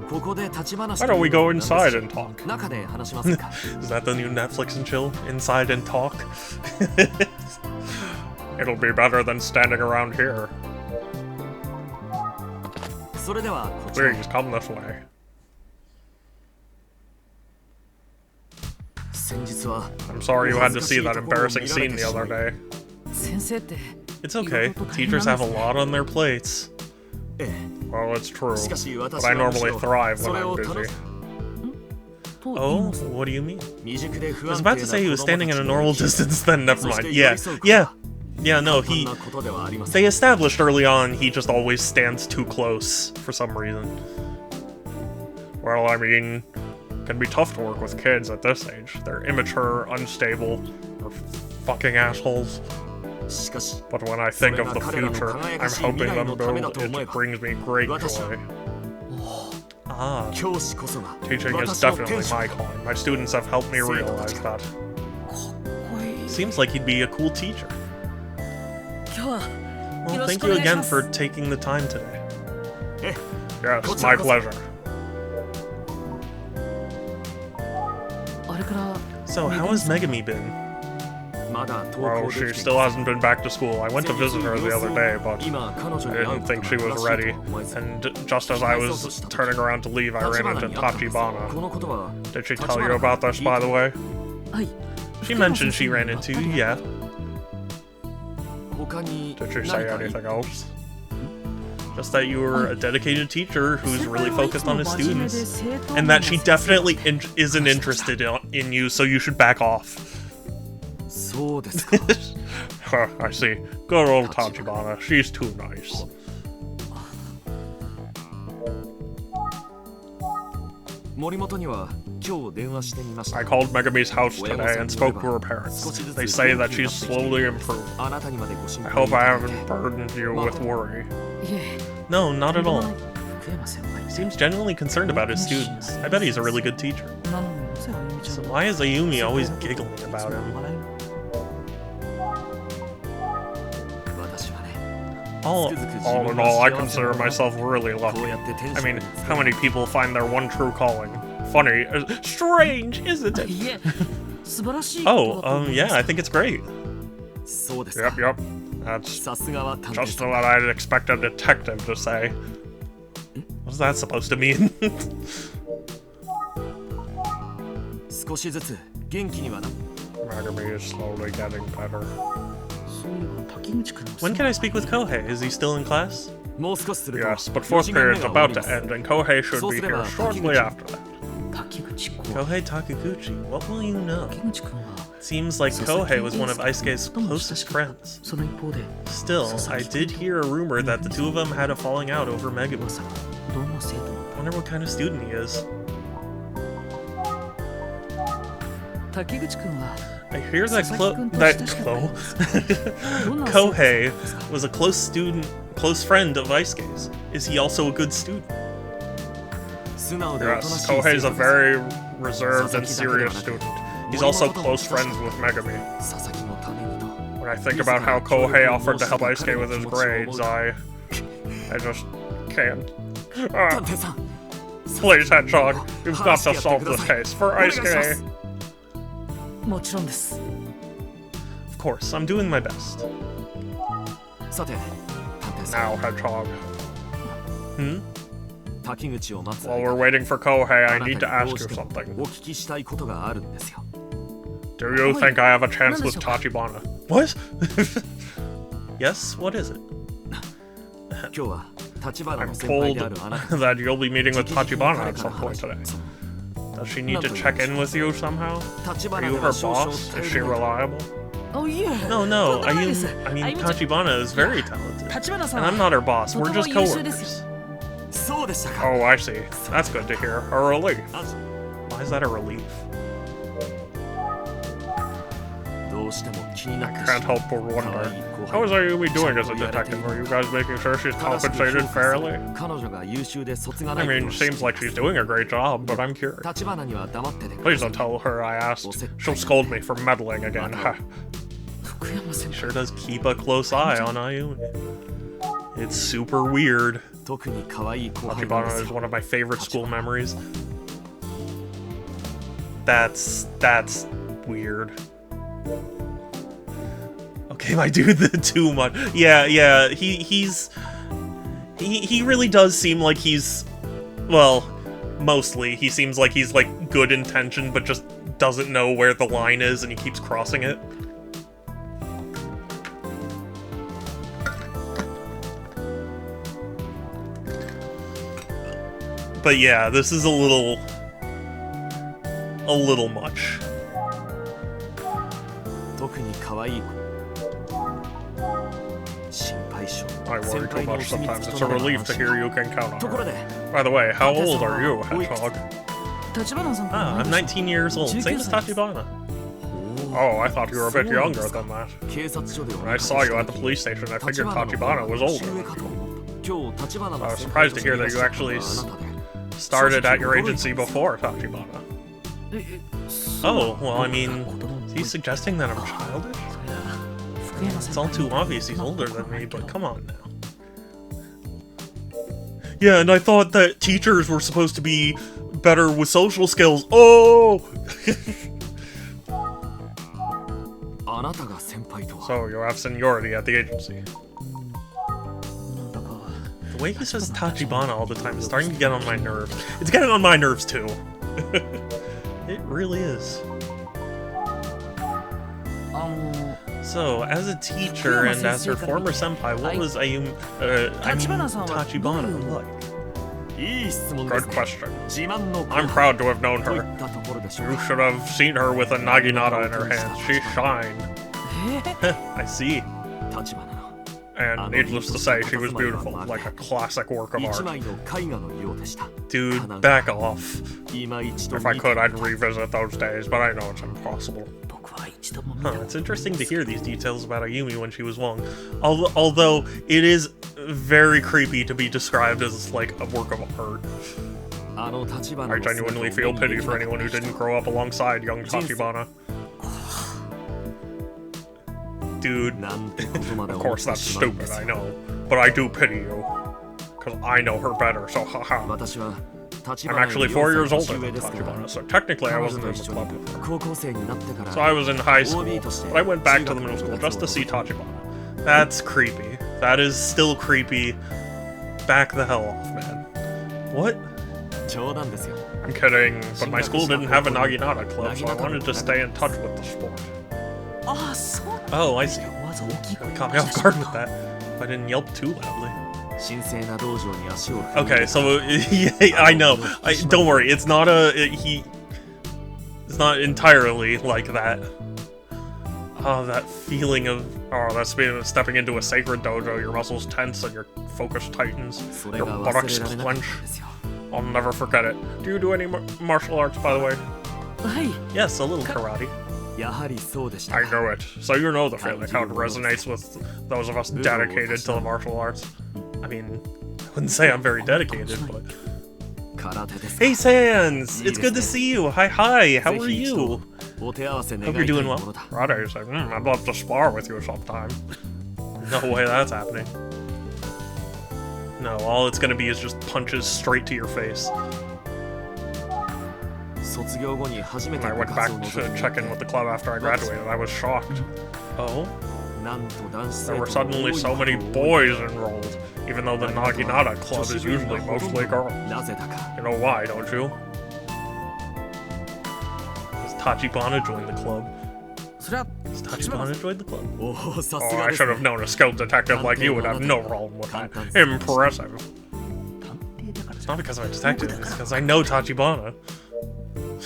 Why don't we go inside and talk? Is that the new Netflix and chill? Inside and talk? It'll be better than standing around here. Please, come this way. I'm sorry you had to see that embarrassing scene the other day. It's okay. Teachers have a lot on their plates. Well, it's true, but I normally thrive when I'm busy. Oh, what do you mean? I was about to say he was standing at a normal distance, then never mind. Yeah, no, they established early on he just always stands too close for some reason. Well, I mean, can be tough to work with kids at this age. They're immature, unstable, or fucking assholes. しかし But when I think of the それが彼らの future, 輝か I'm しい hoping 未来 them のためだ build と思え it ば brings me great 私 joy. Ah, 教師こそが teaching is 私の天 definitely 職 my calling. My students have helped me realize that. かっこいい。 Seems like he'd be a cool teacher. 今日は Well, よろし thank く you お願いし again ます for taking the time today. え Yes, my pleasure. あれから So, how has Megami been? まだ登 Well, 校 she できてい still ません hasn't been back to school. I went to visit her the other day, but 今彼女 I に会う didn't こと think が she 正 was しい ready. とは思えず And just as I was turning around to leave, I ran 立花 into に会ったんですこ Tachibana. のことは Did she tell you about this, by the way? はい She mentioned she ran into you, yeah. 他に Did she 何 say か anything else? Just that you were a dedicated teacher who's really focused on his students. And that she definitely isn't interested in you, so you should back off. そうですか Huh, I see. Good old Tachibana. She's too nice. 森本には今日電話してみました I called Megami's house today and spoke to her parents. They say that she's slowly improving. あなたにまでご心 I 配 hope いた I だいて haven't burdened you with worry. いえ No, not at all. 福山先輩 Seems genuinely concerned about his students. I bet he's a really good teacher. なのになぜあゆみちゃ So ん why is Ayumi always giggling about him? 私はね All in all, I consider myself really こ lucky. うやって天 I 使 mean, how many people find their one true calling? Funny. Strange, isn't it? いえ素晴らしいこと Oh, だと思い yeah, ま I す think it's great. そうですか Yep, yep. That's さすがは探偵 just さん what I'd expect a detective to say. What's that supposed to mean? 少しずつ元気にはな Megami is slowly getting better. そういえば滝口くんの When can I speak with Kohei? Is he still in class? もう少しすると Yes, but 4 fourth 時間 period's 目が終わ about り to ます end, and Kohei should be here shortly after that. 滝口くん Kohei Takuguchi, what will you know? 滝口くんは Seems like Kohei was one of Aisuke's closest friends. その一方で Still, I did hear a rumor that the two of them had a falling out over Megami. まさかどんな生徒なの Wonder what kind of student he is. 滝口くんは I hear that Kohei was a close friend of Aisuke's. Is he also a good student? 素直でおとな Yes, しい Kohei's 生 a 徒です very reserved and serious student. He's also close friends with Megami. 佐々木のためにと When I think about how Kohei offered to help Aisuke with his grades, I just can't. 探偵さん Please, Hedgehog, you've got to solve this case for お願いしま Aisuke. すもちろんです Of course, I'm doing my best. さて探偵さん Now, Hedgehog. Hmm? 滝口を待つ While we're 間 wait for Kohei, あ I な need た to にど ask う you しても something. お聞きしたいことがあるんですよ Do you think I have a chance with 何でしょうか？ Tachibana? What? Yes, what is it? 今日は立花 I'm の先輩 told であるあなた that you'll be meeting with 直々に Tachibana 彼 at から some point 話 today. そう Does she need to check in with you somehow? 立 Are 花 you で her は少々 boss? 頼 Is り she になる reliable? おいえ No, no. とんでもないです I mean, あゆみちゃん Tachibana is very talented. 立花さ And ん I'm は not her boss. We're とても just 優秀です coworkers. そうでしたか Oh, I see. That's good to hear. A relief. あ Why is that a relief? どうしても気にな I って can't しまう help but 可 wonder. 愛い後 How is 輩 Ayumi doing as a detective? Are you guys making sure she's 正しく compensated 評価する fairly? 彼女が優秀で卒がな I いこと mean, を知って seems like she's doing a great job, but I'm curious. 立花には黙っててく Please ださ don't い tell her I asked. She'll scold me for meddling again. 福山先 Sure 輩 does keep a close eye on Ayumi. It's super weird. 特に可愛い後輩なんで Tachibana す is よ one of my favorite school memories. That's weird. Okay, my dude, too much. Yeah, he really does seem like he's, well, mostly he seems like he's like good intentioned, but just doesn't know where the line is, and he keeps crossing it. But yeah, this is a little much. 特に可愛い子心配性 I 先 worry too 輩のお much 墨 sometimes. 付き It's と a なれば relief 安 to 心 hear you can count と on ころ her. で By the way, how 探偵 old さん are you, はおいくつ Hedgehog? Ah, I'm 19 years old. Same as Tachibana. Oh, I thought you were a bit younger than that. When I saw you at the police station, I figured Tachibana was older. I was surprised to hear that you actually started at your agency before Tachibana. Oh, well, I mean, is he suggesting that I'm childish? It's all too obvious he's older than me, but come on now. Yeah, and I thought that teachers were supposed to be better with social skills. Oh! So you have seniority at the agency. The way he says Tachibana all the time is starting to get on my nerves. It's getting on my nerves too. It really is. So, as a teacher and as her former senpai, what was Tachibana like? Good question. I'm proud to have known her. You should have seen her with a naginata in her hand. She shined. I see. And needless to say, she was beautiful, like a classic work of art. Dude, back off. If I could, I'd revisit those days, but I know it's impossible. Huh, it's interesting to hear these details about Ayumi when she was young. Although, it is very creepy to be described as, like, a work of art. I genuinely feel pity for anyone who didn't grow up alongside young Tachibana. Dude, of course that's stupid, I know. But I do pity you. Because I know her better, so haha. I'm actually 4 years older than Tachibana, so technically I wasn't in the club with her. So I was in high school, but I went back to the middle school just to see Tachibana. That's creepy. That is still creepy. Back the hell off, man. What? I'm kidding, but my school didn't have a Naginata club, so I wanted to stay in touch with the sport. Oh, I see. Caught me off guard with that. I didn't yelp too loudly. Okay, so yeah, I know. Don't worry, it's not it's not entirely like that. Oh, that feeling of that's stepping into a sacred dojo. Your muscles tense and your focus tightens. Your buttocks clench. I'll never forget it. Do you do any martial arts, by the way? Yes, a little karate. I know it. So you know the feeling, how it resonates with those of us dedicated to the martial arts. I mean, I wouldn't say I'm very dedicated, but... Hey Sans! It's good to see you! Hi, how are you? Hope you're doing well. Karate is like, I'd love to spar with you sometime. No way that's happening. No, all it's gonna be is just punches straight to your face. When I went back to check in with the club after I graduated, I was shocked. Oh? There were suddenly so many boys enrolled, even though the Naginata club is usually mostly girls. You know why, don't you? Because Tachibana joined the club. Tachibana joined the club? Oh, I should have known a skilled detective like you would have no problem with that. Impressive. It's not because I'm a detective, it's because I know Tachibana.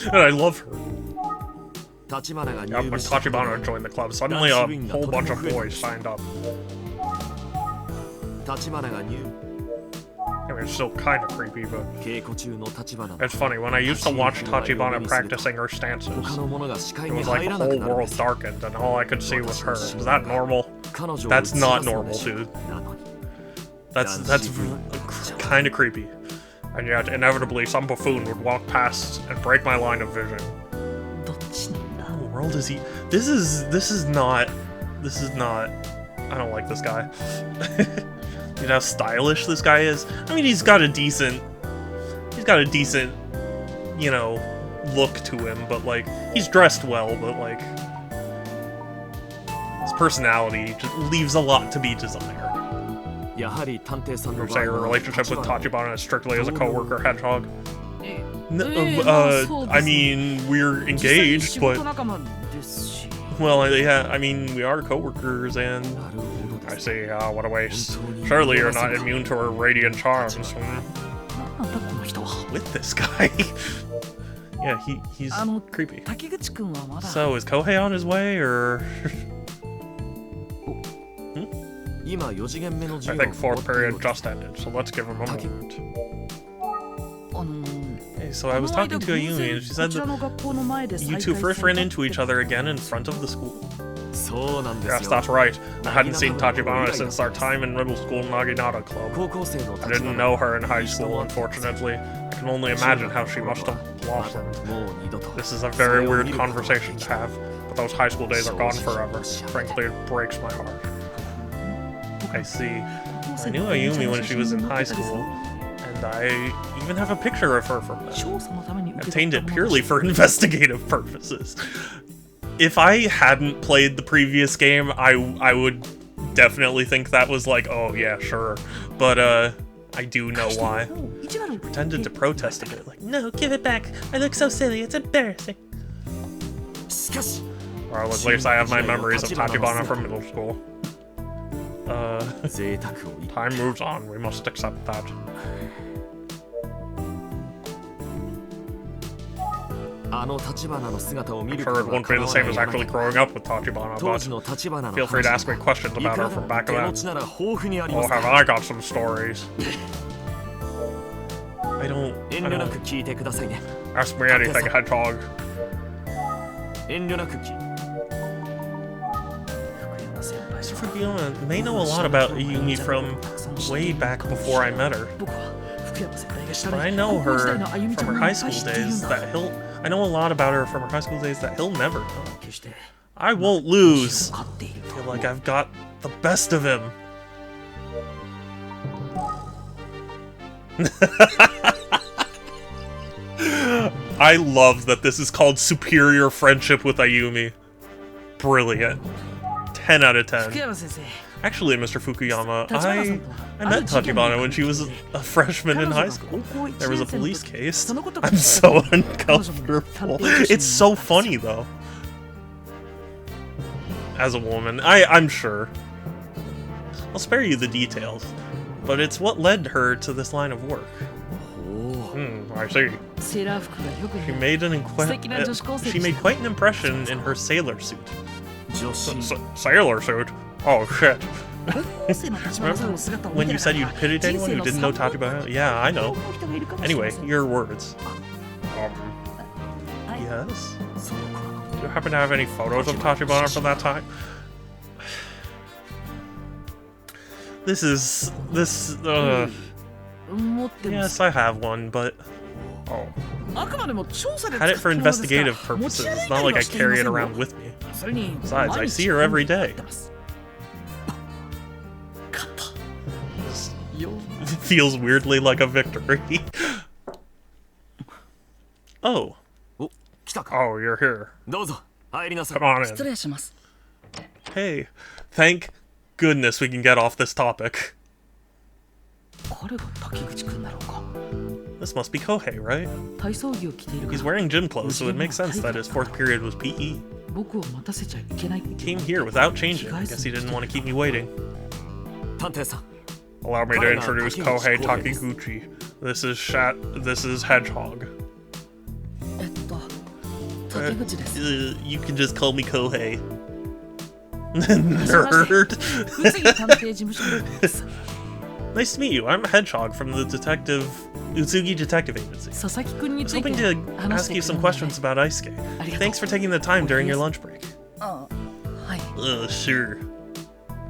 And I love her. When Tachibana joined the club, suddenly a whole bunch of boys signed up. I mean, it's still kind of creepy, but... It's funny, when I used to watch Tachibana practicing her stances, it was like the whole world darkened and all I could see was her. Is that normal? That's not normal, dude. That's kind of creepy. And yet, inevitably, some buffoon would walk past and break my line of vision. What in the world is he? This is not... I don't like this guy. You know how stylish this guy is? I mean, he's got a decent, you know, look to him, but, like, he's dressed well, but, like, his personality just leaves a lot to be desired. Or say your relationship with Tachibana is strictly as a co-worker hedgehog. I mean, we're engaged, but... Well, yeah, I mean, we are co-workers, and... I see, what a waste. Surely you're not immune to her radiant charms. With this guy? Yeah, he's creepy. So, is Kohei on his way, or...? I think 4th period just ended, so let's give him a moment. Hey, Okay, so I was talking to Ayumi and she said that you two first ran into each other again in front of the school. そうなんですよ Yes, that's right. I hadn't seen Tachibana since our time in middle school Naginata Club. 高校生の I didn't know her in high school, unfortunately. I can only imagine how she must have blossomed. もう二度と This is a very weird conversation to have, but those high school days are gone forever. Frankly, it breaks my heart. I see. I knew Ayumi when she was in high school, and I even have a picture of her from then. 調査のために I obtained it purely for investigative purposes. If I hadn't played the previous game, I would definitely think that was like, oh yeah, sure. But I do know why. Pretended to protest a bit, like, No, give it back. I look so silly. It's embarrassing. しかし well, at least I have my memories of Tachibana from middle school. 贅沢を言っ Time moves on, we must accept that. あの立花の姿を見 I'm る sure こ it とが won't be the 叶 same わ as ない actually growing up with Tachibana, 当 but 時の立花の feel free to ask me 話 questions い about くら her で from も back 手持 then. ちなら豊富にあり Oh, ますか have ら I got some stories? I 遠慮な don't く聞いてくださいね ask me anything, Hedgehog. 遠慮なく聞い Mr. Fukuyama may know a lot about Ayumi from way back before I met her. 僕は福山先輩が知ら But な I い know 高校時 her 代の歩みちゃ from ん her の high いっぱい school 知っているん days だ that I know a lot about her from her high school days that he'll never know. 決して I won't lose. 勝っている I feel like I've got the best of him. I love that this is called Superior Friendship with Ayumi. Brilliant. 10 out of 福 10. 山先生 Actually, Mr. Fukuyama, I met Tachibana when she was a freshman in high school. There was a police case. I'm so uncomfortable. It's so funny, though. As a woman, I'm sure. I'll spare you the details, but it's what led her to this line of work. おお I see. セーラー服がよく She 似合う made She quite an impression in her sailor suit. 女子 Sailor suit? Oh shit. 高校生の立花さんの姿を When 見 you た said ら you'd pitied 人 anyone 生 who の didn't know 3分 Tachibana? Yeah, I 多 know. くの人がいるかもしれ Anyway, ません your words. Yes? Do you happen to have any photos of Tachibana from that time? This. 持ってます Yes, I have one, but. Oh. あくまでも調査で Had it 使 for ったものですから investigative purposes. 持ち歩い It's た not り like は I していま carry せ it んよ around with me. それに Besides, I 毎 see 日 her every day. 持ってます勝ったよ It feels weirdly like a victory. Oh. お来たか Oh, you're here. どうぞ入りなさい Come on 失 in. 礼します Hey. Thank goodness we can get off this topic. 彼が滝口くんだろうか This must be Kohei, right? 体操着を着ているか He's ら wearing gym clothes, so it makes sense that his fourth period was PE. 僕を待たせちゃいけないって Came here without changing. I guess he didn't want to keep me waiting. 探偵さん Allow me to introduce Kohei Takiguchi. This is Hedgehog. えっと滝口です You can just call me Kohei. Nerd. 宇津木探偵事務所のです Nice to meet you. I'm Hedgehog from the Utsugi Detective Agency. 佐々木くん I に was ついて hoping to 話し ask て you く some れるの questions about ice skate. ありがとう Thanks for taking the time during your lunch break. あはい Sure.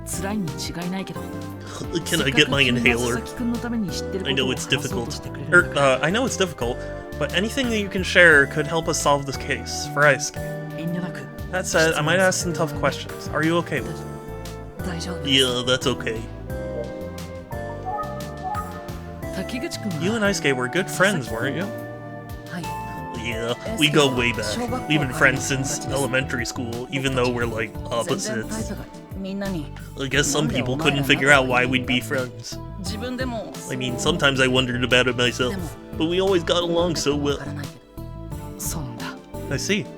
辛いに違いないけど Can I get my せっかく君が佐 inhaler? 々木くんのために知ってる I こと know を it's 話そうとしてくれ difficult. るんだから I know it's difficult, but anything that you can share could help us solve this case for ice skate. 遠慮なく That said, I might ask some tough questions. Are you okay with it? 大丈夫 Yeah, that's okay. 滝口くんは You and Ice Skate were good friends, weren't you? はい Yeah, we go way back. We've been friends since elementary school, even though we're like 全然タイ opposites. プがみんなに I guess some people couldn't figure out why we'd be friends. 自分でも I mean, sometimes I wondered about it myself, but we always got along so わ well. からないけそうなんだ I see. ど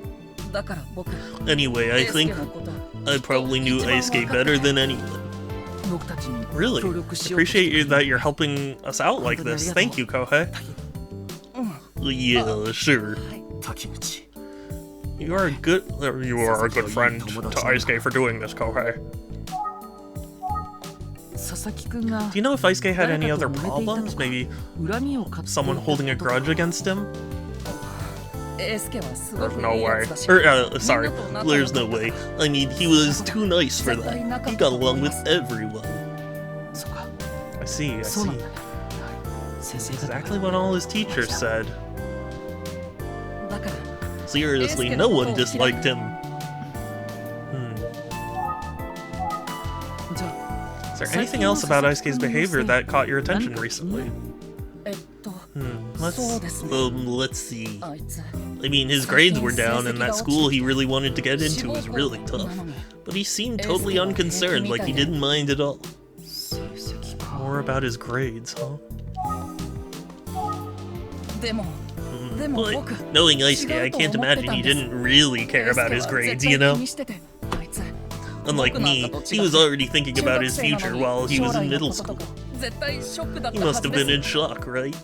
だから僕 Anyway, エ I ースケ think のこと I probably knew Ice Skate better than anyone. 僕たちに Really? 協力しようとして Appreciate you that you're helping us out like this. Thank you, Kohei. Yeah, sure. 滝口 You are a good friend to Ice Skate for doing this, Kohei. Do you know if Aisuke had any other problems? Maybe someone holding a grudge against him? There's no way. Sorry, there's no way. I mean, he was too nice for that. He got along with everyone. I see. Exactly what all his teachers said. Seriously, no one disliked him. Is there anything else about Aisuke's behavior that caught your attention recently? Let's see. I mean, his grades were down, and that school he really wanted to get into was really tough. But he seemed totally unconcerned, like he didn't mind at all. More about his grades, huh? But knowing Aisuke, I can't imagine he didn't really care about his grades, you know? Unlike me, he was already thinking about his future while he was in middle school. He must have been in shock, right?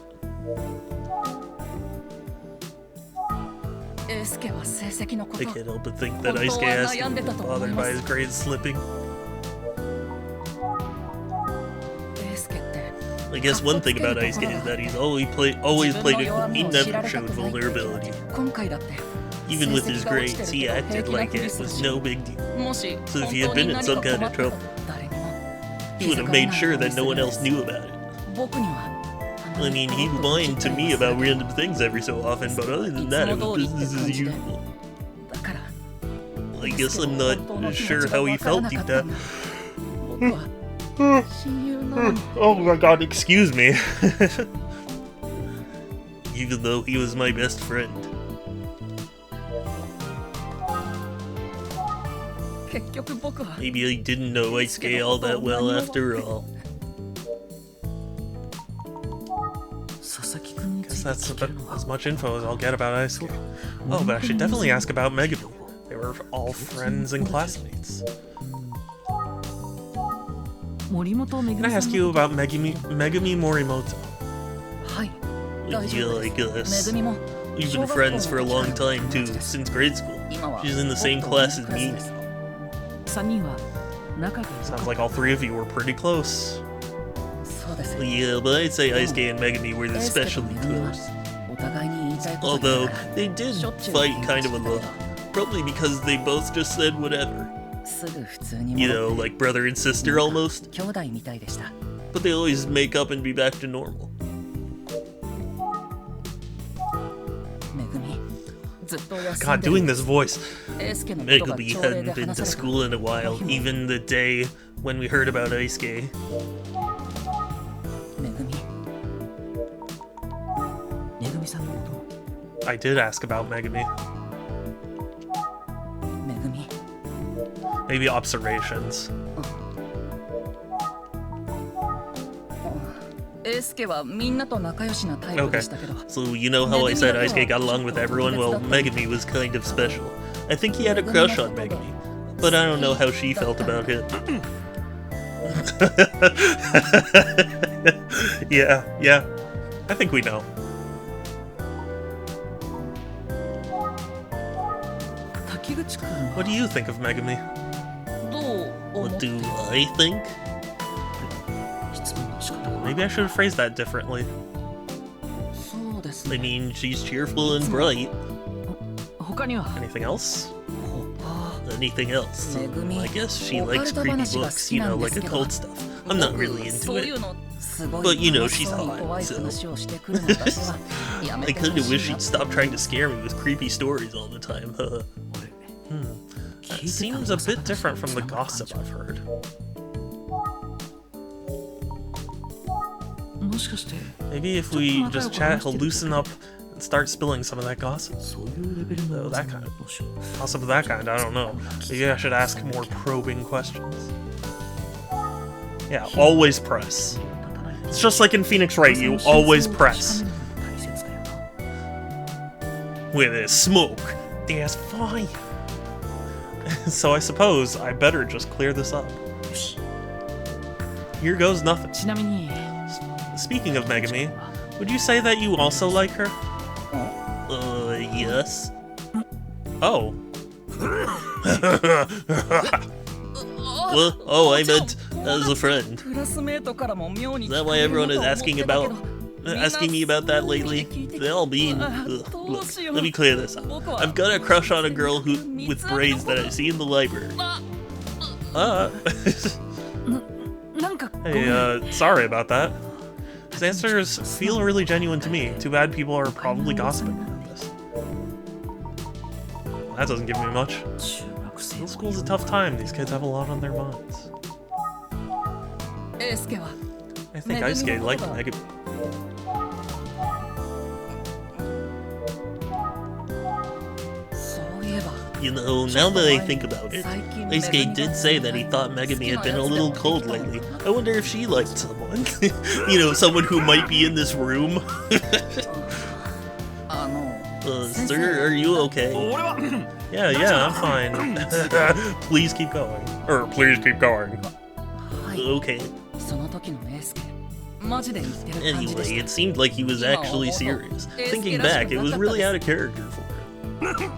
I can't help but think that Aisuke has to be bothered by his grades slipping. I guess one thing about Aisuke is that he's always played it cool. He never showed vulnerability. Even with his grades, he acted like it was no big deal. So if he had been in some kind of trouble, he would have made sure that no one else knew about it. I mean, he'd whine to me about random things every so often, but other than that, it was business as usual. I guess I'm not sure how he felt deep down. Oh my god, excuse me. Even though he was my best friend. Maybe I didn't know Aisuke all that well after all. Guess that's about as much info as I'll get about Aisuke. Oh, but I should definitely ask about Megumi. They were all friends and classmates. Can I ask you about Megumi Morimoto? Yeah, I guess. We've been friends for a long time too, since grade school. She's in the same class as me now. Sounds like all three of you were pretty close. Yeah, but I'd say Aisuke and Megumi were especially close. Although, they did fight kind of a lot. Probably because they both just said whatever. You know, like brother and sister almost. But they always make up and be back to normal. God, doing this voice. Megumi hadn't been to school in a while, even the day when we heard about Aisuke. I did ask about Megumi. Maybe observations. Okay, so you know how I said Aisuke got along with everyone? Well, Megumi was kind of special. I think he had a crush on Megumi, but I don't know how she felt about him. Yeah, I think we know. What do you think of Megumi? What do I think? Maybe I should have phrased that differently. I mean, she's cheerful and bright. Anything else? Anything else? I guess she likes creepy books, you know, like occult stuff. I'm not really into it. But, you know, she's hot, so... I kinda wish she'd stop trying to scare me with creepy stories all the time, That seems a bit different from the gossip I've heard. Maybe if we just chat, he'll loosen up and start spilling some of that gossip. Though that kind of gossip of that kind, I don't know. Maybe I should ask more probing questions. Yeah, always press. It's just like in Phoenix Wright, you always press. With this smoke, that's fine. So I suppose I better just clear this up. Here goes nothing. Speaking of Megumi, would you say that you also like her? Yes. Oh. Well, I meant, as a friend. クラスメートからも妙に Is that why everyone is asking me about that lately? They all mean. Ugh, look, let me clear this up. I've got a crush on a girl with braids that I see in the library. Hey, sorry about that. His answers feel really genuine to me. Too bad people are probably gossiping about this. That doesn't give me much. Middle school's a tough time. These kids have a lot on their minds. I think Isuke liked Megami. You know, now that I think about it, Isuke did say that he thought Megami had been a little cold lately. I wonder if she liked someone. You know, someone who might be in this room. Sir, are you okay? Yeah, I'm fine. Please keep going. Or, please keep going. Okay. Anyway, it seemed like he was actually serious. Thinking back, it was really out of character for him.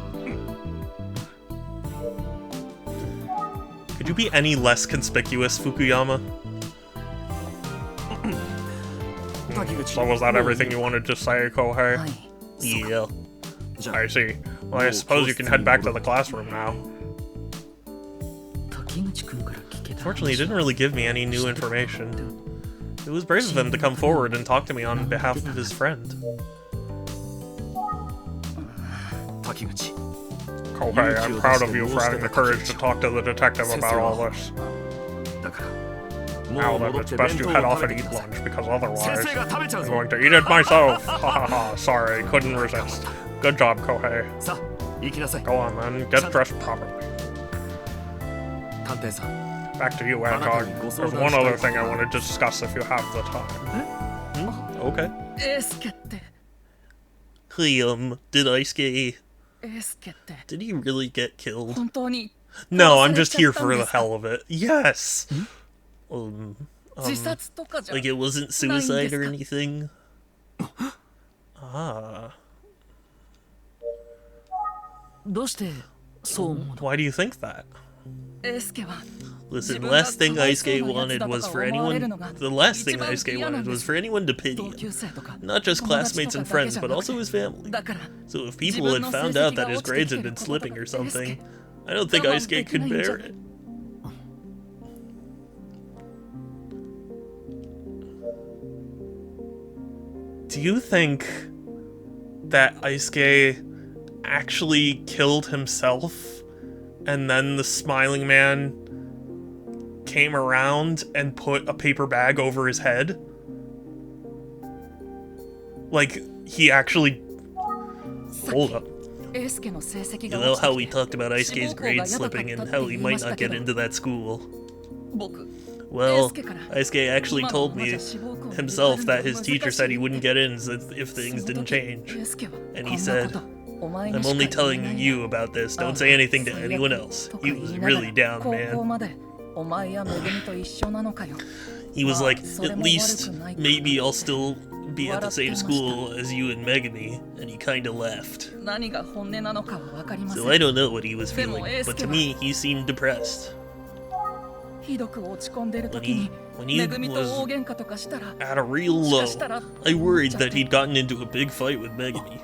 Could you be any less conspicuous, Fukuyama? So was that everything you wanted to say, Kohei? Yeah. I see. Well, I suppose you can head back to the classroom now. Fortunately, he didn't really give me any new information. It was brave of him to come forward and talk to me on behalf of his friend. Kohei, I'm proud of you for having the courage to talk to the detective about all this. Now then, it's best you head off and eat lunch, because otherwise, I'm going to eat it myself! Ha ha ha, sorry, couldn't resist. Good job, Kohei. Go on then, get dressed properly. Back to you, Hancock. There's one other thing I want to discuss if you have the time. Okay. Did Isuke... Did he really get killed? No, I'm just here for the hell of it. Yes! Like it wasn't suicide or anything? Ah. Why do you think that? Listen, the last thing Isuke wanted was for anyone to pity him. Not just classmates and friends, but also his family. So if people had found out that his grades had been slipping or something, I don't think Isuke could bear it. Do you think that Isuke actually killed himself, and then the smiling man came around and put a paper bag over his head? Like, he actually... Hold up. You know how we talked about Isuke's grade slipping and how he might not get into that school? Well, Isuke actually told me himself that his teacher said he wouldn't get in if things didn't change. And he said, I'm only telling you about this, don't say anything to anyone else. He was really down, man. He was like, at least, maybe I'll still be at the same school as you and Megami, and he kinda left. So I don't know what he was feeling, but to me, he seemed depressed. When he was at a real low, I worried that he'd gotten into a big fight with Megami.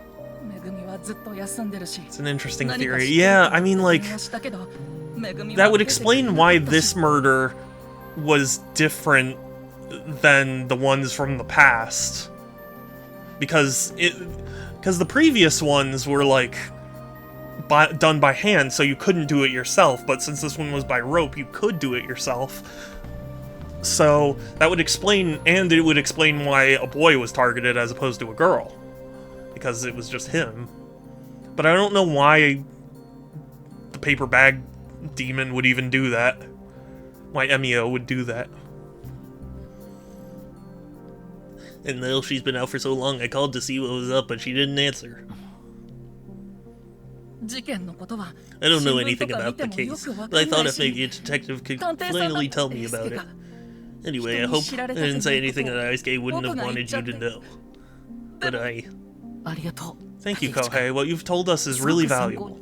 It's an interesting theory. Yeah, I mean, like, that would explain why this murder was different than the ones from the past. Because the previous ones were, like, done by hand, so you couldn't do it yourself, but since this one was by rope, you could do it yourself. So, that would explain, and it would explain why a boy was targeted as opposed to a girl. Because it was just him. But I don't know why the paper bag demon would even do that. Why Emio would do that. And though she's been out for so long, I called to see what was up, but she didn't answer. I don't know anything about the case, but I thought if maybe a detective could finally tell me about it. Anyway, I hope I didn't say anything that Isuke wouldn't have wanted you to know. But Thank you, Kohei. What you've told us is really valuable.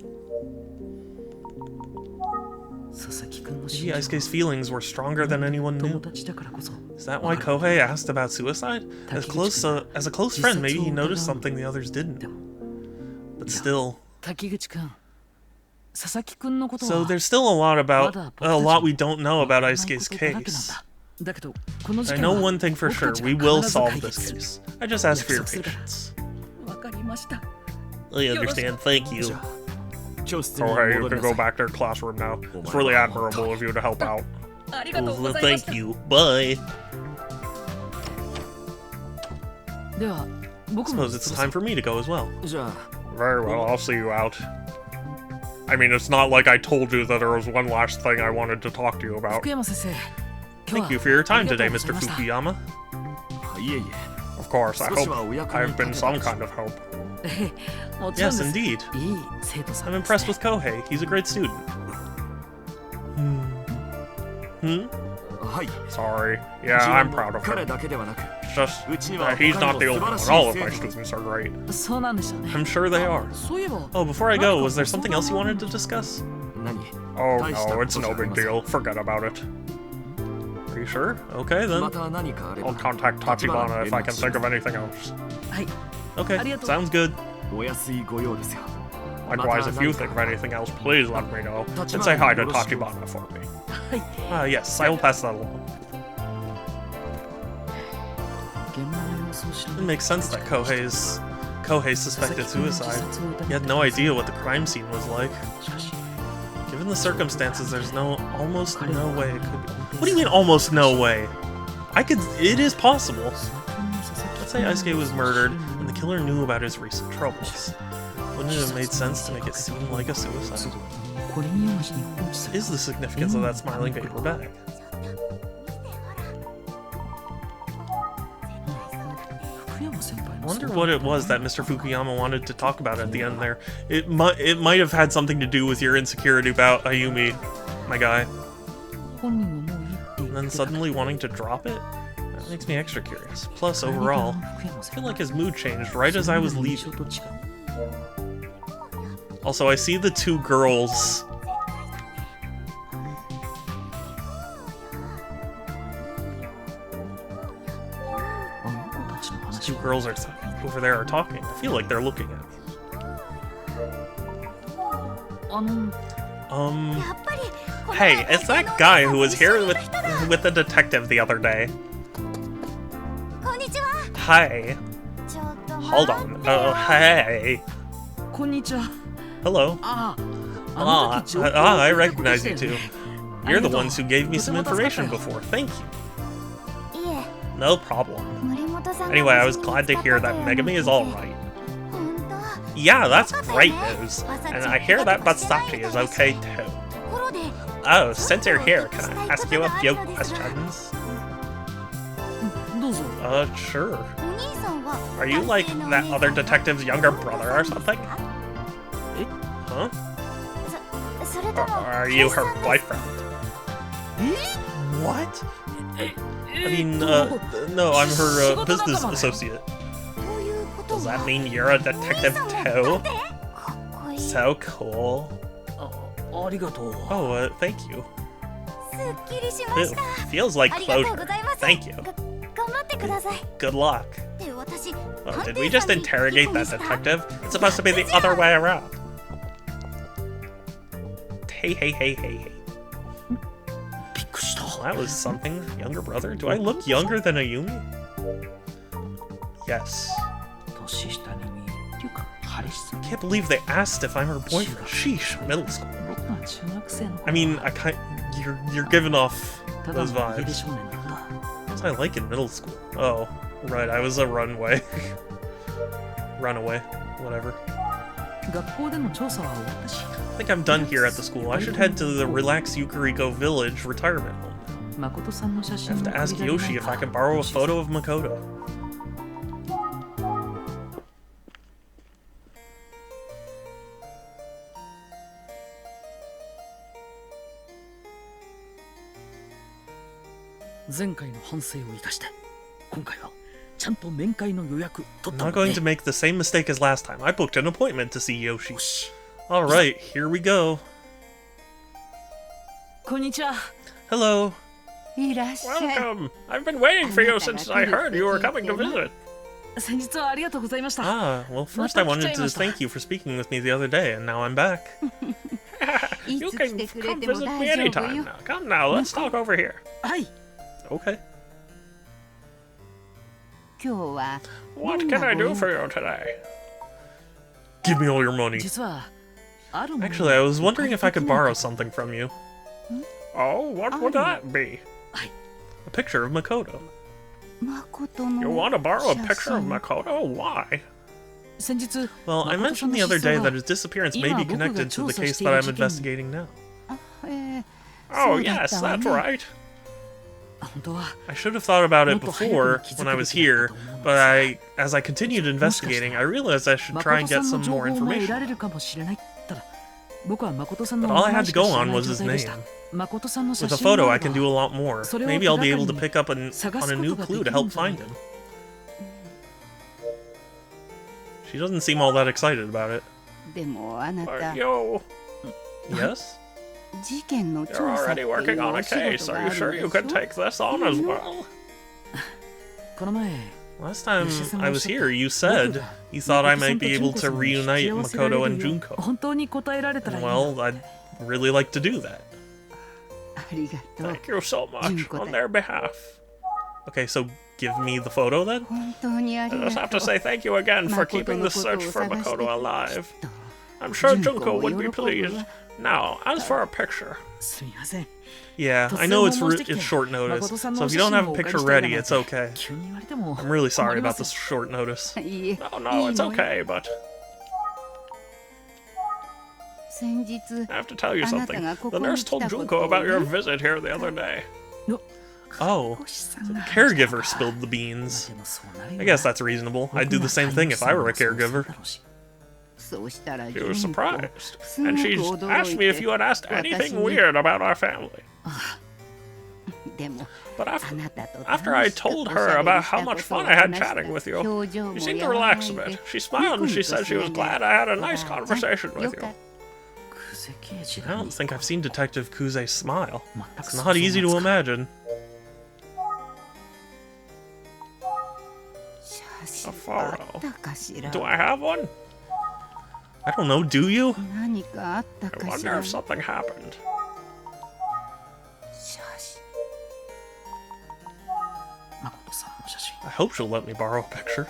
Maybe Aisuke's feelings were stronger than anyone knew. Is that why Kohei asked about suicide? As a close friend, maybe he noticed something the others didn't. But still. So there's still a lot we don't know about Aisuke's case. I know one thing for sure, we will solve this case. I just ask for your patience. I understand, thank you. Kohei, you can go back to your classroom now. It's really admirable of you to help out. Well, thank you. Bye. Suppose it's time for me to go as well. Very well, I'll see you out. I mean, it's not like I told you that there was one last thing I wanted to talk to you about. Thank you for your time today, Mr. Fukuyama. Of course, I hope I've been some kind of help. Yes, indeed. I'm impressed with Kohei. He's a great student. Sorry. Yeah, I'm proud of him. It's just that he's not the only one. All of my students are great. I'm sure they are. Oh, before I go, was there something else you wanted to discuss? Oh no, it's no big deal. Forget about it. Are you sure? Okay, then. I'll contact Tachibana if I can think of anything else. Okay, sounds good. Likewise, if you think of anything else, please let me know. And say hi to Tachibana for me. Yes, I will pass that along. It makes sense that Kohei suspected suicide. He had no idea what the crime scene was like. Given the circumstances, there's almost no way it could be. What do you mean, almost no way? It is possible. Let's say Aisuke was murdered, and the killer knew about his recent troubles. Wouldn't it have made sense to make it seem like a suicide? What is the significance of that smiling paper bag? I wonder what it was that Mr. Fukuyama wanted to talk about at the end there. It might have had something to do with your insecurity about Ayumi, my guy. And then suddenly wanting to drop it? That makes me extra curious. Plus, overall, I feel like his mood changed right as I was leaving. Also, I see the two girls. These two girls are over there are talking. I feel like they're looking at me. Hey, it's that guy who was here with the detective the other day. Hi. Hold on. Oh, hey. Hello. I recognize you too. You're the ones who gave me some information before. Thank you. No problem. Anyway, I was glad to hear that Megami is alright. Yeah, that's great news. And I hear that Batsachi is okay too. Oh, since you're here, can I ask you a few questions? Sure. Are you like that other detective's younger brother or something? Huh? Or are you her boyfriend? What? I mean, no, I'm her business associate. Does that mean you're a detective too? So cool. Oh, thank you. Ew, feels like closure. Thank you. Good luck. Oh, did we just interrogate that detective? It's supposed to be the other way around. Hey. Well, that was something. Younger brother? Do I look younger than Ayumi? Yes. Can't believe they asked if I'm her boyfriend. Sheesh, middle school. I mean, you're giving off those vibes. What was I like in middle school? Oh, right, I was a runaway. Whatever. I think I'm done here at the school. I should head to the Relax Yukuriko Village retirement home. I have to ask Yoshi if I can borrow a photo of Makoto. I'm not going to make the same mistake as last time. I booked an appointment to see Yoshi. Alright, here we go. こんにちは。 Hello. いらっしゃい。 Welcome. I've been waiting for you since I heard you were coming to visit. 先日はありがとうございました。 Ah, well, first I wanted to thank you for speaking with me the other day, and now I'm back. い You つ can 来てくれ come ても visit 大 me 丈夫 anytime よ。 now. Come now, let's talk over here. はい。 Okay. 今日は What どん can な I ご do 用 for you today? Give me all your money. 実はあるものを Actually, I was wondering if I could borrow something from you. Oh, what would that be? A picture of Makoto. 誠の You want to borrow a 写 picture of 真 Makoto? Why? 先日 Well, I mentioned the other day that his disappearance may be connected to the case that I'm investigating now. えー Oh, そうだっ yes, たわ that's ね right. 本当は I should have thought about it before when I was here, but as I continued investigating, I realized I should try and 誠さ get んの some 情 more 報も得 information. られるかもしれない。ただ僕は誠さんの But お all I 名 had 前 to しか go 知ら on ない was 状 his 態でした name. 誠さんの写 With a 真が photo, あ I れ can ば do a lot more. それを Maybe I'll be 手 able が to かりに pick up on a 探す new ことがで clue き to る help んじゃない find him. She doesn't seem all that excited about it. でもあなた But you, Yes? 事件の you're 調査ってい already う working on お a 仕 case. 事が Are あ you る sure ん you でし could ょ take this on as well? この前 Last time I was here, you said you thought I might be able to reunite Makoto and Junko. 本当に答えられたらいいな。 Well, I'd really like to do that. ありがとう Thank you so much Junko on だ their behalf. Okay, so give me the photo then? 本当にあり I が just have と to う say thank you again for 誠 keeping の the ことを search for 探して Makoto きっ alive. と I'm sure Junko Junko would be を喜ぶわ pleased. Now, as for a picture, すみません。 Yeah, I know it's short notice, so if you don't have a picture ready, it's okay. 急に言われても I'm really sorry 困りま about す this short notice. いえ no, no, いい it's のよ okay, but 先日 I have to tell you あなた something. がこ The こに nurse 来 told たこ Junko とを about your ね visit here the other day. Oh, お師さんが caregiver spilled the beans. でもそうなるよ I な guess that's reasonable. I'd do the same thing if I were a caregiver. そうしたら She was 純子 surprised. すご And く she's 驚 asked い me if て you had asked 私 anything に weird about our family. でも But あ after, なたと after 楽 I しくお told し her ゃべ about りし how たこ much とを fun I had 話した chatting with you, 表情 she も seemed 和 to ら relax い a で bit. She smiled and she said she was glad I had a nice conversation with よ you. かっ 久世刑事 I が don't think I've seen Detective Kuze smile. 全く It's 想 not 像 easy も to つかない imagine. 写 A 真あっ photo. たかしら Do I have one? I don't know, do you? 何かあった I かし wonder ら if something happened. 写真誠さんの写真 I hope she'll let me borrow a picture.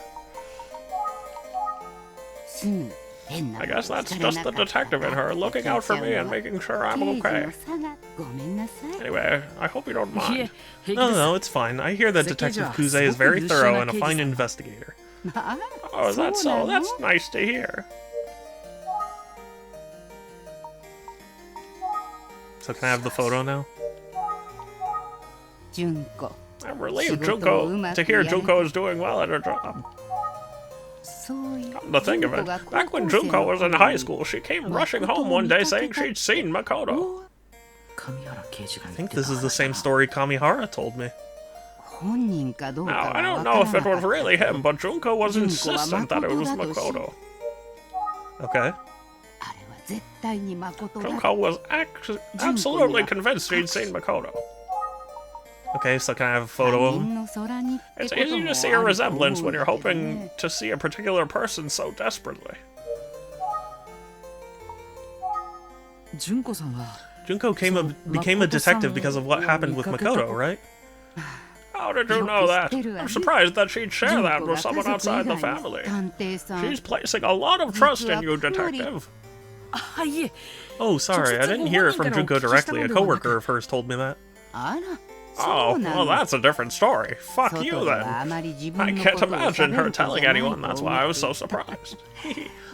すぐ変な I こと guess を that's されな just か the った detective in her looking out for me and making sure I'm 刑事 okay. の差がごめんなさい Anyway, I hope you don't いえ mind. 平気 No, です no, it's fine. I hear that Detective Kuze is very thorough and a fine investigator. あ Oh, is that そうな so? の That's nice to hear. So can I have the photo now? 純子 I'm relieved 仕事をう Junko まく to や hear れ Junko is doing well at her job. そういう Come to think of 純 it, 子が back 高 when 校生 Junko の was in 頃 high に school, she came 誠 rushing を home one 見 day かけ saying た she'd seen Makoto. お神原刑事が I 言っ think てた this is the 話 same だ story Kamihara told me. 本人かどうか Now, は I わ don't から know な if か it った was really him, but Junko was 純子は insistent that it was 誠だとし Makoto. Okay. あれは絶対に誠だ Junko was absolutely convinced she'd seen Makoto. Okay, so can I have a photo of 他 him? 人の空にって It's ことも easy あ to る see a と思 resemblance う when ん you're だけど hoping ね to see a particular person so desperately. 純子さんは Junko became a detective because of what happened with Makoto, right? How did you know that? I'm surprised that she'd share that with someone outside the family. 探偵さん She's placing a lot of trust in you, detective. あいえ Oh, sorry, I didn't hear it from Junko directly. A coworker of hers told me that. あら Oh, そうな well, の that's a different story. Fuck you 外ではあ then. まり自 I 分の can't ことを imagine 喋 her る子 telling じゃない anyone. と That's 思 why I っ was て so surprised.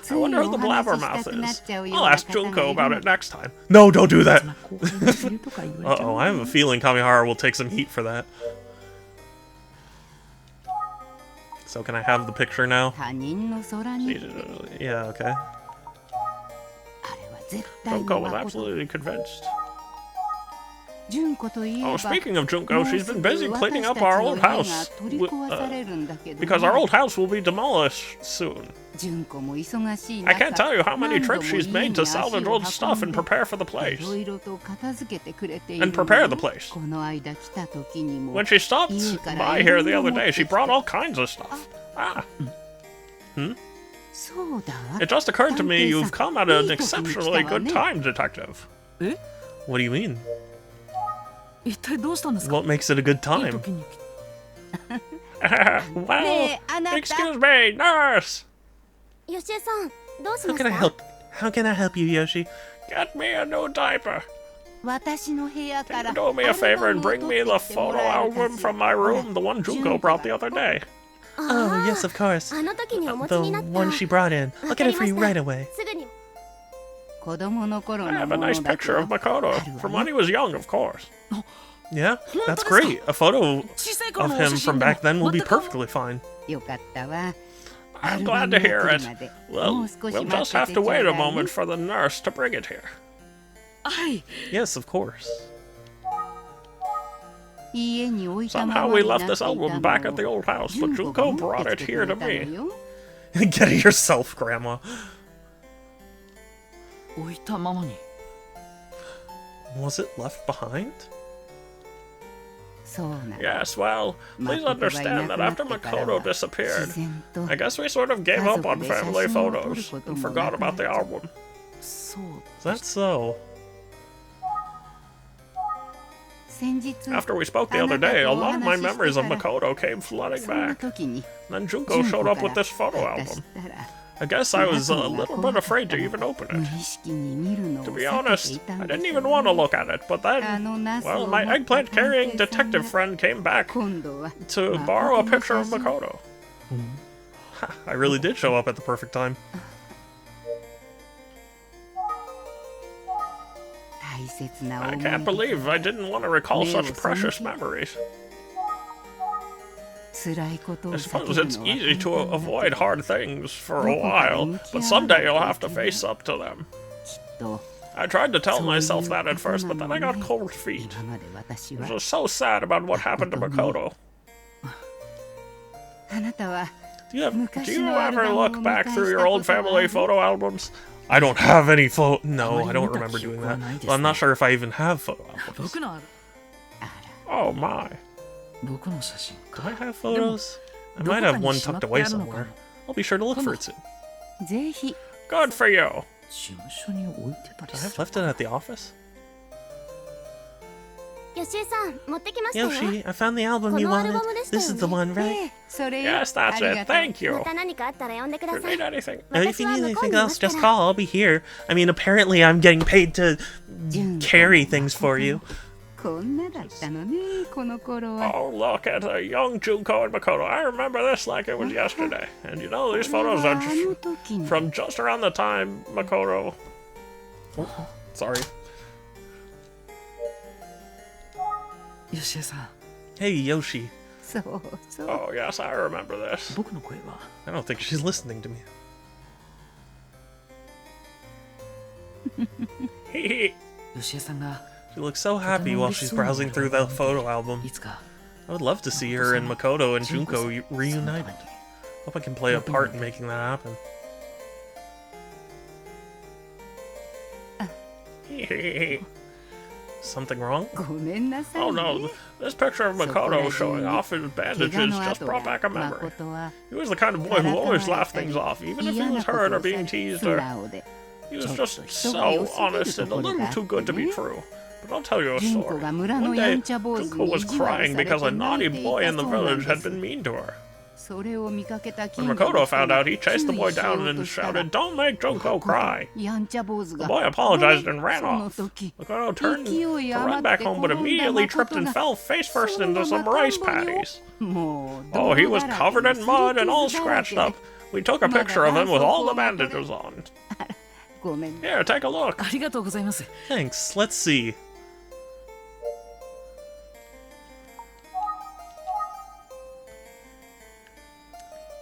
つ I い wonder お who the 話ししたく blabbermouth なっ is. ちゃうよう I'll な ask 方がい Junko る about の it next time. No, don't do that! 後輩にするとか言われちゃ Uh-oh, う I have a feeling Kamihara will take some heat for that. So can I have the picture now? 他人の空に Yeah, okay. あれは絶対に Junko was 誠 absolutely convinced. Oh, speaking of Junko, she's been busy cleaning up our old house. Because our old house will be demolished soon. I can't tell you how many trips she's made to salvage old stuff and prepare for the place. And prepare the place. When she stopped by here the other day, she brought all kinds of stuff. Ah. It just occurred to me you've come at an exceptionally good time, Detective. Eh? What do you mean? 一体どうしたんですか What makes it a good いい time? 時に Well, excuse me, nurse! よしえさんどうし How まし can I た help? How can I help you, Yoshi? Get me a new diaper. 私の部屋か Can ら you do me a favor and bring me the photo album from my room, the one Junko brought the other day? Oh, yes, of course. あの時にお持ち The になった one she brought in. I'll わか get り it ま for you した right away. すぐに I have a nice picture of Makoto, from when he was young, of course. Yeah, that's great. A photo 小さい頃 of のお him 写 from 真でも back then will be 全く perfectly fine. よかったわ I'm glad to hear it. Well, we'll just have to wait a moment for the nurse to bring it here. はい Yes, of course. 家に置いたま Somehow ま we になっ left てい this た album の back at the old house, but 純子が Junko 持 brought って it きて here くれ to たの me. よ Get it yourself, Grandma. 置いたままに Was it left behind? そうなの Yes, well, please understand that after Makoto disappeared, 自然と I guess we sort of gave up on family photos and forgot about the album. そう Is that so? 先日 After we spoke the other day, a lot of my memories of Makoto came flooding そんな back. 時に Then Junko showed up with this 出 photo し album. たら I guess I was a little bit afraid to even open 無 it. 意識に見るのを To be 避けて honest, いた I んで didn't す even よ want to ね look at it, but あ then, のナス well, を my 持った eggplant 探 carrying 偵さん detective が friend came back 今度は to ま borrow a ことの picture of 写真 Makoto. I really did show up at the perfect time. 大切な I 思い can't 出 believe I didn't want to recall Leo, such precious something- memories. 辛いことを I 避 suppose ける it's のは easy 簡 to 単だ avoid けど hard things for a while, but someday you'll have to face up to them. きっと I tried to tell そういう myself that at こと first, な but の then I got ね cold feet. 今まで私 I は was just so sad about what happened to Makoto. あなたは Do you ever album look back through your old を見返したことはあ family る？ photo albums? I don't have any photo. No, I あまり don't 見た remember 記憶 doing は that. ないですね。 Well, I'm not sure if I even have photo albums. 僕のあら Oh my. 僕の写真 Do か I have photos? I どこ might か have に one しまっ tucked て away あるのか somewhere. な I'll be sure to look for it soon. ぜひ Good for you. 事務所に置いてたり I す have る left it at the office. よしえさん持ってきましたよ Yoshi, I found the album you このアル wanted. バムでした This is the よ one, ね right? ええそれよ Yes, あ that's りが it. とう Thank you. また何かあったら呼んでく If だ you さい need anything. Now, if you 私は need 向こう anything にいま else, すか just ら call. I'll be here. I mean, apparently I'm getting paid to 純子 carry things for you. こんなだったのねこの頃は Oh, look at young Junko and Makoto. I remember this like it was yesterday. And you know, these これ photos は are あの時の from just around the time Makoto. Oh, sorry. 吉江さん Hey, Yoshi. そうそう Oh, yes, I remember this. 僕の声は I don't think she's listening to me. Hee 吉江さんが She looks so happy while she's browsing through the photo album. いつか I would love to see her and Makoto and Junko reunited. に Hope I can play a part in making that happen. hee. Something wrong? ごめんなさい Oh ね no, this picture of そこら Makoto 中 showing に off his 怪 bandages 我の just 跡 brought が back a memory. 誠は He was the kind of boy who always laughed things off, even if he 嫌な was こと hurt を or され being teased 素 or 直で he was ちょっ just と人が良 so すぎる honest and a ところ little があって too good to be ね true. But I'll tell you a 純子 story. が村 One のや day, んちゃ坊主 Junko に was 意地悪 crying され because て a 泣 naughty いてい boy た in the そうなん village で had す been mean to her. それを見かけた When 近所の Makoto 人 found が out, he chased the 注 boy 意しよ down う and としたら shouted, "Don't make Junko cry!" やんちゃ坊主 The が boy apologized and ran その off. 時 Makoto turned 勢い to 余 run っ back て home, but 転んだ immediately tripped 誠 and が fell face そ first の into ま some ま rice 田んぼに paddies. もう Oh, he 泥 was だら covered け in で mud and all 擦り傷だら scratched けで up. We took a Mother, picture of him with all the that's so bandages on. ごめん Here, take a look. ありがとうございます Thanks. Let's see.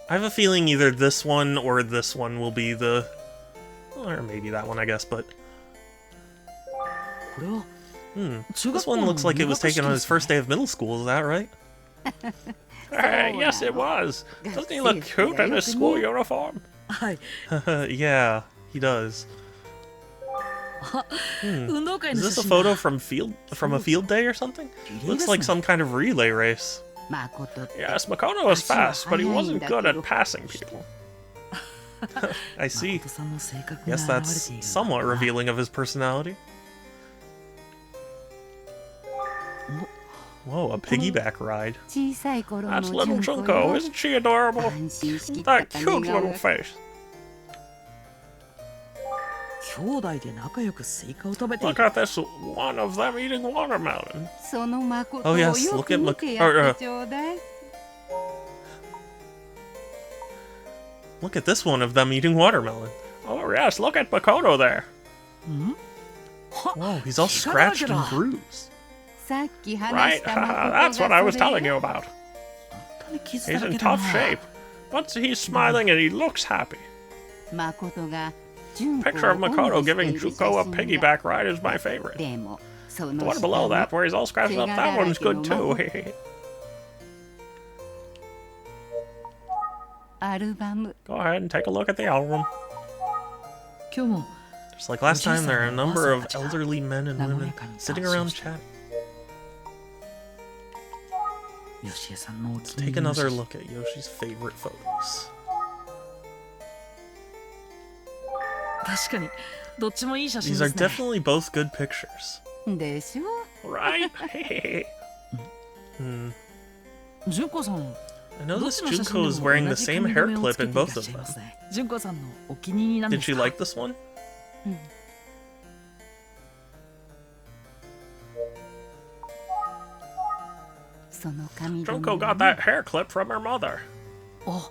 I have a feeling either this one or this one will be the... Or maybe that one, I guess, but... これは This one looks like it was taken on his first day of middle school, is that right? Yes, it was. Doesn't he look cute in his school uniform? はい Yeah, he does. 運動会 Is の this 写 a 真だ photo from a field day or something? Looks like some kind of relay race. Yes, Makoto was fast, but he wasn't good at passing people. I see. 誠さんの性格が Yes, 現れ that's ている somewhat revealing of his personality. Whoa, a piggyback ride. That's little Junko. Isn't she adorable? That cute little face. 兄弟で仲良くスイカを食べてい Look る at this one of them eating watermelon. Oh yes, look at look at this one of them eating watermelon. Oh yes, look at Makoto there. Whoa, he's all scratched and bruised. Right, that's what I was telling you about. 本当に傷 He's だら in けだ tough な shape, but he's smiling and he looks happy. Picture of Makoto giving Junko a piggyback ride is my favorite. The one below that, where he's all scratched up, that one's good too. Go ahead and take a look at the album. 今日も Just like last time, there are a number of elderly men and women sitting around chatting. よしえさんのお気 Let's に take 入りの another 写真 look at Yoshi's favorite photos. 確かにどっちもいい写真 These で are すね definitely both good pictures. Right? 純子さん I noticed どっちの写真 Junko で is も wearing 同 the じ same 髪 hair 留めを clip つけ in てい both らっ of しゃい them. ますね純子さんのお気に入りなんで Did す she か like this one? Junko got that hair clip from her mother. あ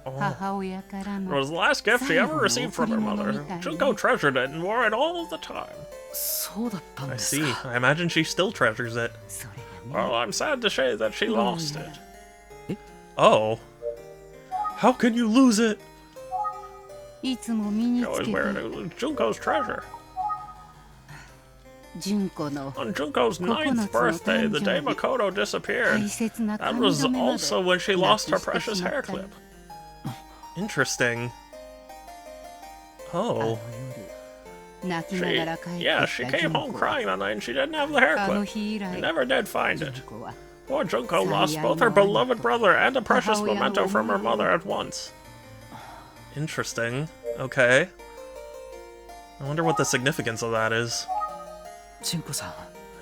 Oh, It was the last gift she ever received from her mother. Junko treasured it and wore it all the time. そうだったん I です see. か I imagine she still treasures it. Well, I'm sad to say that she lost it. Oh. How can you lose it? She always wear it. It was Junko's treasure. On Junko's 9th birthday, the day Makoto disappeared, that was also when she lost her precious hair clip. Interesting. Oh. She came home crying that night and she didn't have the hair clip. She never did find it. Poor Junko lost both her beloved brother and a precious memento from her mother at once. Interesting. Okay. I wonder what the significance of that is. 純子さん I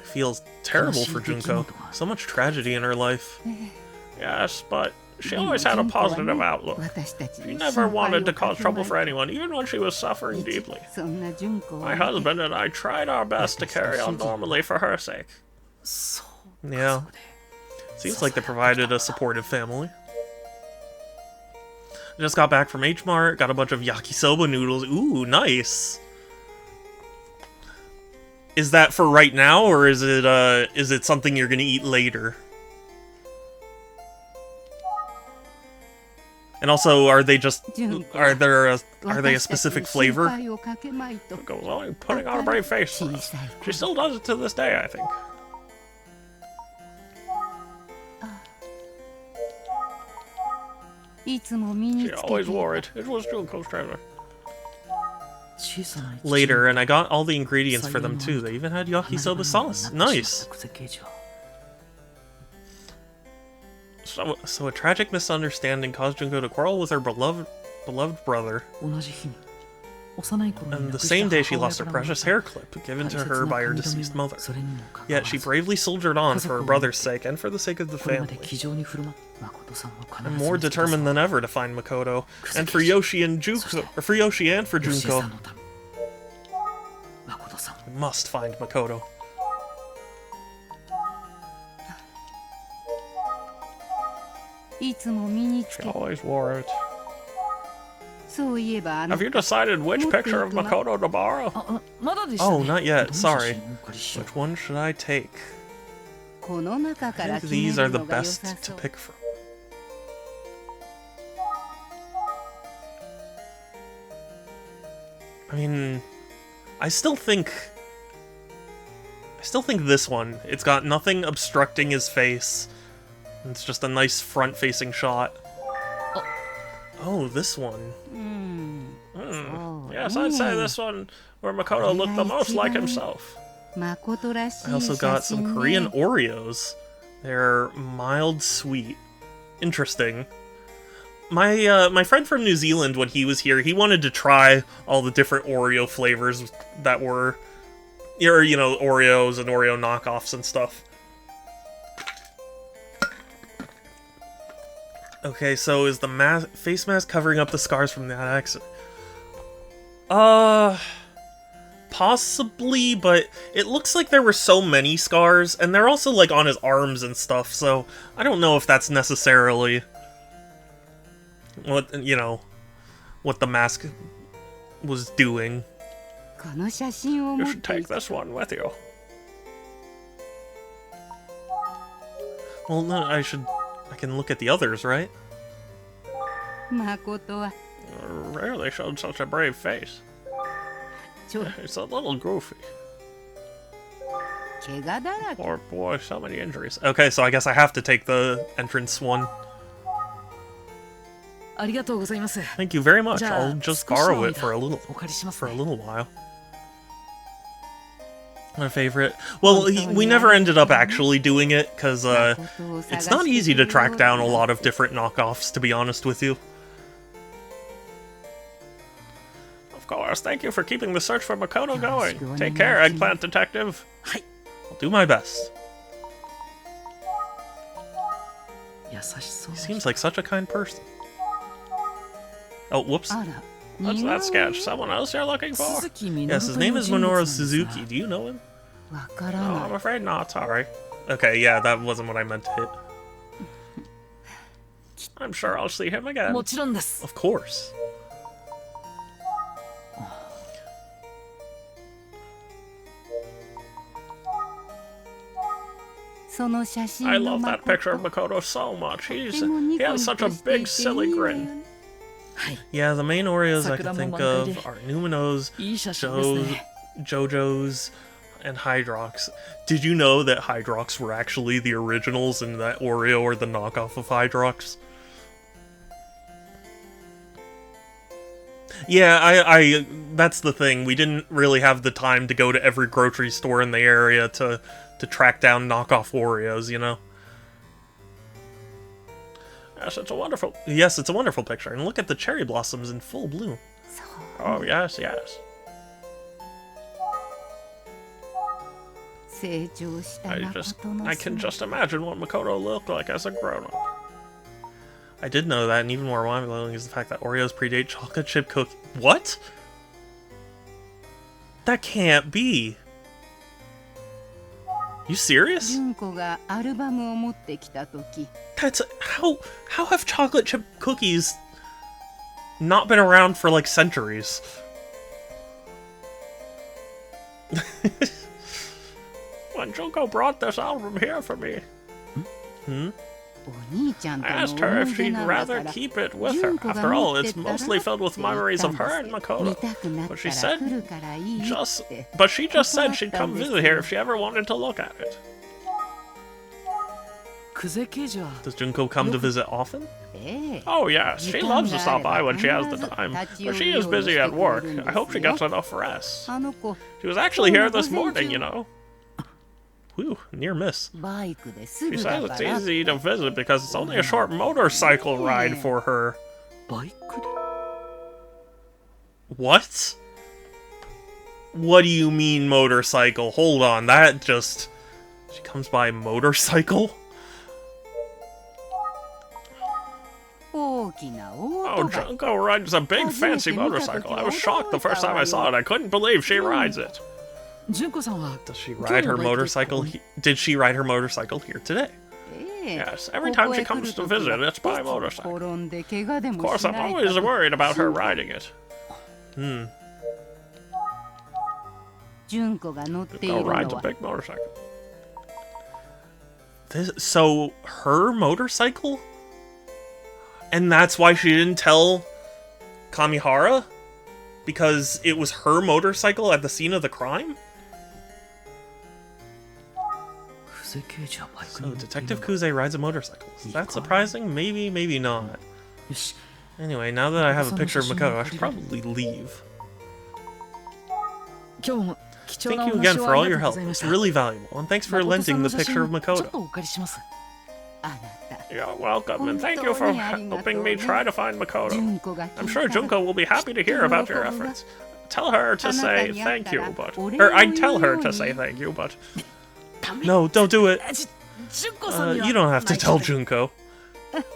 feel terrible for Junko. So much tragedy in her life. Yes, but she always had a positive outlook. She never wanted to cause trouble for anyone, even when she was suffering deeply. My husband and I tried our best to carry on normally for her sake. そう Yeah. Seems like they provided a supportive family. Just got back from H Mart, got a bunch of yakisoba noodles. Ooh, nice. Is that for right now, or is it something you're gonna eat later? And also, are they a specific flavor? Junko's only putting on a brave face for us. She still does it to this day, I think. She always wore it. It was Junko's treasure. 小さな一 Later, and I got all the ingredients for them too. They even had yakisoba sauce. Nice. So a tragic misunderstanding caused Junko to quarrel with her beloved brother. 同じ日に幼い頃に And 亡 the くした same day she 母親 lost her からもらっ precious た hair clip given to her by her 大切 deceased な mother. 髪留めはそれにもかかわ Yet ら she ず bravely soldiered on for her brother's sake and for the sake of the これまで family. 気丈に振る舞っ誠さんも必 I'm ず more 見つけ出そう determined than ever to find Makoto, and for Yoshi and Junko, or for Yoshi and for よしえさ Junko, んのため誠さん we must find Makoto. She always wore it. そういえばあの Have you decided which picture of Makoto to borrow? あまだでしたね Oh, not yet. どの写 Sorry. 真をお借りしよう Which one should I take? この中か I ら think 決め these are る the のが良 best さ to そう pick from. I mean, I still think still think this one. It's got nothing obstructing his face. It's just a nice front-facing shot. Oh, this one. Yes, I'd say this one where Makoto looked the most like himself. I also got some Korean Oreos. They're mild sweet. Interesting. My friend from New Zealand, when he was here, he wanted to try all the different Oreo flavors that were, or, you know, Oreos and Oreo knockoffs and stuff. Okay, so is the face mask covering up the scars from that accident? Possibly, but it looks like there were so many scars, and they're also, like, on his arms and stuff, so I don't know if that's necessarily what, you know, what the mask was doing. You should take this one with you. Well, no, I can look at the others, right? Rarely showed such a brave face. It's a little goofy. Poor boy, so many injuries. Okay, so I guess I have to take the entrance one. Thank you very much. I'll just borrow it for a little while. My favorite. Well, we never ended up actually doing it, because it's not easy to track down a lot of different knockoffs, to be honest with you. Of course, thank you for keeping the search for Makoto going. Take care, Eggplant Detective. I'll do my best. He seems like such a kind person. Oh, whoops. What's that sketch? Someone else you're looking for? Yes, his name is Minoru Suzuki. Do you know him? No, I'm afraid not, sorry. Okay, yeah, that wasn't what I meant to hit. I'm sure I'll see him again. Of course. I love that picture of Makoto so much. He has such a big, silly grin. Yeah, the main Oreos I can think of are Numinos, JoJo's, and Hydrox. Did you know that Hydrox were actually the originals and that Oreo or the knockoff of Hydrox? Yeah, I that's the thing. We didn't really have the time to go to every grocery store in the area to track down knockoff Oreos, you know? Yes, it's a wonderful... Yes, it's a wonderful picture. And look at the cherry blossoms in full bloom. Oh, yes, yes. I can just imagine what Makoto looked like as a grown-up. I did know that, and even more mind-blowing is the fact that Oreos predate chocolate chip cookie. What? That can't be. You serious? That's how have chocolate chip cookies not been around for like centuries? When Junko brought this album here for me, I asked her if she'd rather keep it with her. After all, it's mostly filled with memories of her and Makoto. But she just said she'd come visit here if she ever wanted to look at it. Does Junko come to visit often? Oh yes, she loves to stop by when she has the time, but she is busy at work. I hope she gets enough rest. She was actually here this morning, you know. Whew, near miss. She says it's easy to visit because it's only a short motorcycle ride for her. What? What do you mean motorcycle? Hold on, that just... She comes by motorcycle? Oh, Junko rides a big fancy motorcycle. I was shocked the first time I saw it. I couldn't believe she rides it. Does she ride her motorcycle? Did she ride her motorcycle here today? Yes, every time she comes to visit, it's by motorcycle. Of course, I'm always worried about her riding it. Junko rides a big motorcycle. So, her motorcycle? And that's why she didn't tell Kamihara? Because it was her motorcycle at the scene of the crime? So, Detective Kuze rides a motorcycle. Is that surprising? Maybe, maybe not. Anyway, now that I have a picture of Makoto, I should probably leave. Thank you again for all your help. It's really valuable. And thanks for lending the picture of Makoto. You're welcome, and thank you for helping me try to find Makoto. I'm sure Junko will be happy to hear about your efforts. Tell her to say thank you, but... Or I'd tell her to say thank you, but... No, don't do it. You don't have to tell Junko.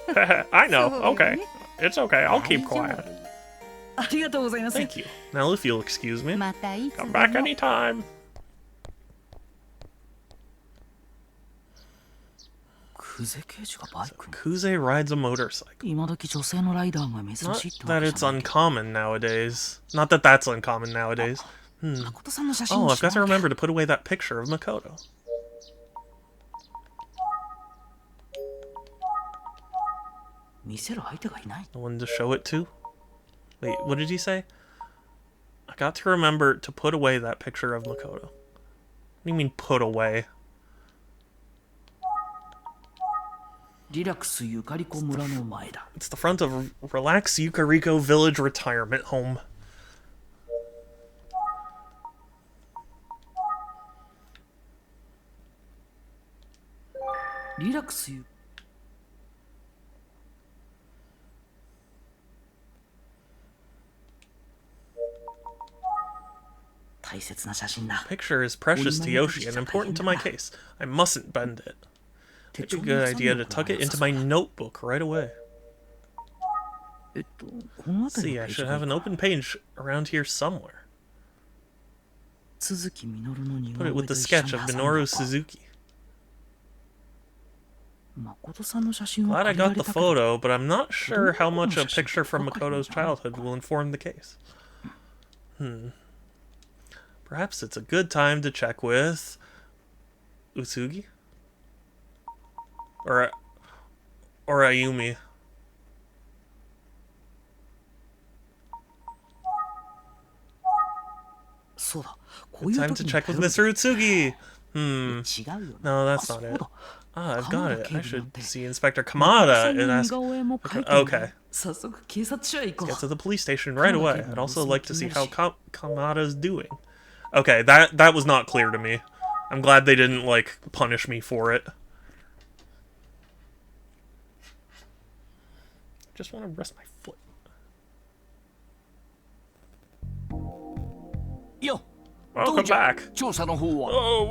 I know, okay. It's okay, I'll keep quiet. Thank you. Now if you'll excuse me. Come back anytime. Kuze rides a motorcycle. Not that it's uncommon nowadays. Not that that's uncommon nowadays. Oh, I've got to remember to put away that picture of Makoto. No one to show it to? Wait, what did he say? I got to remember to put away that picture of Makoto. What do you mean, put away? It's the front of Relax Yukariko Village Retirement Home. The picture is precious to Yoshi and important to my case. I mustn't bend it. It's a good idea to tuck it into my notebook right away. Let's see, I should have an open page around here somewhere. Put it with the sketch of Minoru Suzuki. Glad I got the photo, but I'm not sure how much a picture from Makoto's childhood will inform the case. Perhaps it's a good time to check with Utsugi? Or Ayumi. Good time to check with Mr. Utsugi! No, that's not it. Ah, I've got it. I should see Inspector Kamada and ask... Okay. Let's get to the police station right away. I'd also like to see how Kamada's doing. Okay, that was not clear to me. I'm glad they didn't, like, punish me for it. Just want to rest my foot. Welcome back. Oh,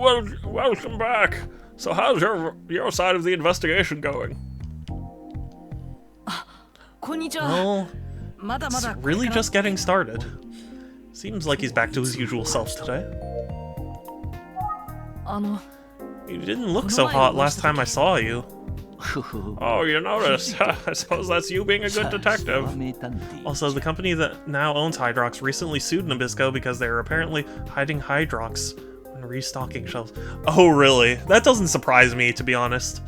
welcome back. So how's your side of the investigation going? Well, it's really just getting started. Seems like he's back to his usual self today. You didn't look so hot last time I saw you. Oh, you noticed? I suppose that's you being a good detective. Also, the company that now owns Hydrox recently sued Nabisco because they were apparently hiding Hydrox when restocking shelves. Oh, really? That doesn't surprise me, to be honest.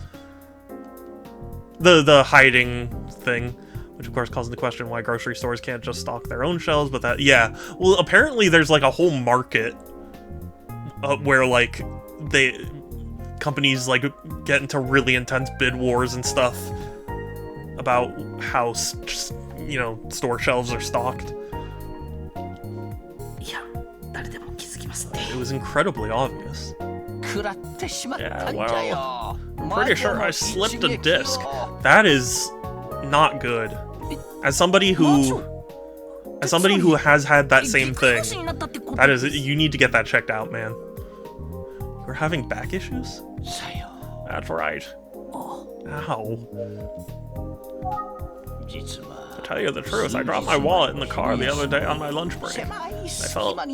The hiding thing, which of course calls into question why grocery stores can't just stock their own shelves, but that, yeah. Well, apparently there's like a whole market where like companies like get into really intense bid wars and stuff about how, you know, store shelves are stocked. It was incredibly obvious. Yeah, well, I'm pretty sure I slipped a disc. That is not good. As somebody who has had that same thing, that is, you need to get that checked out, man. You're having back issues? That's right. Ow. To tell you the truth, I dropped my wallet in the car the other day on my lunch break. It fell right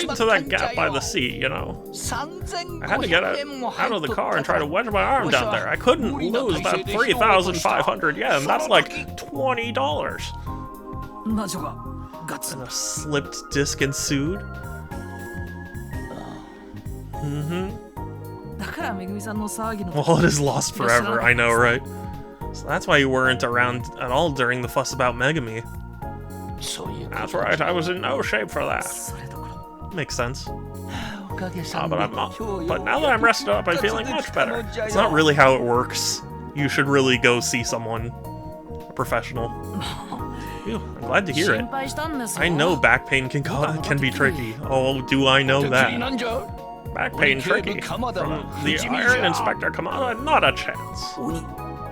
into that gap by the sea, you know. I had to get out of the car and try to wedge my arm down there. I couldn't lose that 3,500 yen. That's like $20. And a slipped disc ensued. Wallet is lost forever, I know, right? So that's why you weren't around at all during the fuss about Megami. That's right, I was in no shape for that. Makes sense. but now that I'm rested up, I'm feeling much better. It's not really how it works. You should really go see someone, a professional. Ew, I'm glad to hear it. I know back pain can be tricky. Oh, do I know that? Back pain tricky. From the Iron Inspector Kamada, not a chance.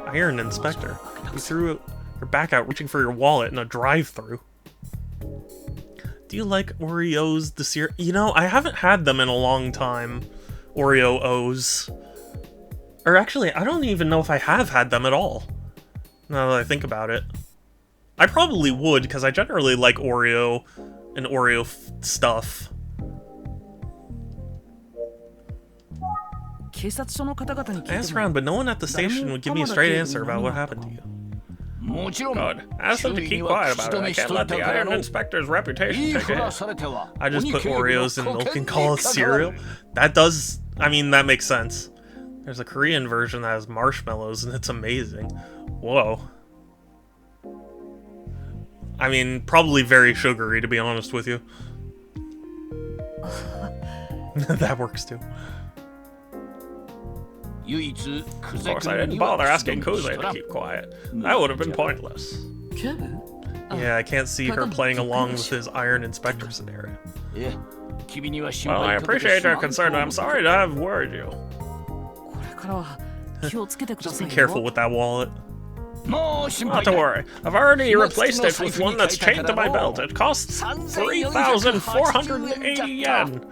Iron Inspector? You threw your back out reaching for your wallet in a drive-thru. Do you like Oreos this year? You know, I haven't had them in a long time. Oreo O's. Or actually, I don't even know if I have had them at all. Now that I think about it. I probably would, because I generally like Oreo and Oreo stuff. I asked around, but no one at the station would give me a straight answer about what happened to you. Good. Ask them to keep quiet about it. I can't let the Iron Inspector's reputation take a hit. I just put Oreos in milk and call it cereal. That does... I mean, that makes sense. There's a Korean version that has marshmallows, and it's amazing. Whoa. I mean, probably very sugary, to be honest with you. That works, too. Of course, I didn't bother asking Kuze to keep quiet. That would have been pointless. Yeah, I can't see her playing along with his Iron Inspector scenario. Well, I appreciate your concern. I'm sorry to have worried you. Just be careful with that wallet. Not to worry. I've already replaced it with one that's chained to my belt. It costs 3,480 yen.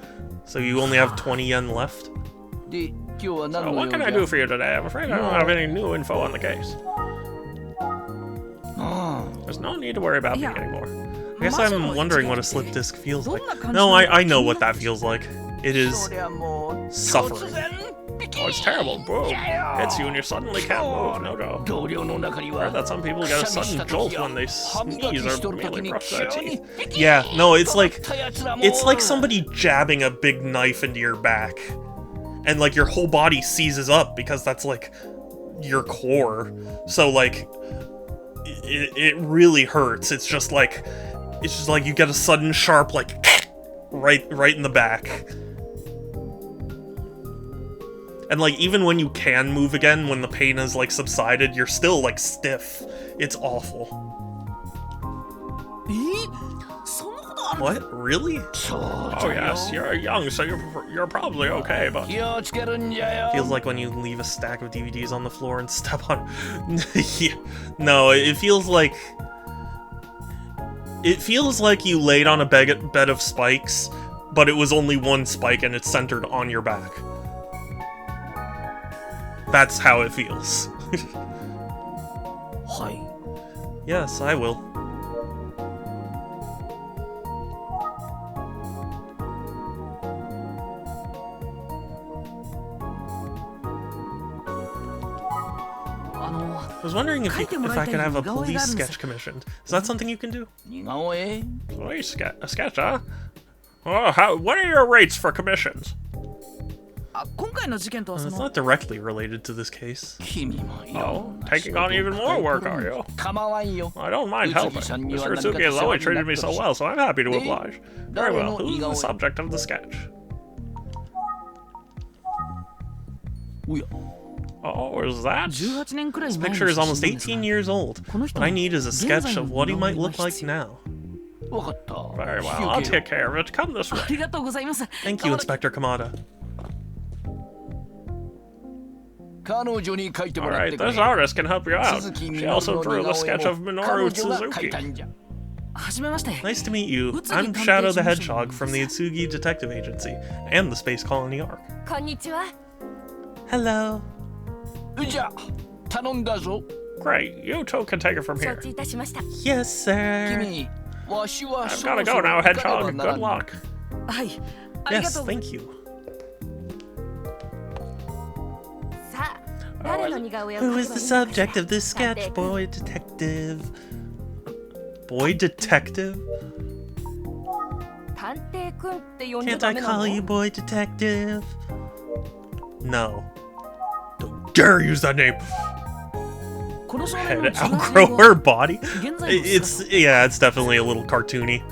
So you only have 20 yen left? So what can I do for you today? I'm afraid I don't have any new info on the case. There's no need to worry about me anymore. I guess I'm wondering what a slip disc feels like. No, I know what that feels like. It is suffering. Oh, it's terrible. Boom. Hits you and you suddenly can't move. No go. I heard that some people get a sudden jolt when they sneeze or merely brush their teeth. Yeah, no, it's like somebody jabbing a big knife into your back. And like your whole body seizes up because that's like your core. So like it really hurts. It's just like you get a sudden sharp like right in the back. And like even when you can move again, when the pain has like subsided, you're still like stiff. It's awful. What? Really? Oh yes, you're young, so you're probably okay, but... Feels like when you leave a stack of DVDs on the floor and step on... Yeah. No, it feels like... It feels like you laid on a bed of spikes, but it was only one spike and it's centered on your back. That's how it feels. Yes, I will. I was wondering if I could have a police sketch commissioned. Is that something you can do? Police sketch, huh? Oh, what are your rates for commissions? It's not directly related to this case. Oh, taking on even more work, are you? I don't mind helping. Mr. Utsuki has always treated me so well, so I'm happy to oblige. Very well, who's the subject of the sketch? Oh, is that? This picture is almost 18 years old. What I need is a sketch of what he might look like now. Very well, I'll take care of it. Come this way. Thank you, Inspector Kamada. Alright, this artist can help you out. She also drew the sketch of Minoru Suzuki. Nice to meet you. I'm Shadow the Hedgehog from the Utsugi Detective Agency and the Space Colony Arc. Hello. Great, you two can take it from here. Yes, sir. I've gotta go now, Hedgehog. Good luck. Yes, thank you. Who is the subject of this sketch, boy detective? Boy detective? Can't I call you boy detective? No. Don't dare use that name! Head outgrow her body? It's definitely a little cartoony.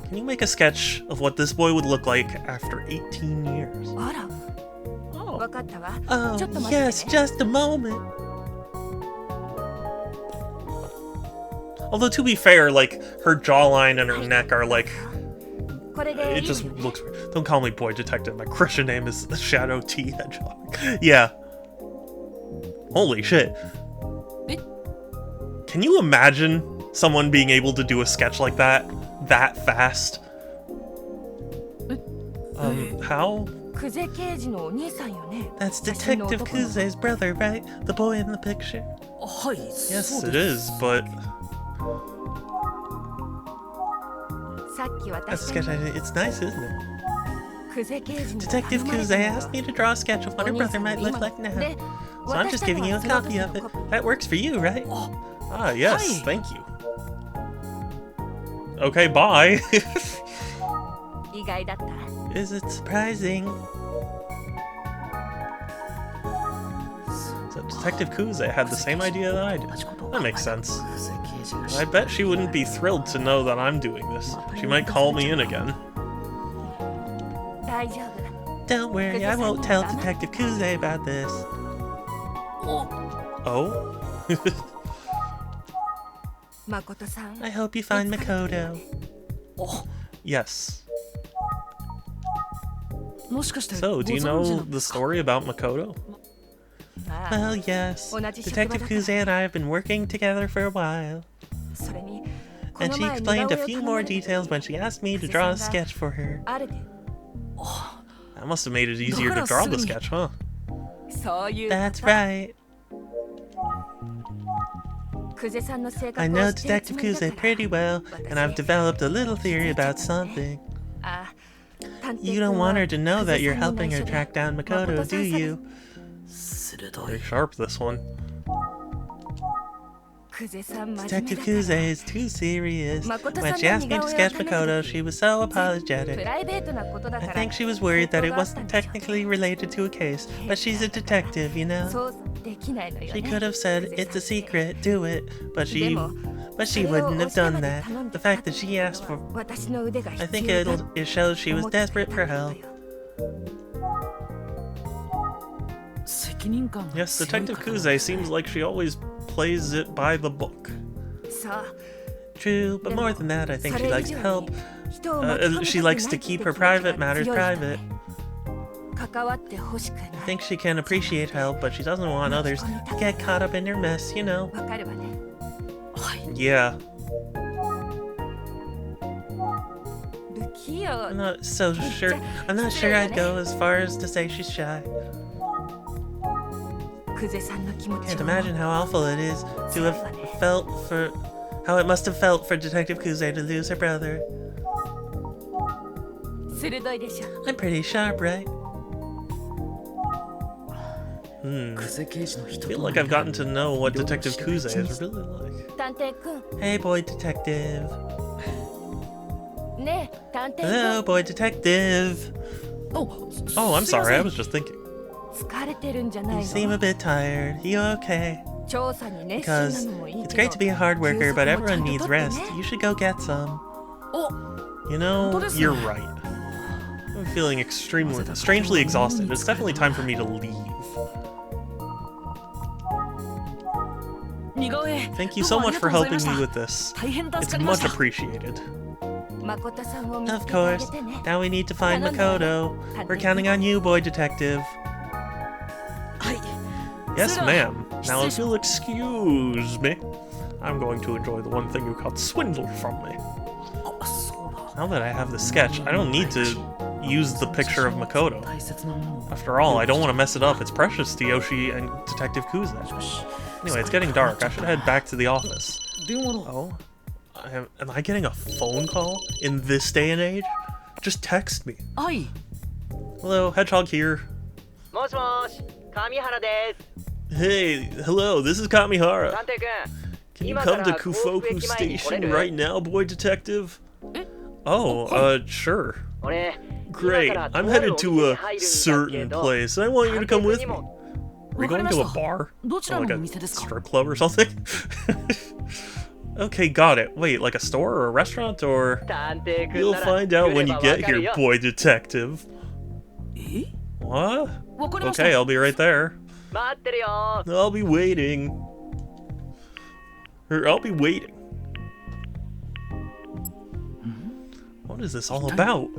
Can you make a sketch of what this boy would look like after 18 years? あら Oh. わかったわ Oh, ちょっと待ってね yes, just a moment. Although, to be fair, like, her jawline and her neck are like... これでいい It just looks weird. Don't call me Boy Detective. My Christian name is Shadow T Hedgehog. Yeah. Holy shit. Can you imagine someone being able to do a sketch like that fast? How? 久世刑事のお兄さんよね That's 写真の Detective 男の Kuze's brother, right? The boy in the picture. はい Yes, it is, but さっき That's a 私 sketch が I did. It's nice, isn't it? 久世刑事に Detective 頼まれ Kuze たの asked me to draw a sketch of what her brother might look like now. で So I'm just giving you a copy of it. That works for you, right? ah, yes, Hi. thank you. Okay, bye. 意外だった Is it surprising? So Detective Kuze had the same idea that I did. That makes sense. I bet she wouldn't be thrilled to know that I'm doing this. She might call me in again. 大丈夫 Don't worry, I won't tell Detective Kuze about this. Oh? 誠さん I hope you find Makoto. Yes. もしかして So, do you ご存知な know ん the ですか story about Makoto? まあ Well, yes. Detective Kuze and I have been working together for a while. それにこ And の she 前 explained 似 a 顔絵を few 頼ま more れて details when she asked me to draw a sketch for her. あるで That must have made it easier to draw the sketch, huh? そういう That's こと right. 久世さんの性 I 格を know 知ってるつ Detective もりだ Kuze から pretty well, and I've developed a little theory about something. あ探偵 You don't 君 want は her to know that you're 久世さんに helping her 内緒で track down 誠 Makoto, さ do ん you? Very sharp, this one. 久世さん真面目 Detective だから Kuze is too serious. Makoto-san When she asked me to の似顔絵を sketch 頼む Makoto, 時 she was so プ apologetic. ライベートなことだ I から think she was worried that it 抵抗があった wasn't んでしょ technically related to a case, but she's a detective, you know? そうできないのよ She ね could have said, 久世 it's a さんって secret, do it, but she wouldn't have done that. The fact that she asked for, 私の腕が I 必 think 要だ it shows she was 思って desperate for くれたん help. だよ責任感が Yes, 強い Detective 方なん Kuze seems like she always plays it by the book. そう True, but more than that, I think そ she れ以 likes 上 to に help. 人を巻き込みたくない She likes to keep her private matters って気持ちが強い人 private. ね関わってほしくない I think she can appreciate help, but she doesn't want others to get caught up in her mess, you know? わかるわね Yeah. 不器用 I'm not so sure. I'm not sure I'd go as far as to say she's shy. 久世さんの気持ち Can't を imagine how awful it is to have felt for. How it must have felt for Detective Kuze to lose her brother. 鋭いでしょ I'm pretty sharp, right? Hmm. 久世刑事の I 人 feel と like I've gotten to know what Detective Kuze is really like. 探偵くん Hey, boy detective. ねえ探偵 Hello, くん boy detective. Oh, Oh, I'm sorry, I was just thinking. 疲れてるんじゃない You seem の a bit tired. You okay? 調査に熱心 Because なのもいい it's け great ど to be a hard worker, but everyone needs 休息もちゃんと rest. とってね You should go get some. You know, 本当ですね。 you're right. I'm feeling strangely exhausted. It's definitely time for me to leave. 似顔絵 Thank you どう so もあ much り for がとうござい helping ました me with this. 大変助 It's かりまし much た appreciated. 誠さんを見つ Of けてあげ course. てね Now we need to find Makoto. We're counting on you, boy detective. はい Yes, それでは ma'am. Now, if you'll excuse me, I'm going to enjoy the one thing you called swindle from me. あそうだ Now that I have the sketch, I don't need to use the picture of Makoto. 大切なものを After all, I don't want to mess it up. It's precious to Yoshi and Detective Kuze. Anyway, it's getting dark. I should head back to the office. 電話の Oh? Am I getting a phone call in this day and age? Just text me. はい Hello, Hedgehog here. もしもし、上原です。 Hey, hello, this is Kamihara. 探偵くん、 Can you 今 come か to ら幸福 Kufoku 駅前に来れ Station る？ right now, boy detective? Oh, sure. 俺、 Great. 今から I'm とある headed お店 to に a 入るんだけ certain ど、 place, and I want you to come 探偵君 with に me. も Are we going to a わかりました。 bar? どち Or ら like のお a 店ですか strip club or something? Okay, got it. Wait, like a store or a restaurant or... 探偵くん You'll なら find out 来 when れ you ば get わかる here, よ boy detective. え What? わかりました Okay, I'll be right there. 待ってるよ I'll be waiting. Or I'll be waiting. What is this all about?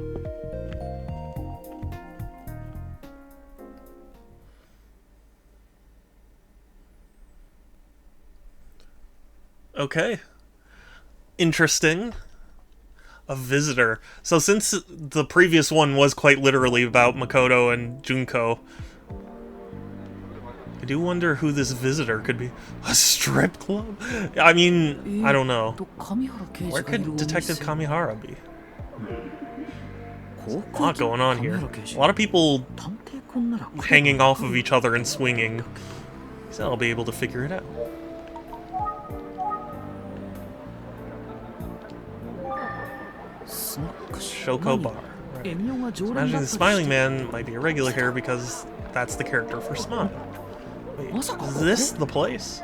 Okay. Interesting. A visitor. So since the previous one was quite literally about Makoto and Junko, I do wonder who this visitor could be. A strip club? I mean, I don't know. Where could Detective Kamihara be? There's a lot going on here. A lot of people hanging off of each other and swinging. So I'll be able to figure it out. Shoko Bar. Right. Imagine the Smiling Man might be a regular here because that's the character for Smile. Wait, is this the place?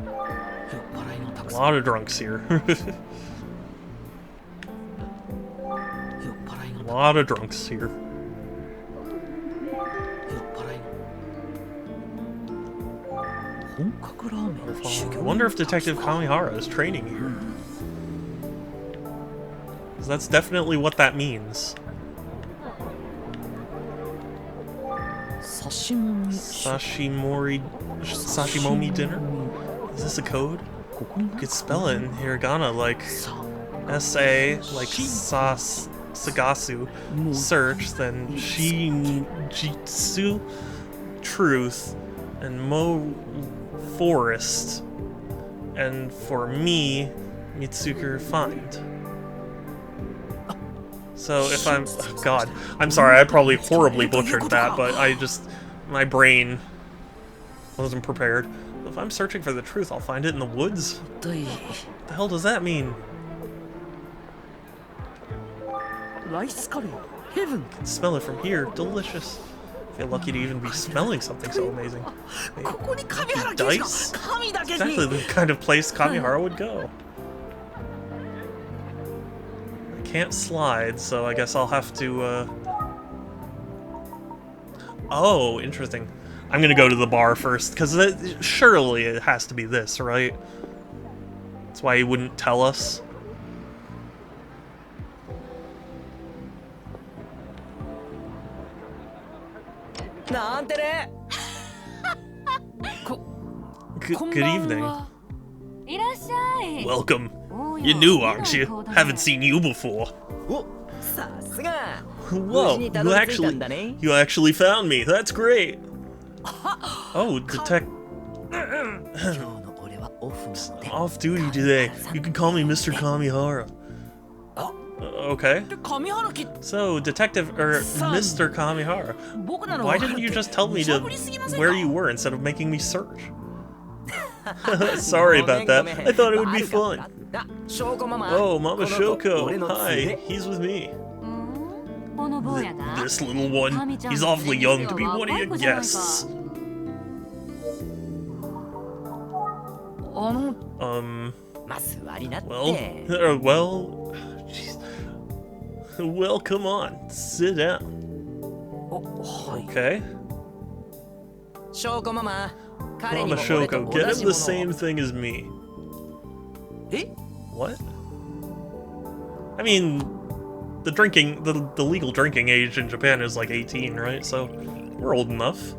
A lot of drunks here. A lot of drunks here. I wonder if Detective Kamihara is training here. 'Cause that's definitely what that means. Sashimomi dinner? Is this a code? You could spell it in hiragana like S-A, like Sagasu, search, then Shinjitsu, truth, and Mo, forest, and for me, Mitsuker, find. So if I'm... oh God, I'm sorry, I probably horribly butchered that, but my brain wasn't prepared. If I'm searching for the truth, I'll find it in the woods? What the hell does that mean? Rice curry, heaven. I can smell it from here. Delicious. I feel lucky to even be smelling something so amazing. Wait, dice? Exactly the kind of place Kamihara would go. I can't slide, so I guess I'll have to, Oh, interesting. I'm gonna go to the bar first, because surely it has to be this, right? That's why he wouldn't tell us. Good evening. Welcome. You're new, aren't you? Haven't seen you before. Whoa, you actually found me. That's great. Oh, off duty today. You can call me Mr. Kamihara. Okay. So, Detective, or Mr. Kamihara, why didn't you just tell me where you were instead of making me search? Sorry about that. I thought it would be fun. Oh, Mama Shoko. Hi, he's with me. This little one, he's awfully young to be one of your guests. Well, come on, sit down. Okay. Mama Shoko, get him the same thing as me. What? I mean, the legal drinking age in Japan is like 18, right? So, we're old enough.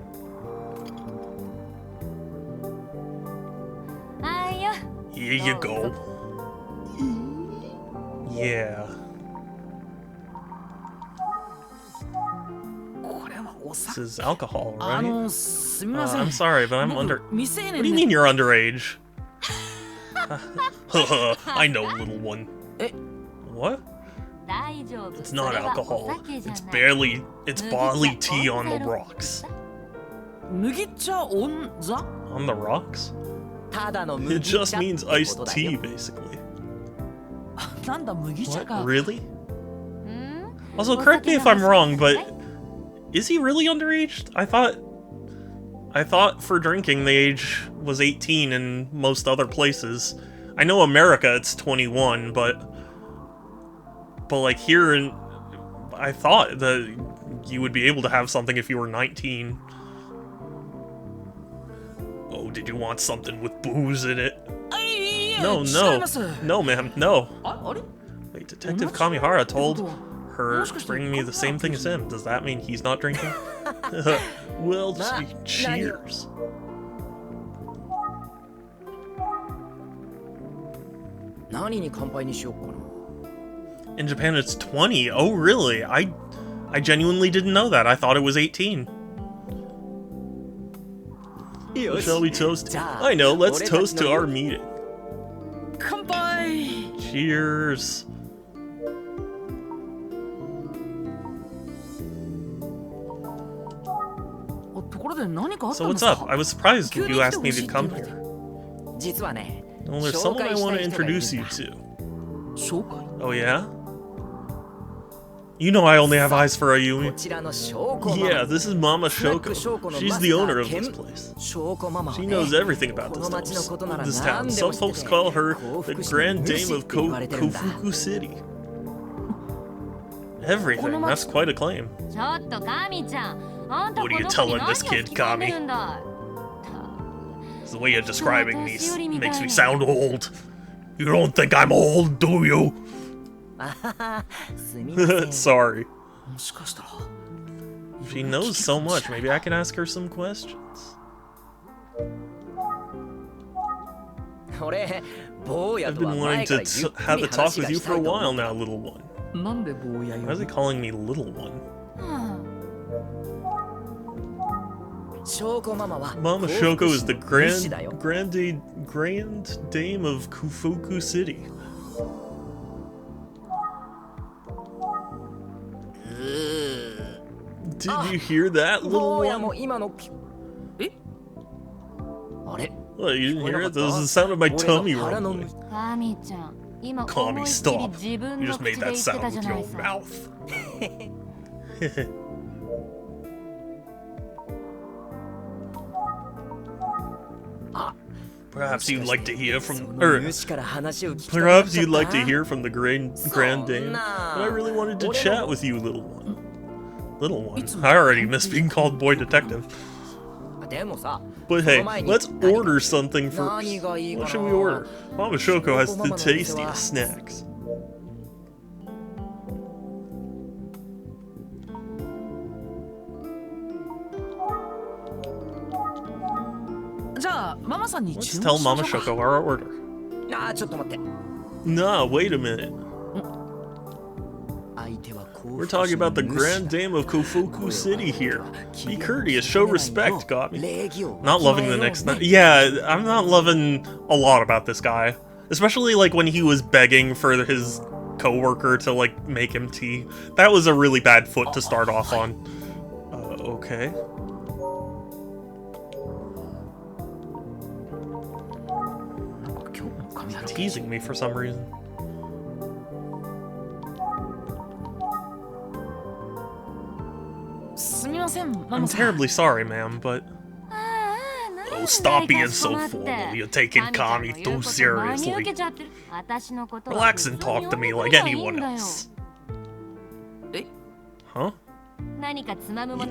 Here you go. Yeah. This is alcohol, right? I'm sorry, but I'm under... What do you mean you're underage? I know, little one. What? It's not alcohol. It's barley tea on the rocks. On the rocks? It just means iced tea, basically. What? Really? Also, correct me if I'm wrong, but is he really underage? I thought I thought for drinking the age was 18 in most other places. I know America it's 21, but like here in... I thought that you would be able to have something if you were 19. Oh, did you want something with booze in it? No, no. No, ma'am, no. Wait, Detective Kamihara told her to bring me the same thing as him. Does that mean he's not drinking? Well, cheers. In Japan, it's 20. Oh, really? I genuinely didn't know that. I thought it was 18. What shall we toast? I know. Let's toast to our meeting. Cheers. So what's up? I was surprised when you asked me to come here. Well, there's someone I want to introduce you to. Oh yeah? You know I only have eyes for Ayumi. Yeah, this is Mama Shoko. She's the owner of this place. She knows everything about this town. Some folks call her the Grand Dame of Kofuku City. Everything, that's quite a claim. What are you telling this kid, Kami? The way you're describing me makes me sound old. You don't think I'm old, do you? Sorry. She knows so much, maybe I can ask her some questions. I've been wanting to have a talk with you for a while now, little one. Why is he calling me little one? Mama Shoko is the Grand Dame of Kofuku City. Did you hear that, little one? What, you didn't hear it? That was the sound of my tummy rumbling. Kami, stop. You just made that sound with your mouth. Perhaps you'd like to hear from... perhaps you'd like to hear from the Grand Dame. But I really wanted to chat with you, little one. Little one? I already miss being called Boy Detective. But hey, let's order something first. What should we order? Mama Shoko has the tastiest snacks. Let's tell Mama Shoko our order. Nah, wait a minute. We're talking about the Grand Dame of Kofuku City here. Be courteous, show respect, got me. Not loving the next night. Yeah, I'm not loving a lot about this guy. Especially like when he was begging for his coworker to like make him tea. That was a really bad foot to start off on. Okay. He's teasing me for some reason. I'm terribly sorry, ma'am, but... Oh, stop being so formal. You're taking Kami too seriously. Relax and talk to me like anyone else. Huh? You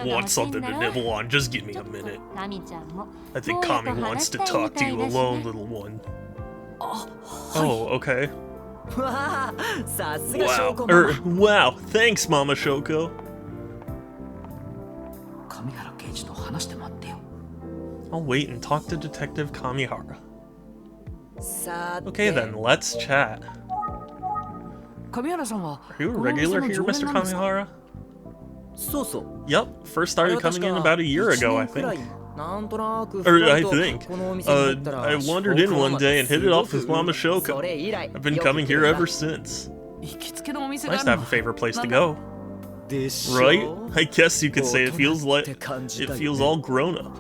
want something to nibble on? Just give me a minute. I think Kami wants to talk to you alone, little one. Oh, okay. Wow. Wow, thanks, Mama Shoko. I'll wait and talk to Detective Kamihara. Okay then, let's chat. Are you a regular here, Mr. Kamihara? Yup, first started coming in about a year ago, I think. I wandered in one day and hit it off with Mama Shoko. I've been coming here ever since. Nice to have a favorite place to go. Right? I guess you could say it feels all grown up.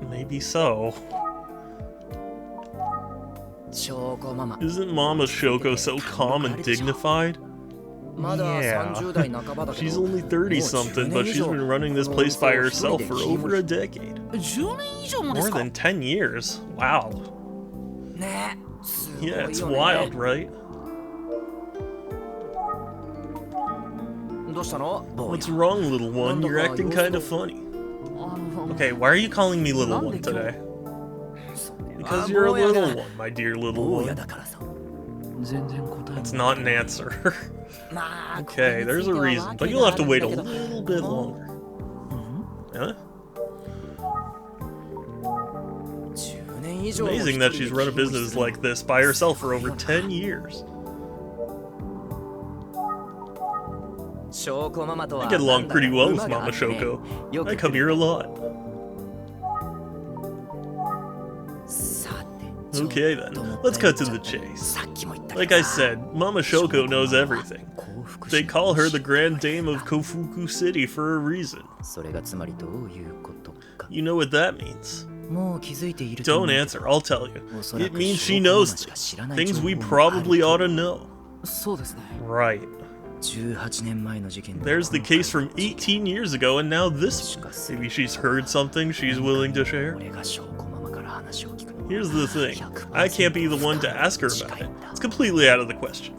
Maybe so. Isn't Mama Shoko so calm and dignified? Yeah. She's only 30-something, but she's been running this place by herself for over a decade. More than 10 years. Wow. Yeah, it's wild, right? What's wrong, little one? You're acting kind of funny. Okay, why are you calling me little one today? Because you're a little one, my dear little one. That's not an answer. Okay, there's a reason, but you'll have to wait a little bit longer. Huh? It's amazing that she's run a business like this by herself for over 10 years. I get along pretty well with Mama Shoko. I come here a lot. Okay then, let's cut to the chase. Like I said, Mama Shoko knows everything. They call her the Grand Dame of Kofuku City for a reason. You know what that means? Don't answer, I'll tell you. It means she knows things we probably ought to know. Right. There's the case from 18 years ago and now this one. Maybe she's heard something she's willing to share? Here's the thing, I can't be the one to ask her about it. It's completely out of the question.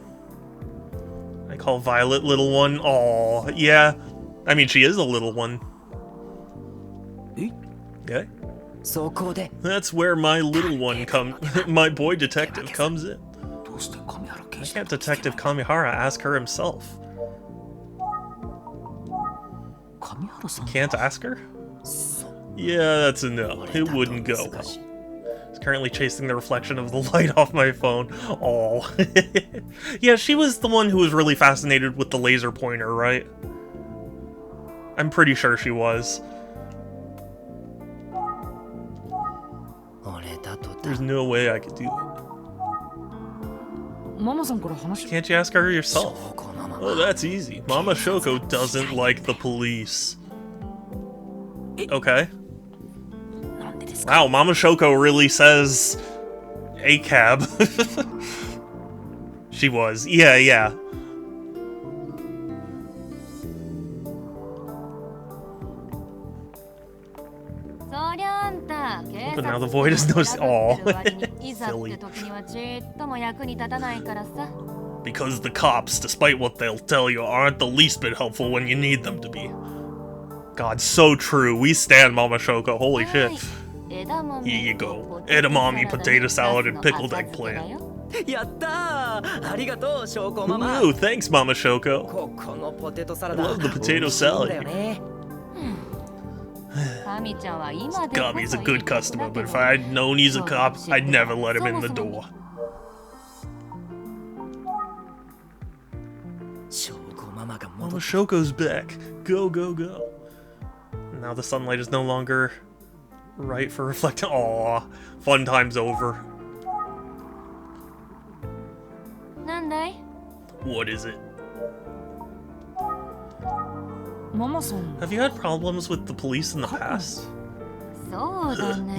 I call Violet little one. Aw, yeah. I mean, she is a little one. Okay. That's where my little one my boy detective comes in. Why can't Detective Kamihara ask her himself? Can't ask her? Yeah, that's a no. It wouldn't go well. He's currently chasing the reflection of the light off my phone. Aw. Yeah, she was the one who was really fascinated with the laser pointer, right? I'm pretty sure she was. There's no way I could do it. Can't you ask her yourself? Oh, that's easy. Mama Shoko doesn't like the police. Okay. Wow, Mama Shoko really says a cab. She was. Yeah. But now the void is no. Aw. Silly. Because the cops, despite what they'll tell you, aren't the least bit helpful when you need them to be. God, so true. We stand Mama Shoko. Holy shit. Here you go. Edamame potato salad and pickled eggplant. Ooh, thanks, Mama Shoko. I love the potato salad. Kami's a good customer, but if I had known he's a cop, I'd never let him in the door. Mama Shoko's back. Go, go, go. Now the sunlight is no longer right for reflecting. Aw, fun time's over. What is it? Have you had problems with the police in the past?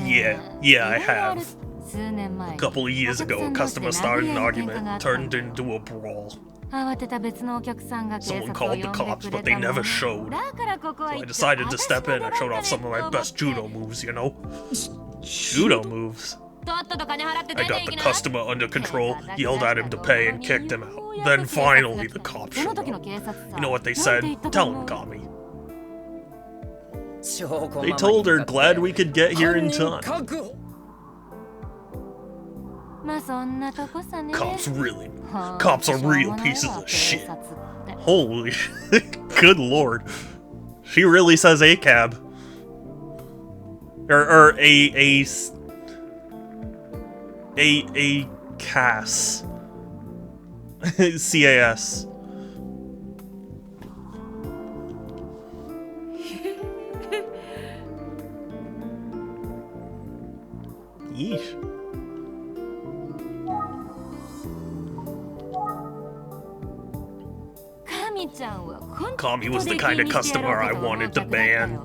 Yeah, I have. A couple of years ago, a customer started an argument, turned into a brawl. Someone called the cops, but they never showed. So I decided to step in and showed off some of my best judo moves, you know? Judo moves? I got the customer under control, yelled at him to pay, and kicked him out. Then finally the cops showed up. You know what they said? Tell him, Kami. They told her, glad we could get here in time. Cops are real pieces of shit. Holy shit. Good lord. She really says a cab. Or a CAS. CAS. Yeesh. Kami was the kind of customer I wanted to ban.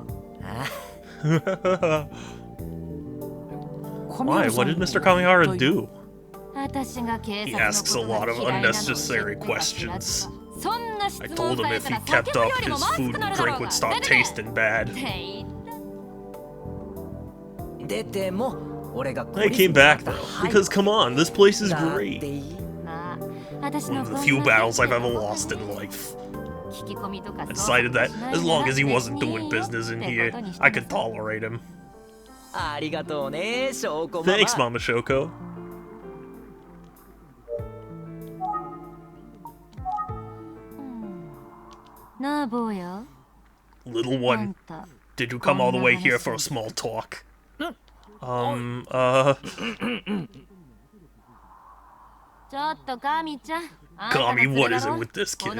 Why? What did Mr. Kamihara do? He asks a lot of unnecessary questions. I told him if he kept up, his food and drink would stop tasting bad. I came back though, because come on, this place is great. One of the few battles I've ever lost in life. I decided that as long as he wasn't doing business in here, I could tolerate him. Thanks, Mama Shoko. Little one, did you come all the way here for a small talk? Kami, what is it with this kid?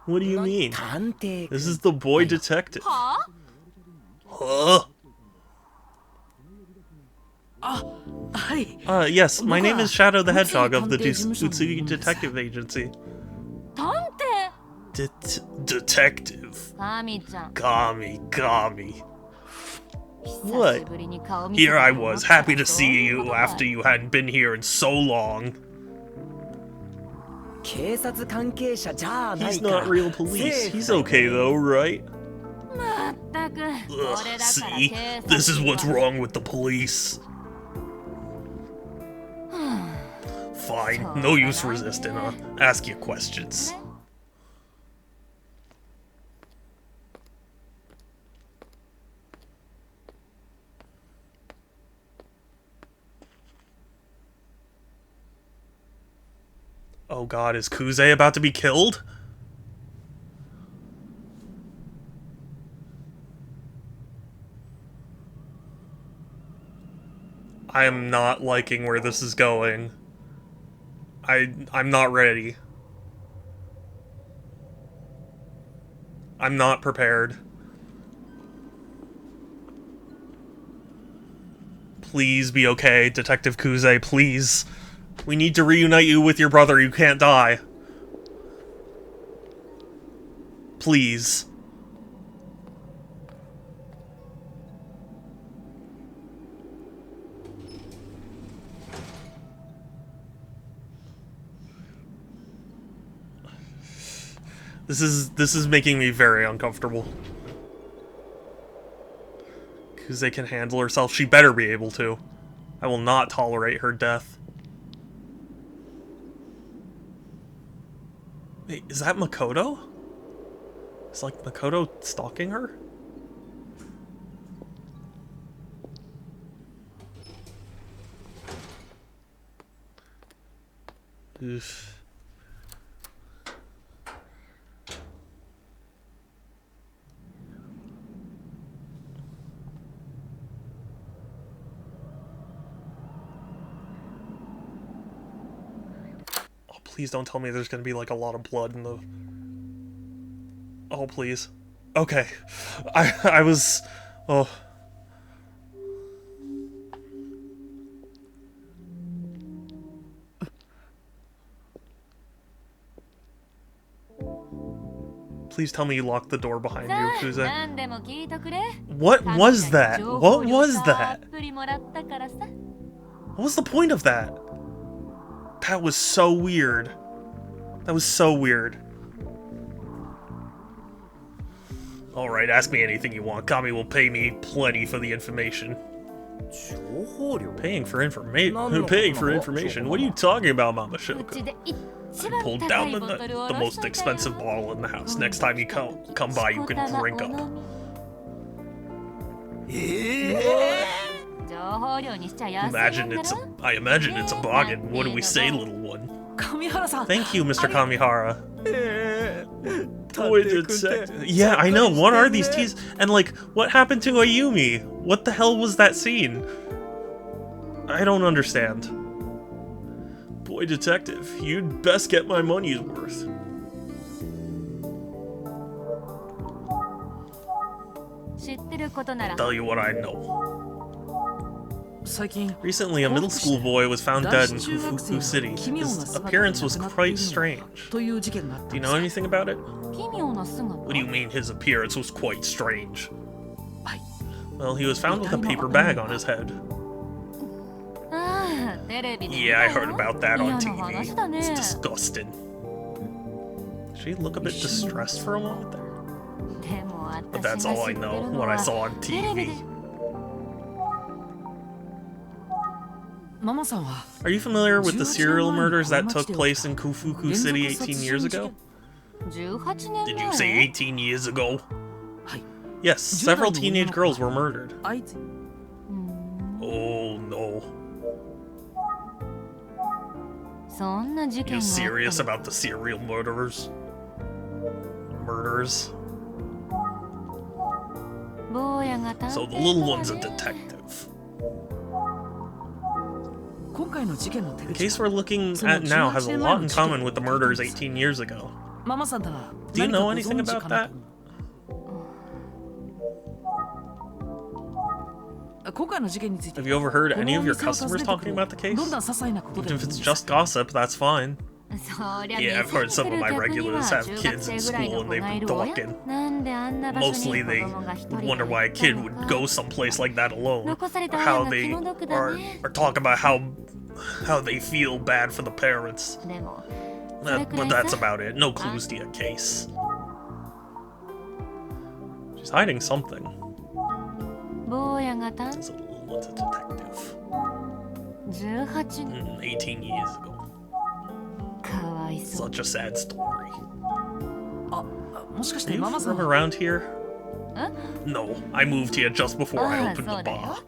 What do you mean? This is the boy detective. Huh? Yes, my name is Shadow the Hedgehog of the Utsugi Detective Agency. Detective. Kami. What? Here I was, happy to see you after you hadn't been here in so long. He's not real police. He's okay though, right? Ugh, see? This is what's wrong with the police. Fine, no use resisting, huh? Ask your questions. Oh god, is Kuze about to be killed? I am not liking where this is going. I'm not ready. I'm not prepared. Please be okay, Detective Kuze, please. We need to reunite you with your brother. You can't die. Please. This is making me very uncomfortable. Kuze can handle herself. She better be able to. I will not tolerate her death. Wait, is that Makoto? Is like Makoto stalking her? Oof. Please don't tell me there's gonna be like a lot of blood in the... Oh, please. Okay. I was... Oh. Please tell me you locked the door behind you, Kuze. What was that? What was that? What was the point of that? That was so weird. That was so weird. Alright, ask me anything you want. Kami will pay me plenty for the information. Paying for information? Paying for information? What are you talking about, Mama Shoko? I pulled down the most expensive bottle in the house. Next time you come by, you can drink up. I imagine it's a bargain. What do we say, little one? Thank you, Mr. Kamihara. Boy detective. Yeah, I know. What are these teas? And like, what happened to Ayumi? What the hell was that scene? I don't understand. Boy detective, you'd best get my money's worth. I'll tell you what I know. Recently, a middle school boy was found dead in Fufu City. His appearance was quite strange. Do you know anything about it? What do you mean his appearance was quite strange? Well, he was found with a paper bag on his head. Yeah, I heard about that on TV. It's disgusting. she look a bit distressed for a moment there? でも But that's 私が all 知 I ってる know の what I は saw on テレビで TV. ママさんは Are you familiar with the 18 serial 年前に murders that この町 took で place 起 in きた Kufuku 連 City 18続殺人 years 事件 ago? 18年 Did you 前 say 18 years ago? はい Yes, several 10代の teenage 女の子 girls were murdered. あいつ Oh no. そんな事 You 件があ serious ったの about the serial murderers? Murders? 坊やが探 So the 偵 little とは one's a ね detective. 今回の事件の手 The 口 case we're looking at now has a lot in common with the murders 18 years ago. ママさんなら Do you 何か know ご anything 存知 about かな that? と今回の事件について Have you ever heard こ any の of your お店を訪 customers ねて talking く about the る case? どんな些細なことで If もいい it's です just gossip, that's fine. そりゃ Yeah, I've heard some of my 店に来る客に regulars は have 中 kids 学 in 生ぐらい school の and 子 they've がい been る親 talking. なんであんな場所 Mostly に子 they 供が一人 wonder で why a 行った kid の would か go someplace like that alone. 残され Or た how 親が they 気の毒だ are ね talk about how they feel bad for the parents. でもそれ That, くら but い that's さ about it. No clues to your case. She's hiding something. 坊やが探 There's a little one's a detective. 18年 18 years ago. かわいそう Such a sad story. もしかし Are て you ママさん from は around here? No, I moved here just before I ああ opened そう the だよ bar.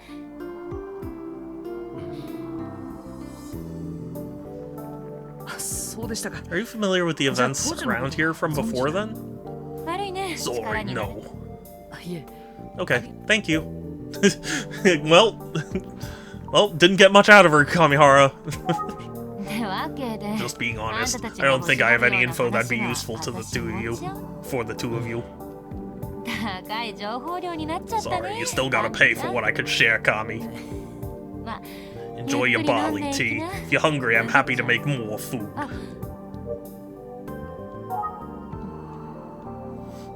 そうでしたか Are you familiar with the events around here from before then? 悪いね力 Sorry, になる no. いえ Okay, thank you. well, well, didn't get much out of her, Kamihara. ってわけで Just being honest, あんたたち I が don't think I have any 欲しが info るよう that'd be な useful to the 話 two が of you. 私も For the two of you. 高い情報量になっちゃった Sorry, ね you still gotta pay for what I could share, Kami. まあ Enjoy your barley tea. If you're hungry, I'm happy to make more food.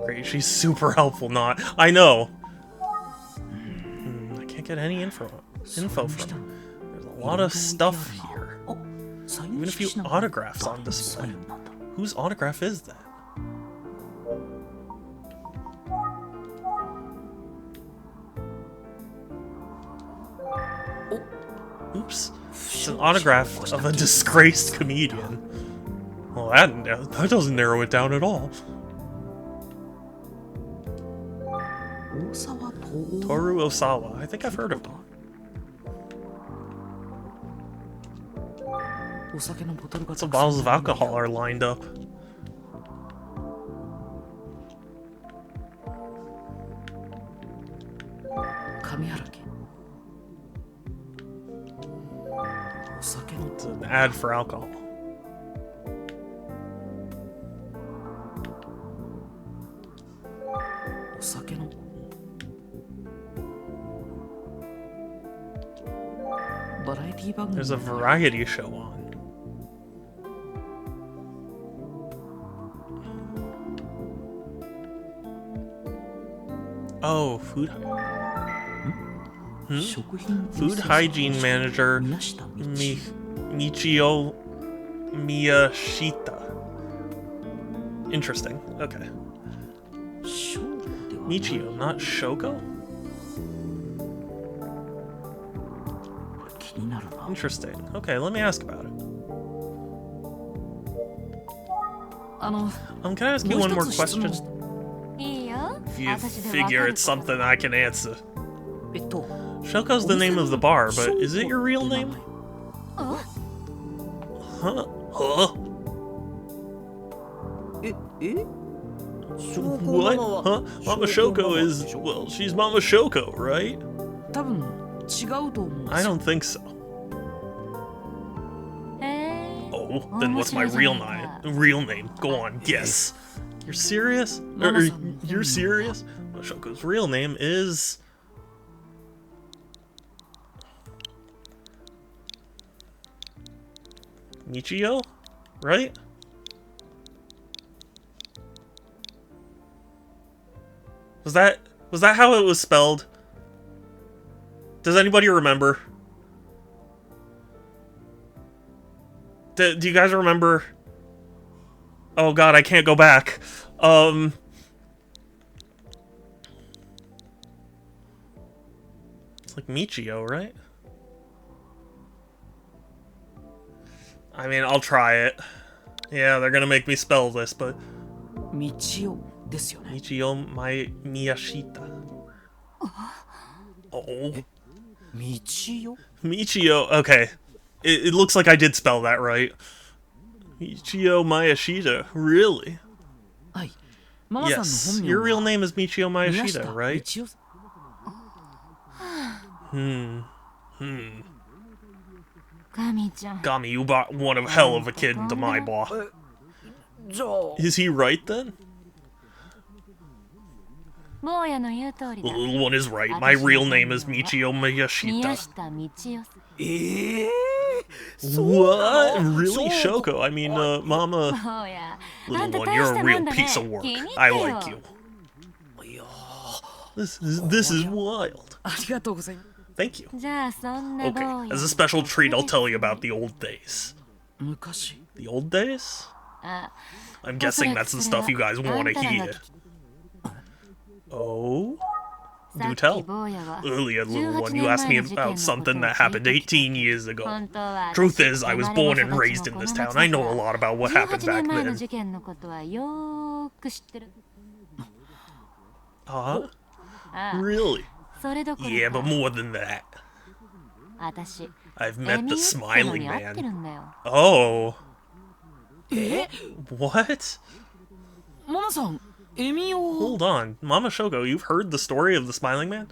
Great, she's super helpful, not. I know. I can't get any info from her. There's a lot of stuff here. Even a few autographs on display. Whose autograph is that? Oops. It's an autograph of a disgraced comedian. Well, that doesn't narrow it down at all. Toru Osawa. I think I've heard of him. お酒のボトルが Some bottles of alcohol are lined up. It's an ad for alcohol. There's a variety show on. Oh, food. Food hygiene manager Michio Miyashita. Interesting. Okay. Michio, not Shoko? Interesting. Okay, let me ask about it. Can I ask you one more question? いいよ If you 私で figure 分 it's かること something I can answer. Shoko's the name of the bar, but is it your real name? Huh? Huh? What? Huh? Mama Shoko is... Well, she's Mama Shoko, right? 多分違うと思うんです I よ don't think so. へえ Oh, then what's my real name? Real name? Go on, guess. You're serious? You're serious? Mama Shoko's real name is... Michio? Right? Was that how it was spelled? Does anybody remember? Do you guys remember? Oh god, I can't go back. It's like Michio, right? I mean, I'll try it. Yeah, they're gonna make me spell this, but... Michio ですよね。 Michio Miyashita. Oh. Michio? Michio, okay. It looks like I did spell that right. Michio Miyashita, really? はい。ママさんの Yes, 本名 your は real name is Michio 宮下 Miyashita, right? 道夫 Gami, you brought one of hell of a kid into my bar. じゃあ、 Is he right then? 坊やの言う通り The だ。 little one is right. My real name is Michio 宮 Miyashita. 下道夫。What? Really, Shoko? I mean, Mama, 坊や、あ little んた one, 大 you're し a たも real んだね。 piece of work. 気に入った I よ。 like you. This is wild. ありがとうございます。 Thank you. じゃあそんな坊 Okay, や。 as a special treat, I'll tell you about the old days. 昔 The old days? あ、 I'm guessing that's the stuff you guys want to hear. Oh? さ Do っき tell. 坊やは Earlier, little 18 one, you asked me 年前の事件の about ことを something that 聞い happened てきた。 18 years ago. 本当は Truth is, I was 生ま born れ and も育ち raised も in this この town. 町 I know だ a から lot about what happened 18 back 年前の then. 事件のことはよーく知ってる。 Huh? ああ、 Really? それどころ Yeah, but か、 more than that. 私、 I've エ met ミ the ュっての smiling に会って man. るんだよ。 Oh. え What? ママさんエミオ Hold on. Mama Shoko, you've heard the story of the smiling man?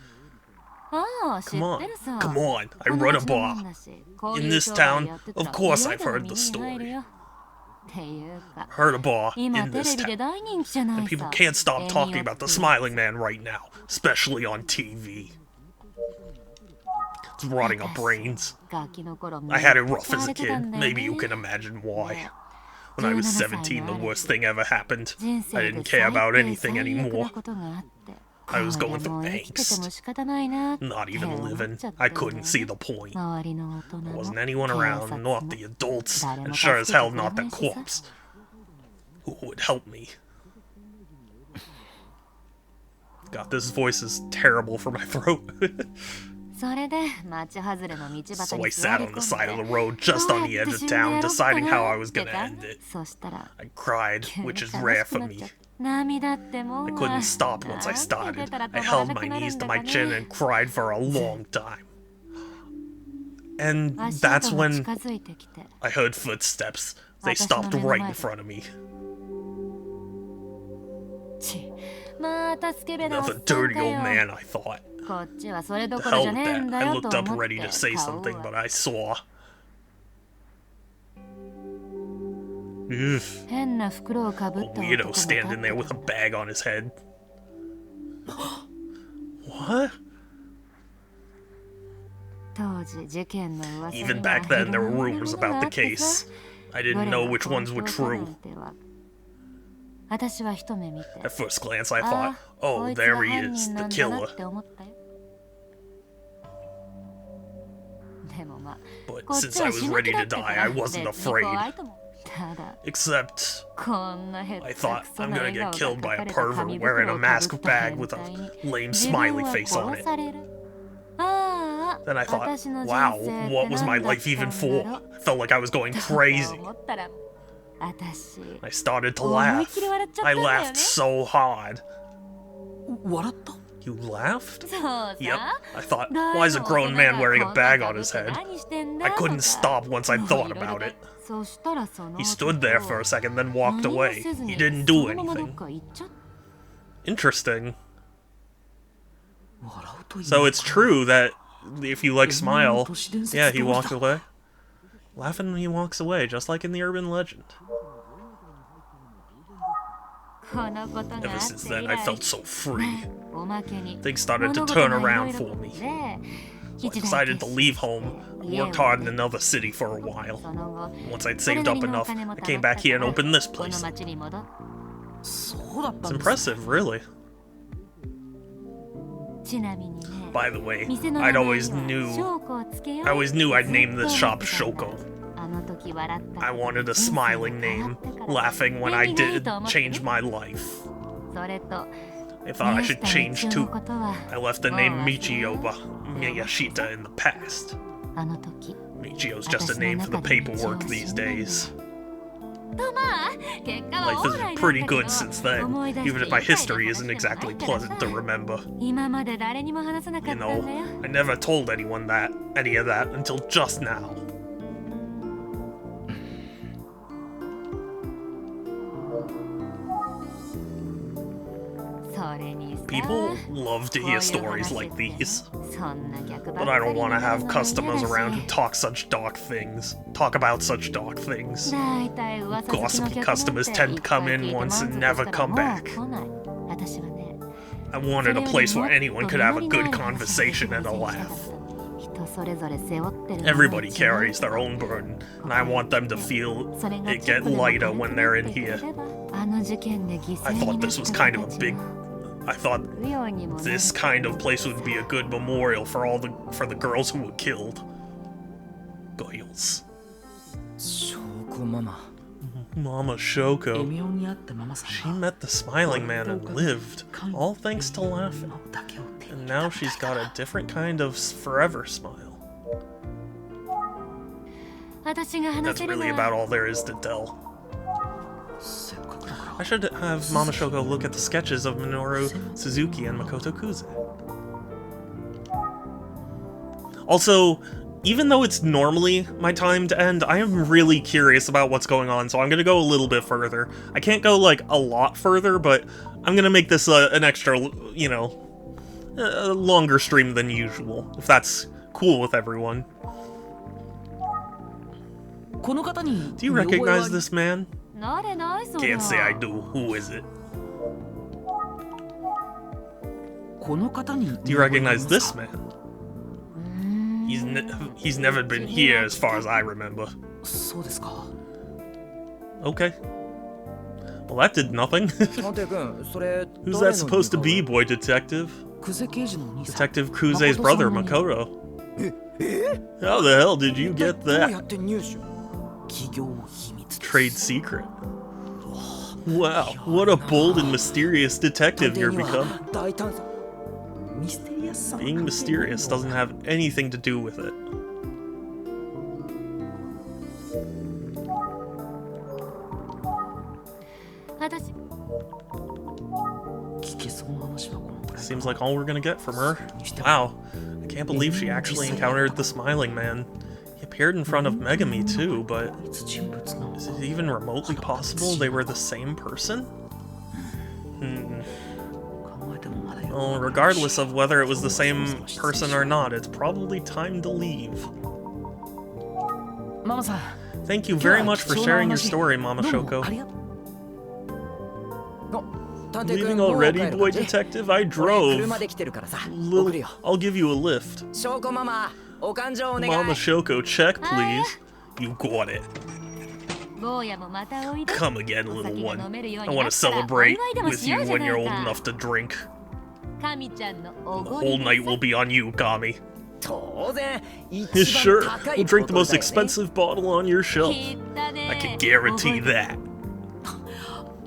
ああ、知 Come っ on. てるさ。 Come on. I この run a 町のもん bar. だし、こう In いう this 商売 town, やってた of ら course 嫌 I've でも heard the 耳に入る story. よ。っていうか、 Heard a bar 今 in テ this レビで town. 大人気じゃない And people さ。 can't stop エミ talking オ about って the smiling man right now, especially on TV. It's rotting up brains. ガキの頃 I had it rough 使わ as a れてた kid. んだよね。 Maybe you can imagine why. ね When I was 17 17, the のある worst thing ever happened. 人 I 生で didn't care about 最低 anything 最悪 anymore. なことがあって、 I was こ going れ through もう生きてても angst. 仕方ないなって Not even 思っ living. ちゃって I んだよ couldn't ね。 see the point. 周りの大人 There も wasn't anyone 警 around, 察 not も the adults, 誰も and 助 sure け as て hell くれ not な the いしさ。 corpse. Who would help me? God, this voice is terrible for my throat. それで町外れの道端 So に I 座 sat り on the 込 side ん of で the road, just どう on や the って edge of 死んでや town, ろうか deciding how な I っ was て gonna か end it. そしたら I cried, 急に which is 悲 rare しく for なっ me. ちゃって涙ってもう I couldn't stop once I なん started. で出たら I 止まら held な my くなる knees ん to だ my か chin ね。 and cried for a long time. And 足 that's 音が when 近づいてきて I heard footsteps. They 私の stopped 目の right 前 in で front of me. またスケベなおっ The さん dirty か old よ。 man, I thought. こっちはそれど The ころ hell じゃ with ねえん that. だ I よ looked と up 思っ ready て to say 顔 something, は but I saw. Ugh. 変な袋をかぶ A った男 weirdo が立って standing there with a bag on his head. What? 当時事件の噂には Even back then, there were いろんな rumors ものが about あ the ってさ case. I didn't know which ones were どれが true. 本当かなんては私は一目見て At first glance, I あ thought, こ oh, いつが there 犯 he is, 人 the なんだな killer. って思ったよ。でもまあ But こっち since は I 死 was ぬ気 ready だ to ったか die, ら I 別 wasn't に afraid. 怖いとも。ただ Except, こんなへっ I ちゃ thought くそ I'm な gonna 笑 get 顔 killed が by 描か a れた pervert 紙 wearing 袋 a をかぶ mask った bag 変 with a 態に lame 自分 smiley は face on 殺 it. される。ああ、 Then I thought, 私の人 wow, 生って what was 何 my だっ life た even ん for? だろ I felt like I was going う crazy. 思ったら私 I started to 思いっ laugh. きり笑っちゃった I んだよ laughed ね。 so hard. 笑った You laughed? そうさ Yep. I thought, 大 why is a の grown 大人 man が wearing こ a んな bag か on ぶっ his て head? 何してんだ I とか couldn't stop once I もう thought いろいろ about で it. そしたらその He stood there for a second, then walked 何も away. せず He に didn't そ do のままどっ anything. か行っちゃった。 Interesting. 笑うという So it's true that if you like エミオの smile, 都市伝説 yeah, 通 he りだ walks away. Laughing, he walks away, just like in the urban legend. このことがあ Ever っ since て then, 以 I 来 felt so free. おまけに Things started to 物事 turn がいろ around いろ for と me. で So I 一大 decided to 決 leave home, 家を worked hard 出 in て another city for a while. その後 Once I'd それ saved なり up のお enough, 金も I 貯 came まっ back た here か and ら opened this この place. 町に戻っそうだった It's んですか impressive, really. ちなみにね By the way, 店の名 I'd 前 always は knew 翔子をつけよう I always knew I'd name this ずっと思 shop ってたんだ Shoko. あの時笑った I wanted a smiling name. laughing when I did change my life. I thought I should change too. I left the name Michio Miyashita in the past. Michio's just a name for the paperwork these days. Life has been pretty good since then, even if my history isn't exactly pleasant to remember. You know, I never told anyone any of that until just now. People love to hear stories like these, but I don't want to have customers around who talk about such dark things. Gossipy customers tend to come in once and never come back. I wanted a place where anyone could have a good conversation and a laugh. Everybody carries their own burden, and I want them to feel it get lighter when they're in here. I thought this kind of place would be a good memorial for the girls who were killed. Girls. Mama Shoko. She met the smiling man and lived, all thanks to laughing. And now she's got a different kind of forever smile. That's really about all there is to tell. I should have Mama Shoko look at the sketches of Minoru Suzuki and Makoto Kuze. Also, even though it's normally my time to end, I am really curious about what's going on, so I'm gonna go a little bit further. I can't go, like, a lot further, but I'm gonna make this an extra, you know, a longer stream than usual, if that's cool with everyone. Do you recognize this man? Can't say I do. Who is it? Do you recognize this man? He's never been here as far as I remember. Okay. Well, that did nothing. Who's that supposed to be, boy detective? Detective Kuze's brother, Makoto. How the hell did you get that? Trade secret. Wow, what a bold and mysterious detective you're becoming. Being mysterious doesn't have anything to do with it. Seems like all we're gonna get from her. Wow, I can't believe she actually encountered the smiling man. He appeared in front of Megami too, but is it even remotely possible they were the same person? Well, regardless of whether it was the same person or not, it's probably time to leave. Thank you very much for sharing your story, Mama Shoko. Leaving already, boy detective? I drove. I'll give you a lift. Mama Shoko, check, please. You got it. Come again, little one. I want to celebrate with you when you're old enough to drink. The whole night will be on you, Kami. Sure, we'll drink the most expensive bottle on your shelf. I can guarantee that.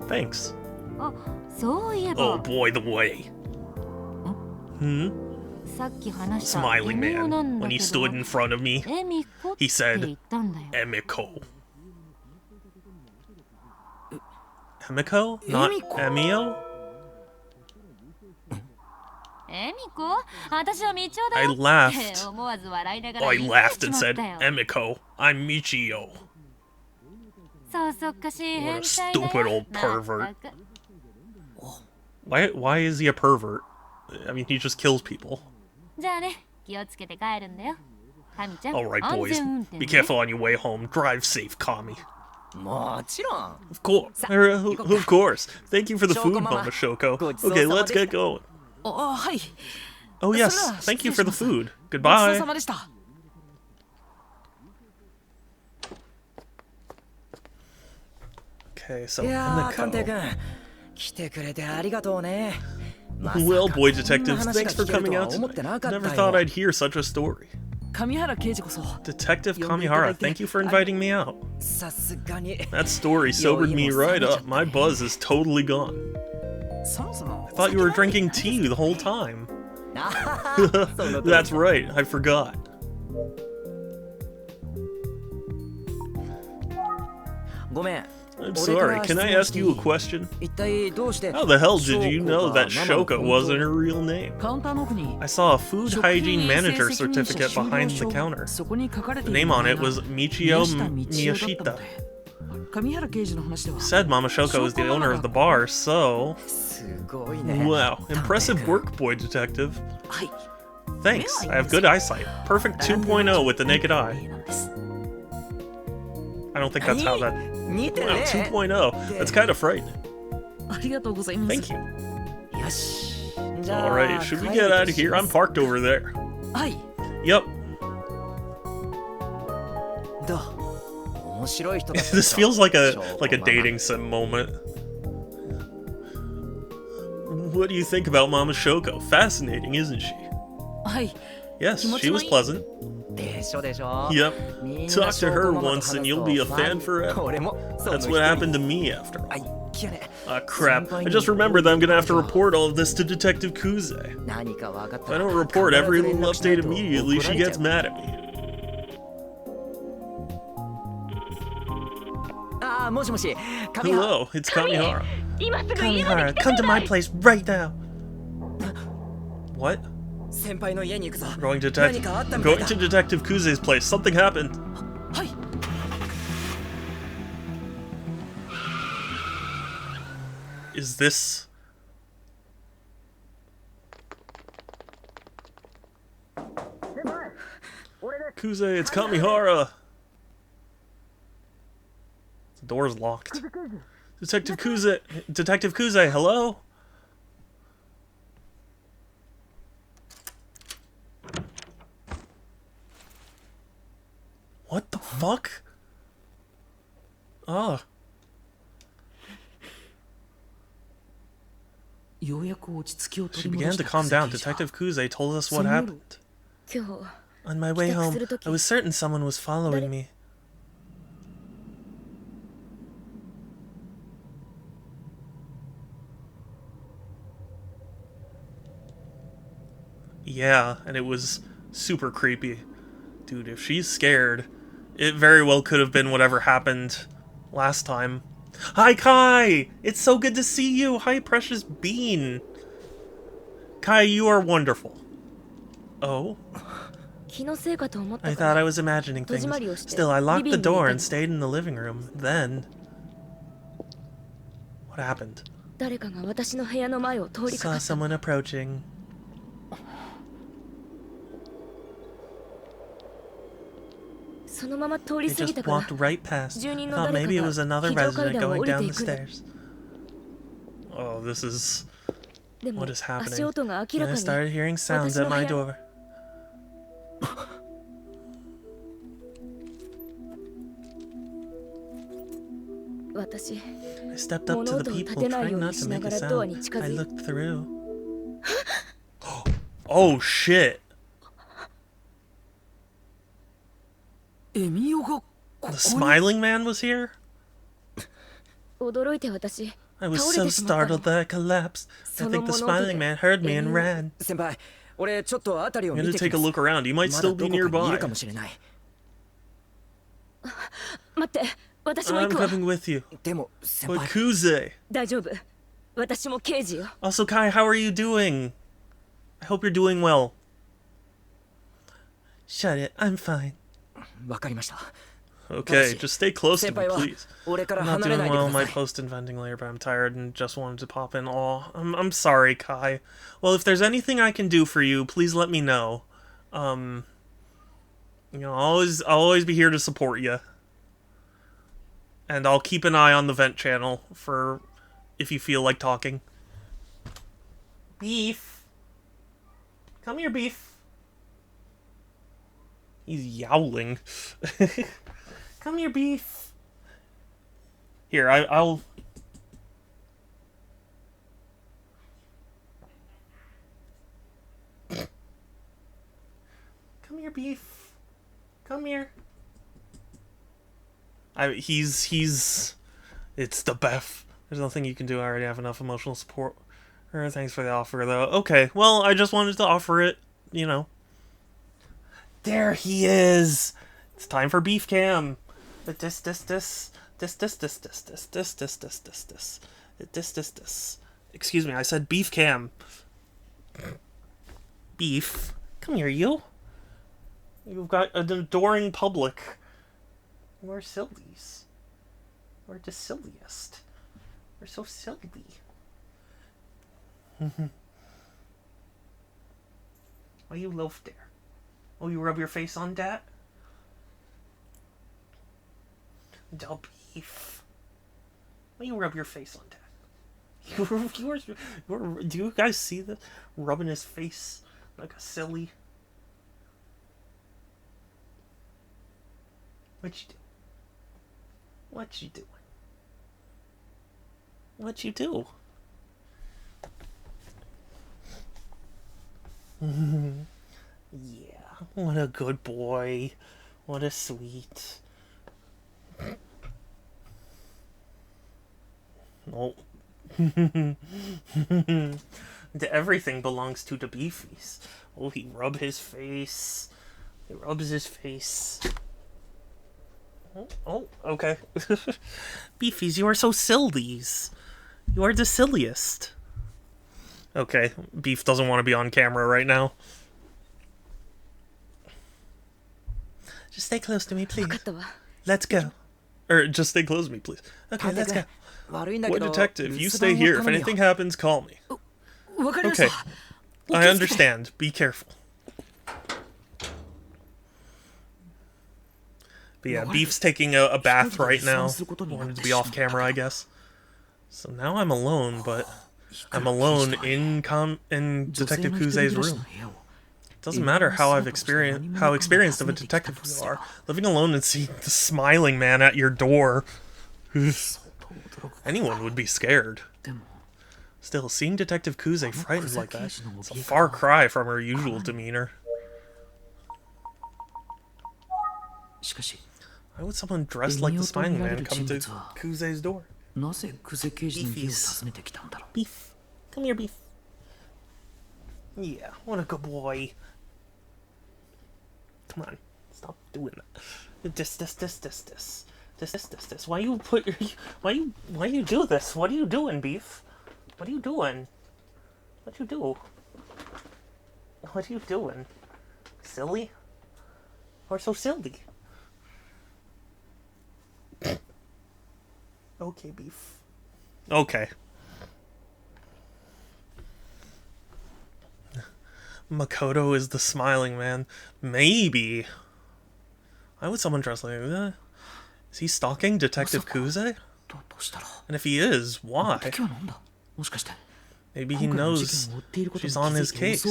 Thanks. Oh boy, the way. Smiling man, when he stood in front of me, he said, Emiko. Emiko? Not Emio? I laughed. I laughed and said, Emiko, I'm Michio. What a stupid old pervert. Why is he a pervert? I mean, he just kills people. Alright, boys. Be careful on your way home. Drive safe, Kami. Of course. Of course. Thank you for the food, Mama Shoko. Okay, let's get going. Oh yes, thank you for the food. Goodbye. Okay, so Emiko. Well, boy detective, thanks for coming out tonight. Never thought I'd hear such a story. Detective Kamihara, thank you for inviting me out. That story sobered me right up. My buzz is totally gone. I thought you were drinking tea the whole time. That's right, I forgot. I'm sorry, can I ask you a question? How the hell did you know that Shoka wasn't her real name? I saw a food hygiene manager certificate behind the counter. The name on it was Michio Miyashita. Said Mama Shoko was the owner of the bar, so... Wow, impressive work, boy detective. Thanks, I have good eyesight. Perfect 2.0 with the naked eye. I don't think that's how that... Wow, 2.0. That's kind of frightening. Thank you. Alright, should we get out of here? I'm parked over there. Yep. This feels like a dating sim moment. What do you think about Mama Shoko? Fascinating, isn't she? Yes, she was pleasant. Yep. Talk to her once and you'll be a fan forever. That's what happened to me after all. Ah, crap. I just remembered that I'm gonna have to report all of this to Detective Kuze. If I don't report every little update immediately, she gets mad at me. Hello, it's Kamihara. Kamihara, come to my place right now. What? I'm going to Detective Kuze's place. Something happened. Is this... Kuze, it's Kamihara. The door's locked. Detective Kuze, hello? What the fuck? Ah. She began to calm down. Detective Kuze told us what happened. On my way home, I was certain someone was following me. Yeah, and it was super creepy. Dude, if she's scared, it very well could have been whatever happened last time. Hi, Kai! It's so good to see you! Hi, precious bean! Kai, you are wonderful. Oh? I thought I was imagining things. Still, I locked the door and stayed in the living room. Then... what happened? Saw someone approaching. They just walked right past. I thought maybe it was another resident going down the stairs. Oh, this is... what is happening? And I started hearing sounds at my door. I stepped up to the people, trying not to make a sound. I looked through. Oh, shit! The smiling man was here? I was so startled that I collapsed. I think the smiling man heard me and ran. I'm gonna take a look around. You might still be nearby. I'm coming with you. But Kuze! Also, Kai, how are you doing? I hope you're doing well. Shut it, I'm fine. Okay, just stay close to me, please. I'm not doing well in my post-inventing later, but I'm tired and just wanted to pop in. Oh, I'm sorry, Kai. Well, if there's anything I can do for you, please let me know. You know, I'll always be here to support you. And I'll keep an eye on the vent channel for if you feel like talking. Beef. Come here, Beef. He's yowling. Come here, Beef. Here, I'll... Come here, Beef. Come here. He's... It's the Beth. There's nothing you can do. I already have enough emotional support. Thanks for the offer, though. Okay, well, I just wanted to offer it, you know. There he is! It's time for beef cam. This. Excuse me, I said beef cam. Beef. Come here, you. You've got an adoring public. We're sillies. We're the silliest. We're so silly. Why you loaf there? Oh, you rub your face on that? The beef. Why you rub your face on that? Do you guys see this? Rubbing his face like a silly. What you do? What you doing? What you do? Yeah, what a good boy. What a sweet. Oh. Everything belongs to the beefies. Oh, he rub his face. He rubs his face. Oh, okay. Beefies, you are so sillies. You are the silliest. Okay, Beef doesn't want to be on camera right now. Just stay close to me, please. Let's go. Or just stay close to me, please. Okay, let's go. What detective? You stay here. If anything happens, call me. Okay. I understand. Be careful. But yeah, Beef's taking a bath right now. Wanted to be off camera, I guess. So now I'm alone, but I'm alone in Detective Kuze's room. Doesn't matter how experienced of a detective you are. Living alone and seeing the smiling man at your door. Anyone would be scared. Still, seeing Detective Kuze frightened like that, it's a far cry from her usual demeanor. Why would someone dressed like the smiling man come to Kuze's door? Beef. Come here, Beef. Yeah, what a good boy. Come on, stop doing that. This. Why you do this? What are you doing, Beef? What are you doing? What you do? What are you doing? Silly? Or so silly? Okay, Beef. Okay. Makoto is the smiling man. Maybe. Why would someone dress like that? Is he stalking Detective Kuze? And if he is, why? Maybe he knows she's on his case.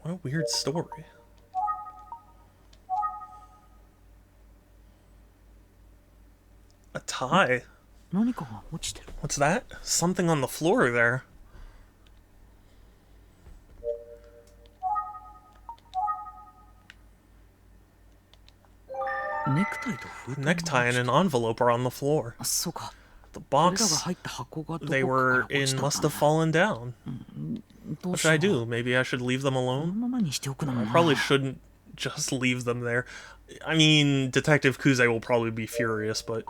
What a weird story. A tie? What's that? Something on the floor there. Necktie and an envelope are on the floor. The box they were in must have fallen down. What should I do? Maybe I should leave them alone? I probably shouldn't just leave them there. I mean, Detective Kuze will probably be furious, but...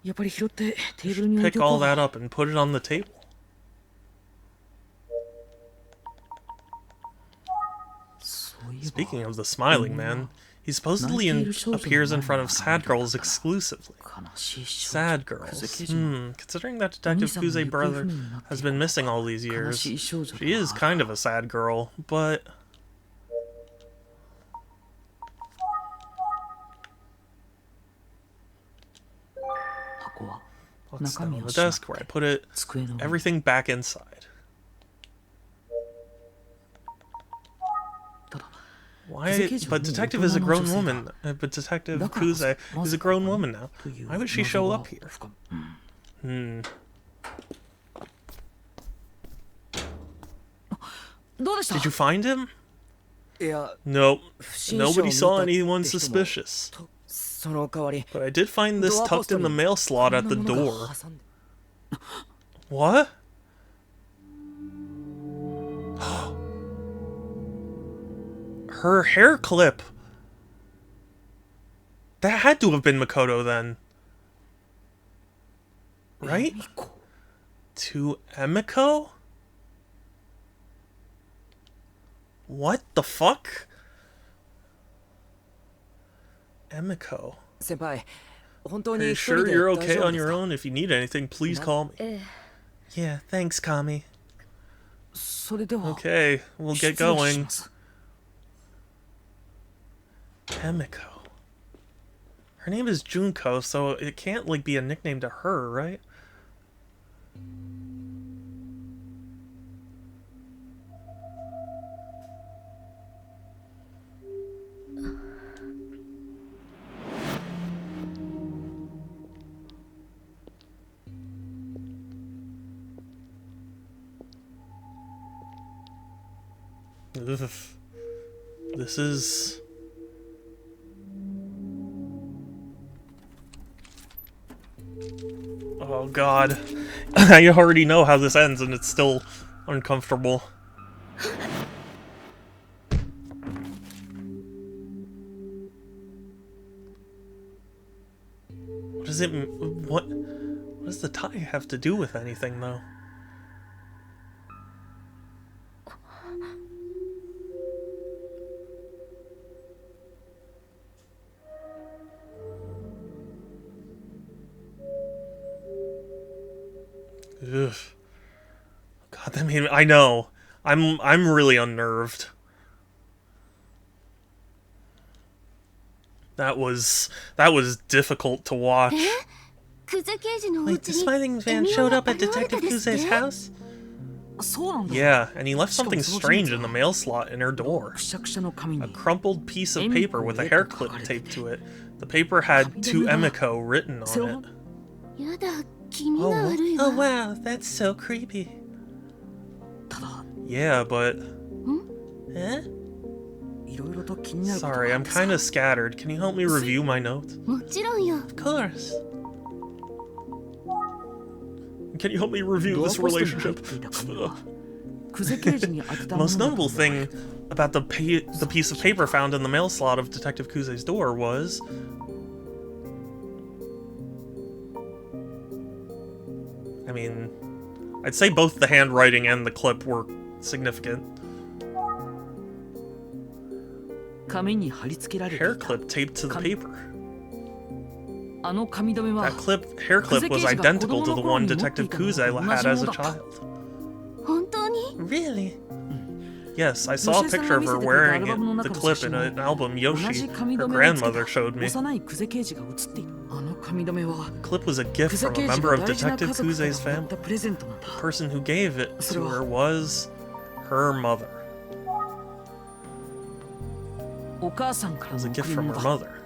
pick all that up and put it on the table. Speaking of the smiling man, he supposedly appears in front of sad girls exclusively. Sad girls. Considering that Detective Kuze brother has been missing all these years, she is kind of a sad girl, but... Box down on the desk where I put it, everything back inside. Why? But Detective is a grown woman. But Detective Kuze is a grown woman now. Why would she show up here? Did you find him? いや Nope. 不審者を見た Nobody saw って人も anyone suspicious. その代わり But I did find this ドアポ tucked スト in に the mail slot at the こんなもの door. が挟んで What? Her hair clip. That had to have been Makoto then. Right? To Emiko? What the fuck? Emiko. 先輩本当 Are に you 一人 sure で you're 大 okay 丈夫 on です your か own? If you need anything, please call me. Yeah, thanks, Kami. それでは Okay, we'll get 失礼し going. ます Emiko. Her name is Junko, so it can't, like, be a nickname to her, right? Ugh. This is... Oh god. I already know how this ends and it's still uncomfortable. What does it... What does the tie have to do with anything, though? Ugh. God, that made me... I know. I'm really unnerved. That was difficult to watch. Wait, the smiling van showed up at Detective Kuze's house? そうなんだ Yeah, and he left something strange in the mail slot in her door. くしゃくしゃの紙に A crumpled piece of paper with a hair clip taped to it. The paper had to Emiko written on it. Oh wow, that's so creepy. ただ Yeah, but... Eh? いろいろと気になることが Sorry, あ I'm ってさ kinda scattered. Can you help me review my notes? もちろんよ Of course. Can you help me review ドア this ポストに入っ relationship? ていた紙は久世刑事に当てた The もの most だと notable 思われ thing about the piece of paper found in the mail slot of Detective Kuze's door was... I mean, I'd say both the handwriting and the clip were significant. 紙に貼り付けられてい Hair た clip taped to the paper. あの紙留めは That hair clip was identical to the one Detective Kuze had as a child. 本当に Really? Yes, I saw a picture of her wearing the clip in an album 同 Yoshi, じ紙 her 留めをつけ grandmother た showed me. 幼い久世刑事が写っているあの紙留めは Clip was a gift 久世 from 刑 a 事 member が of 大事な Detective 家族から Kuze's もらっ family. たプレゼントなんだ The person who gave it to her was her mother. お母さんか It ら was a の gift 贈り from 物 her だ mother.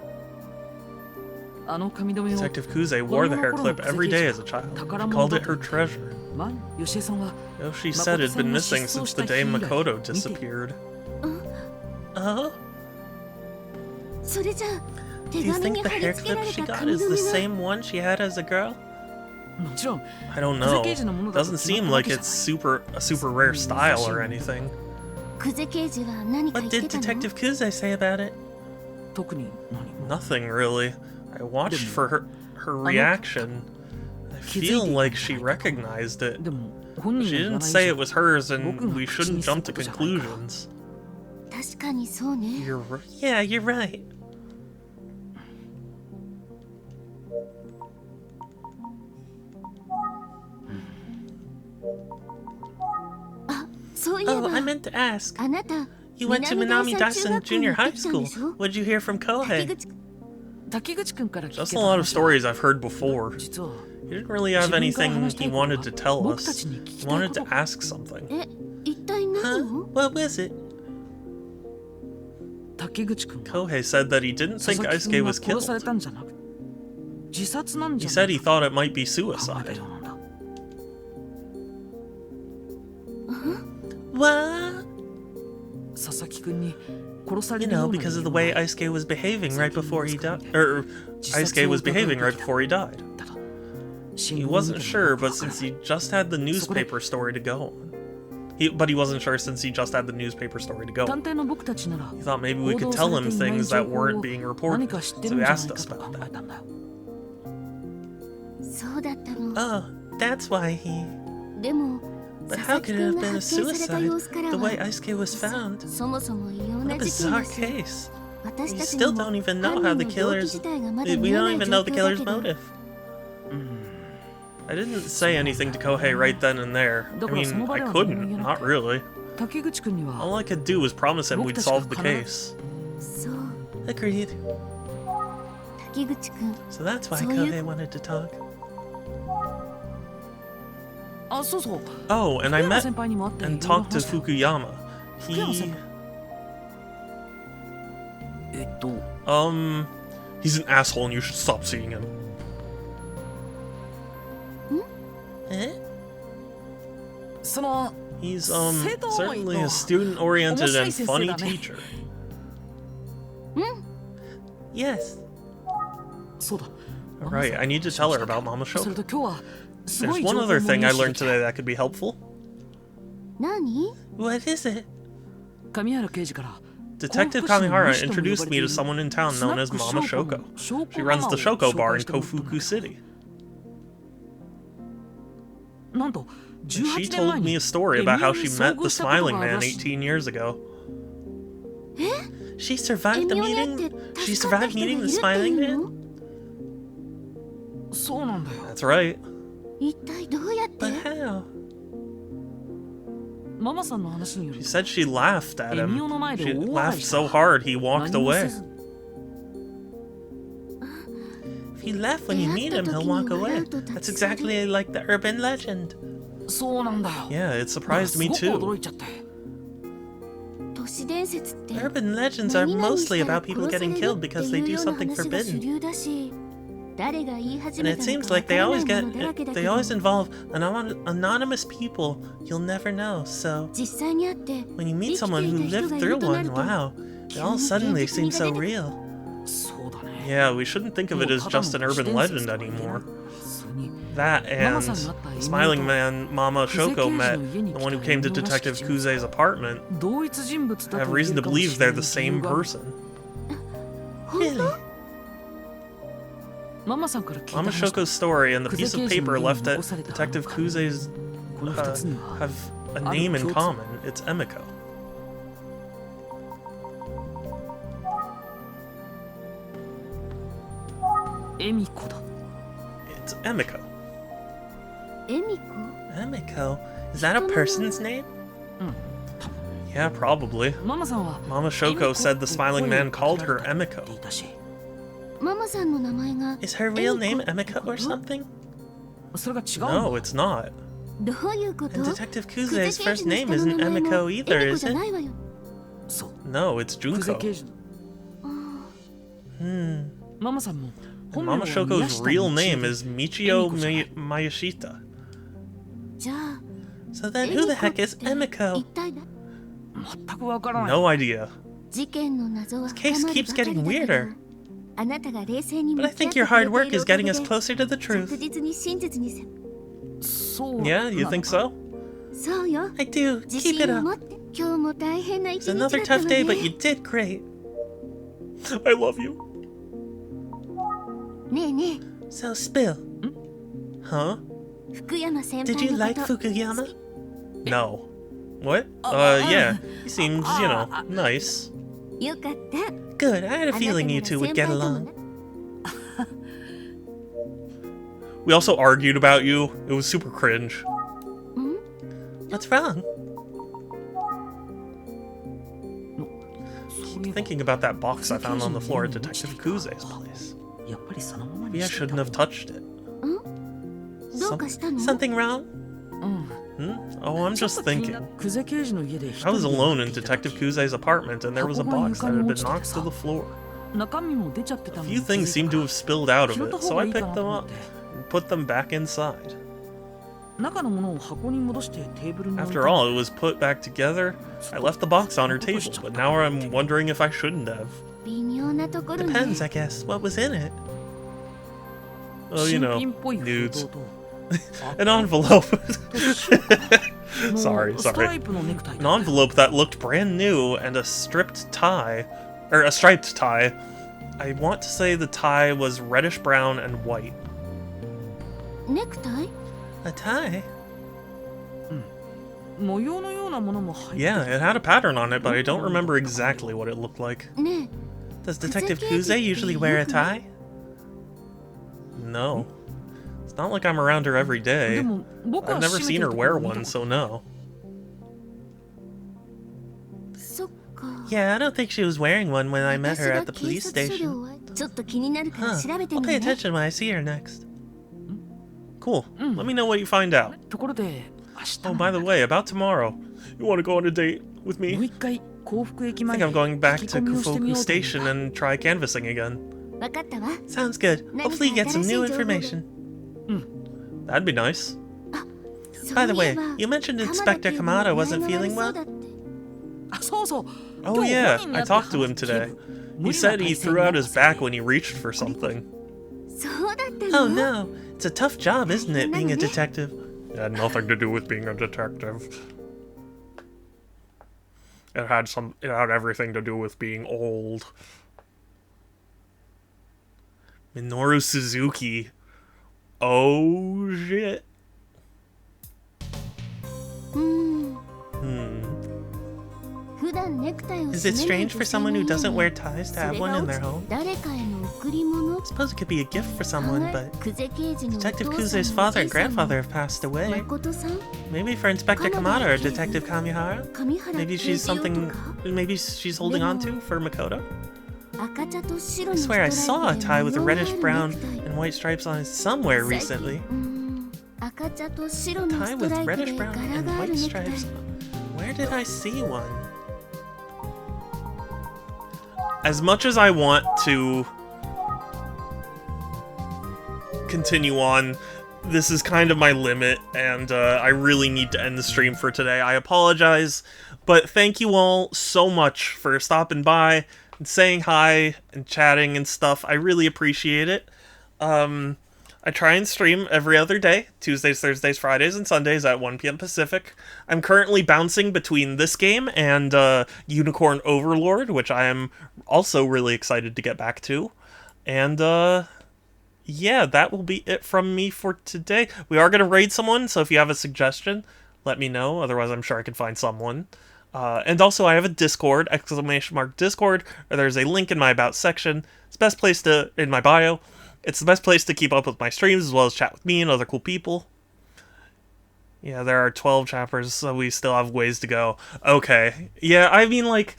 あの紙留めを Detective Kuze wore the hair clip every day as a child. He called it her treasure. まあ吉江さんは Yoshi said it had been missing since the day Makoto disappeared. Oh? それじゃあ Do 手 you 紙 think に the 貼り hair 付けら clip れ she た got 紙 is 留 the めは same one she had as a girl? もちろん I don't 久世 know. 刑事のものだと Doesn't 決まっ seem たわ like けじゃ it's ない a super rare style or anything. 久世刑事は何か What 言って did たの Detective Kuze say about it? 特に何も Nothing really. I watched for her reaction. I feel like she recognized it. でも本 She 人の didn't 言 say わ it ない was hers, and we shouldn't jump to conclusions. 確かにそうね Yeah, you're right. そういえば Oh, I meant to ask. あなた You went to Minami Daisen Junior High School. でしょ What'd you hear from 滝 Kohei? 口滝口くんから聞 Just け a た lot of 話は stories I've heard before. 実は He didn't really have anything he wanted to tell 僕た us. ちに聞 He きたい wanted こと to ask something. え一体何を What was it? 滝口くんは Kohei said that he didn't 佐 think 々木く Aisuke んが was 殺され killed. たんじゃなく自殺なんじ He ゃな said い he か thought it might be 考えた suicide. ようなんだ What? You know, because of the way Isuke was behaving right before he died. Isuke was behaving right before he died. He wasn't sure, but since he just had the newspaper story to go on. He wasn't sure since he just had the newspaper story to go on. He thought maybe we could tell him things that weren't being reported, so he asked us about that. Oh, that's why he... But how could it have been a suicide, the way Isuke was found? What a bizarre case. We still don't even know how the killer's... We don't even know the killer's motive. I didn't say anything to Kohei right then and there. I mean, I couldn't, not really. All I could do was promise him we'd solve the case. Agreed. So that's why Kohei wanted to talk. Oh, and I met and talked to Fukuyama. He's an asshole and you should stop seeing him. He's, certainly a student-oriented and funny teacher. Yes. Alright, I need to tell her about Mama Shoko. There's one other thing I learned today that could be helpful. What is it? Detective Kamihara introduced me to someone in town known as Mama Shoko. She runs the Shoko bar in Kofuku City. And she told me a story about how she met the Smiling Man 18 years ago. She survived the meeting? She survived meeting the Smiling Man? That's right. But how? She said she laughed at him. She laughed so hard he walked away. If you laugh when you meet him, he'll walk away. That's exactly like the urban legend. Yeah, it surprised me too. Urban legends are mostly about people getting killed because they do something forbidden. And it seems like they always involve anonymous people you'll never know, so when you meet someone who lived through one, wow, it all suddenly seems so real. Yeah, we shouldn't think of it as just an urban legend anymore. That and Smiling Man Mama Shoko met, the one who came to Detective Kuze's apartment, I have reason to believe they're the same person. Really? Mama Shoko's story and the piece of paper left at Detective Kuze's have a name in common. It's Emiko. It's Emiko. Emiko? Is that a person's name? Yeah, probably. Mama Shoko said the Smiling Man called her Emiko. Is her real name Emiko or something? No, it's not. And Detective Kuze's first name isn't Emiko either, is it? No, it's Junko. And Mama Shoko's real name is Michio Mayashita. So then who the heck is Emiko? No idea. This case keeps getting weirder. But I think your hard work is getting us closer to the truth. Yeah, you think so? I do. Keep it up. It's another tough day, but you did great. I love you. So, Spill. Huh? Did you like Fukuyama? No. What? Yeah. He seems, you know, nice. Good, I had a feeling you two would get along. We also argued about you. It was super cringe. What's wrong? Keep thinking about that box I found on the floor at Detective Kuze's place. Maybe I shouldn't have touched it. Something wrong? Oh, I'm just thinking. I was alone in Detective Kuze's apartment and there was a box that had been knocked to the floor. A few things seemed to have spilled out of it, so I picked them up and put them back inside. After all, it was put back together. I left the box on her table, but now I'm wondering if I shouldn't have. Depends, I guess. What was in it? Oh, you know, nudes. An envelope. Sorry. An envelope that looked brand new and a striped tie. Or a striped tie. I want to say the tie was reddish brown and white. Necktie? A tie? Yeah, it had a pattern on it, but I don't remember exactly what it looked like. Does Detective Kuze usually wear a tie? No. It's not like I'm around her every day. I've never seen her wear one, so no. Yeah, I don't think she was wearing one when I met her at the police station. Huh. I'll pay attention when I see her next. Cool. Let me know what you find out. Oh, by the way, about tomorrow. You want to go on a date with me? I think I'm going back to Kufoku Station and try canvassing again. Sounds good. Hopefully you get some new information. That'd be nice. By the way, you mentioned Inspector Kamada wasn't feeling well? Oh yeah, I talked to him today. He said he threw out his back when he reached for something. Oh no, it's a tough job, isn't it, being a detective? It had nothing to do with being a detective. It had everything to do with being old. Minoru Suzuki. Oh shit. Is it strange for someone who doesn't wear ties to have one in their home? I suppose it could be a gift for someone, but Detective Kuze's father and grandfather have passed away. Maybe for Inspector Kamada or Detective Kamihara? Maybe she's holding on to for Makoto? I swear I saw a tie with a reddish brown and white stripes on it somewhere recently. A tie with reddish brown and white stripes. Where did I see one? As much as I want to continue on, this is kind of my limit, and I really need to end the stream for today. I apologize, but thank you all so much for stopping by and saying hi and chatting and stuff. I really appreciate it. I try and stream every other day, Tuesdays, Thursdays, Fridays, and Sundays at 1 p.m. Pacific. I'm currently bouncing between this game and Unicorn Overlord, which I am also really excited to get back to. And, yeah, that will be it from me for today. We are going to raid someone, so if you have a suggestion, let me know. Otherwise, I'm sure I can find someone. And also, I have a Discord, !Discord, or there's a link in my About section. It's the best place in my bio. It's the best place to keep up with my streams, as well as chat with me and other cool people. Yeah, there are 12 chapters, so we still have ways to go. Okay. Yeah, I mean, like,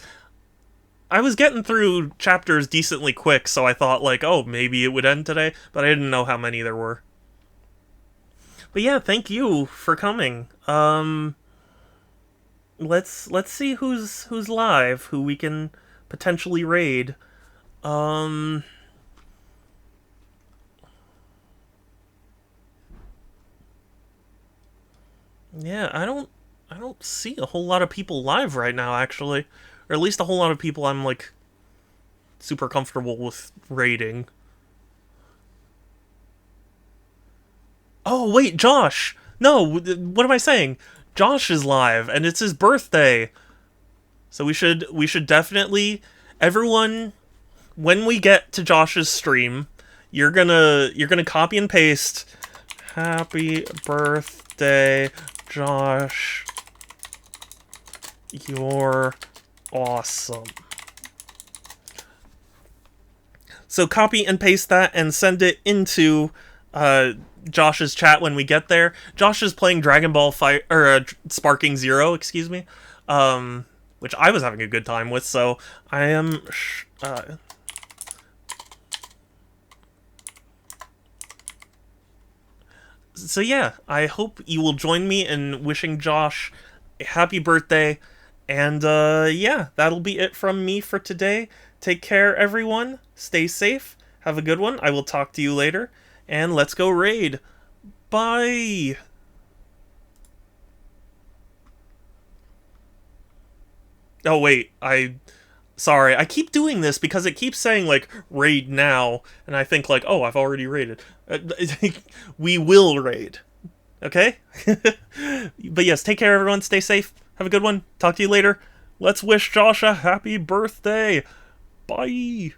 I was getting through chapters decently quick, so I thought, like, oh, maybe it would end today, but I didn't know how many there were. But yeah, thank you for coming. Let's see who's live, who we can potentially raid. Yeah, I don't see a whole lot of people live right now, actually. Or at least a whole lot of people I'm, like, super comfortable with raiding. Oh, wait, Josh! No, what am I saying? Josh is live, and it's his birthday! So we should definitely... Everyone, when we get to Josh's stream, you're gonna copy and paste Happy Birthday, Josh, you're awesome. So copy and paste that and send it into Josh's chat when we get there. Josh is playing Dragon Ball Fight, or Sparking Zero, excuse me, which I was having a good time with. So I am. So yeah, I hope you will join me in wishing Josh a happy birthday. And yeah, that'll be it from me for today. Take care, everyone. Stay safe. Have a good one. I will talk to you later. And let's go raid. Bye. Oh, wait. Sorry, I keep doing this because it keeps saying, like, raid now, and I think, like, oh, I've already raided. We will raid. Okay? But yes, take care, everyone. Stay safe. Have a good one. Talk to you later. Let's wish Josh a happy birthday. Bye.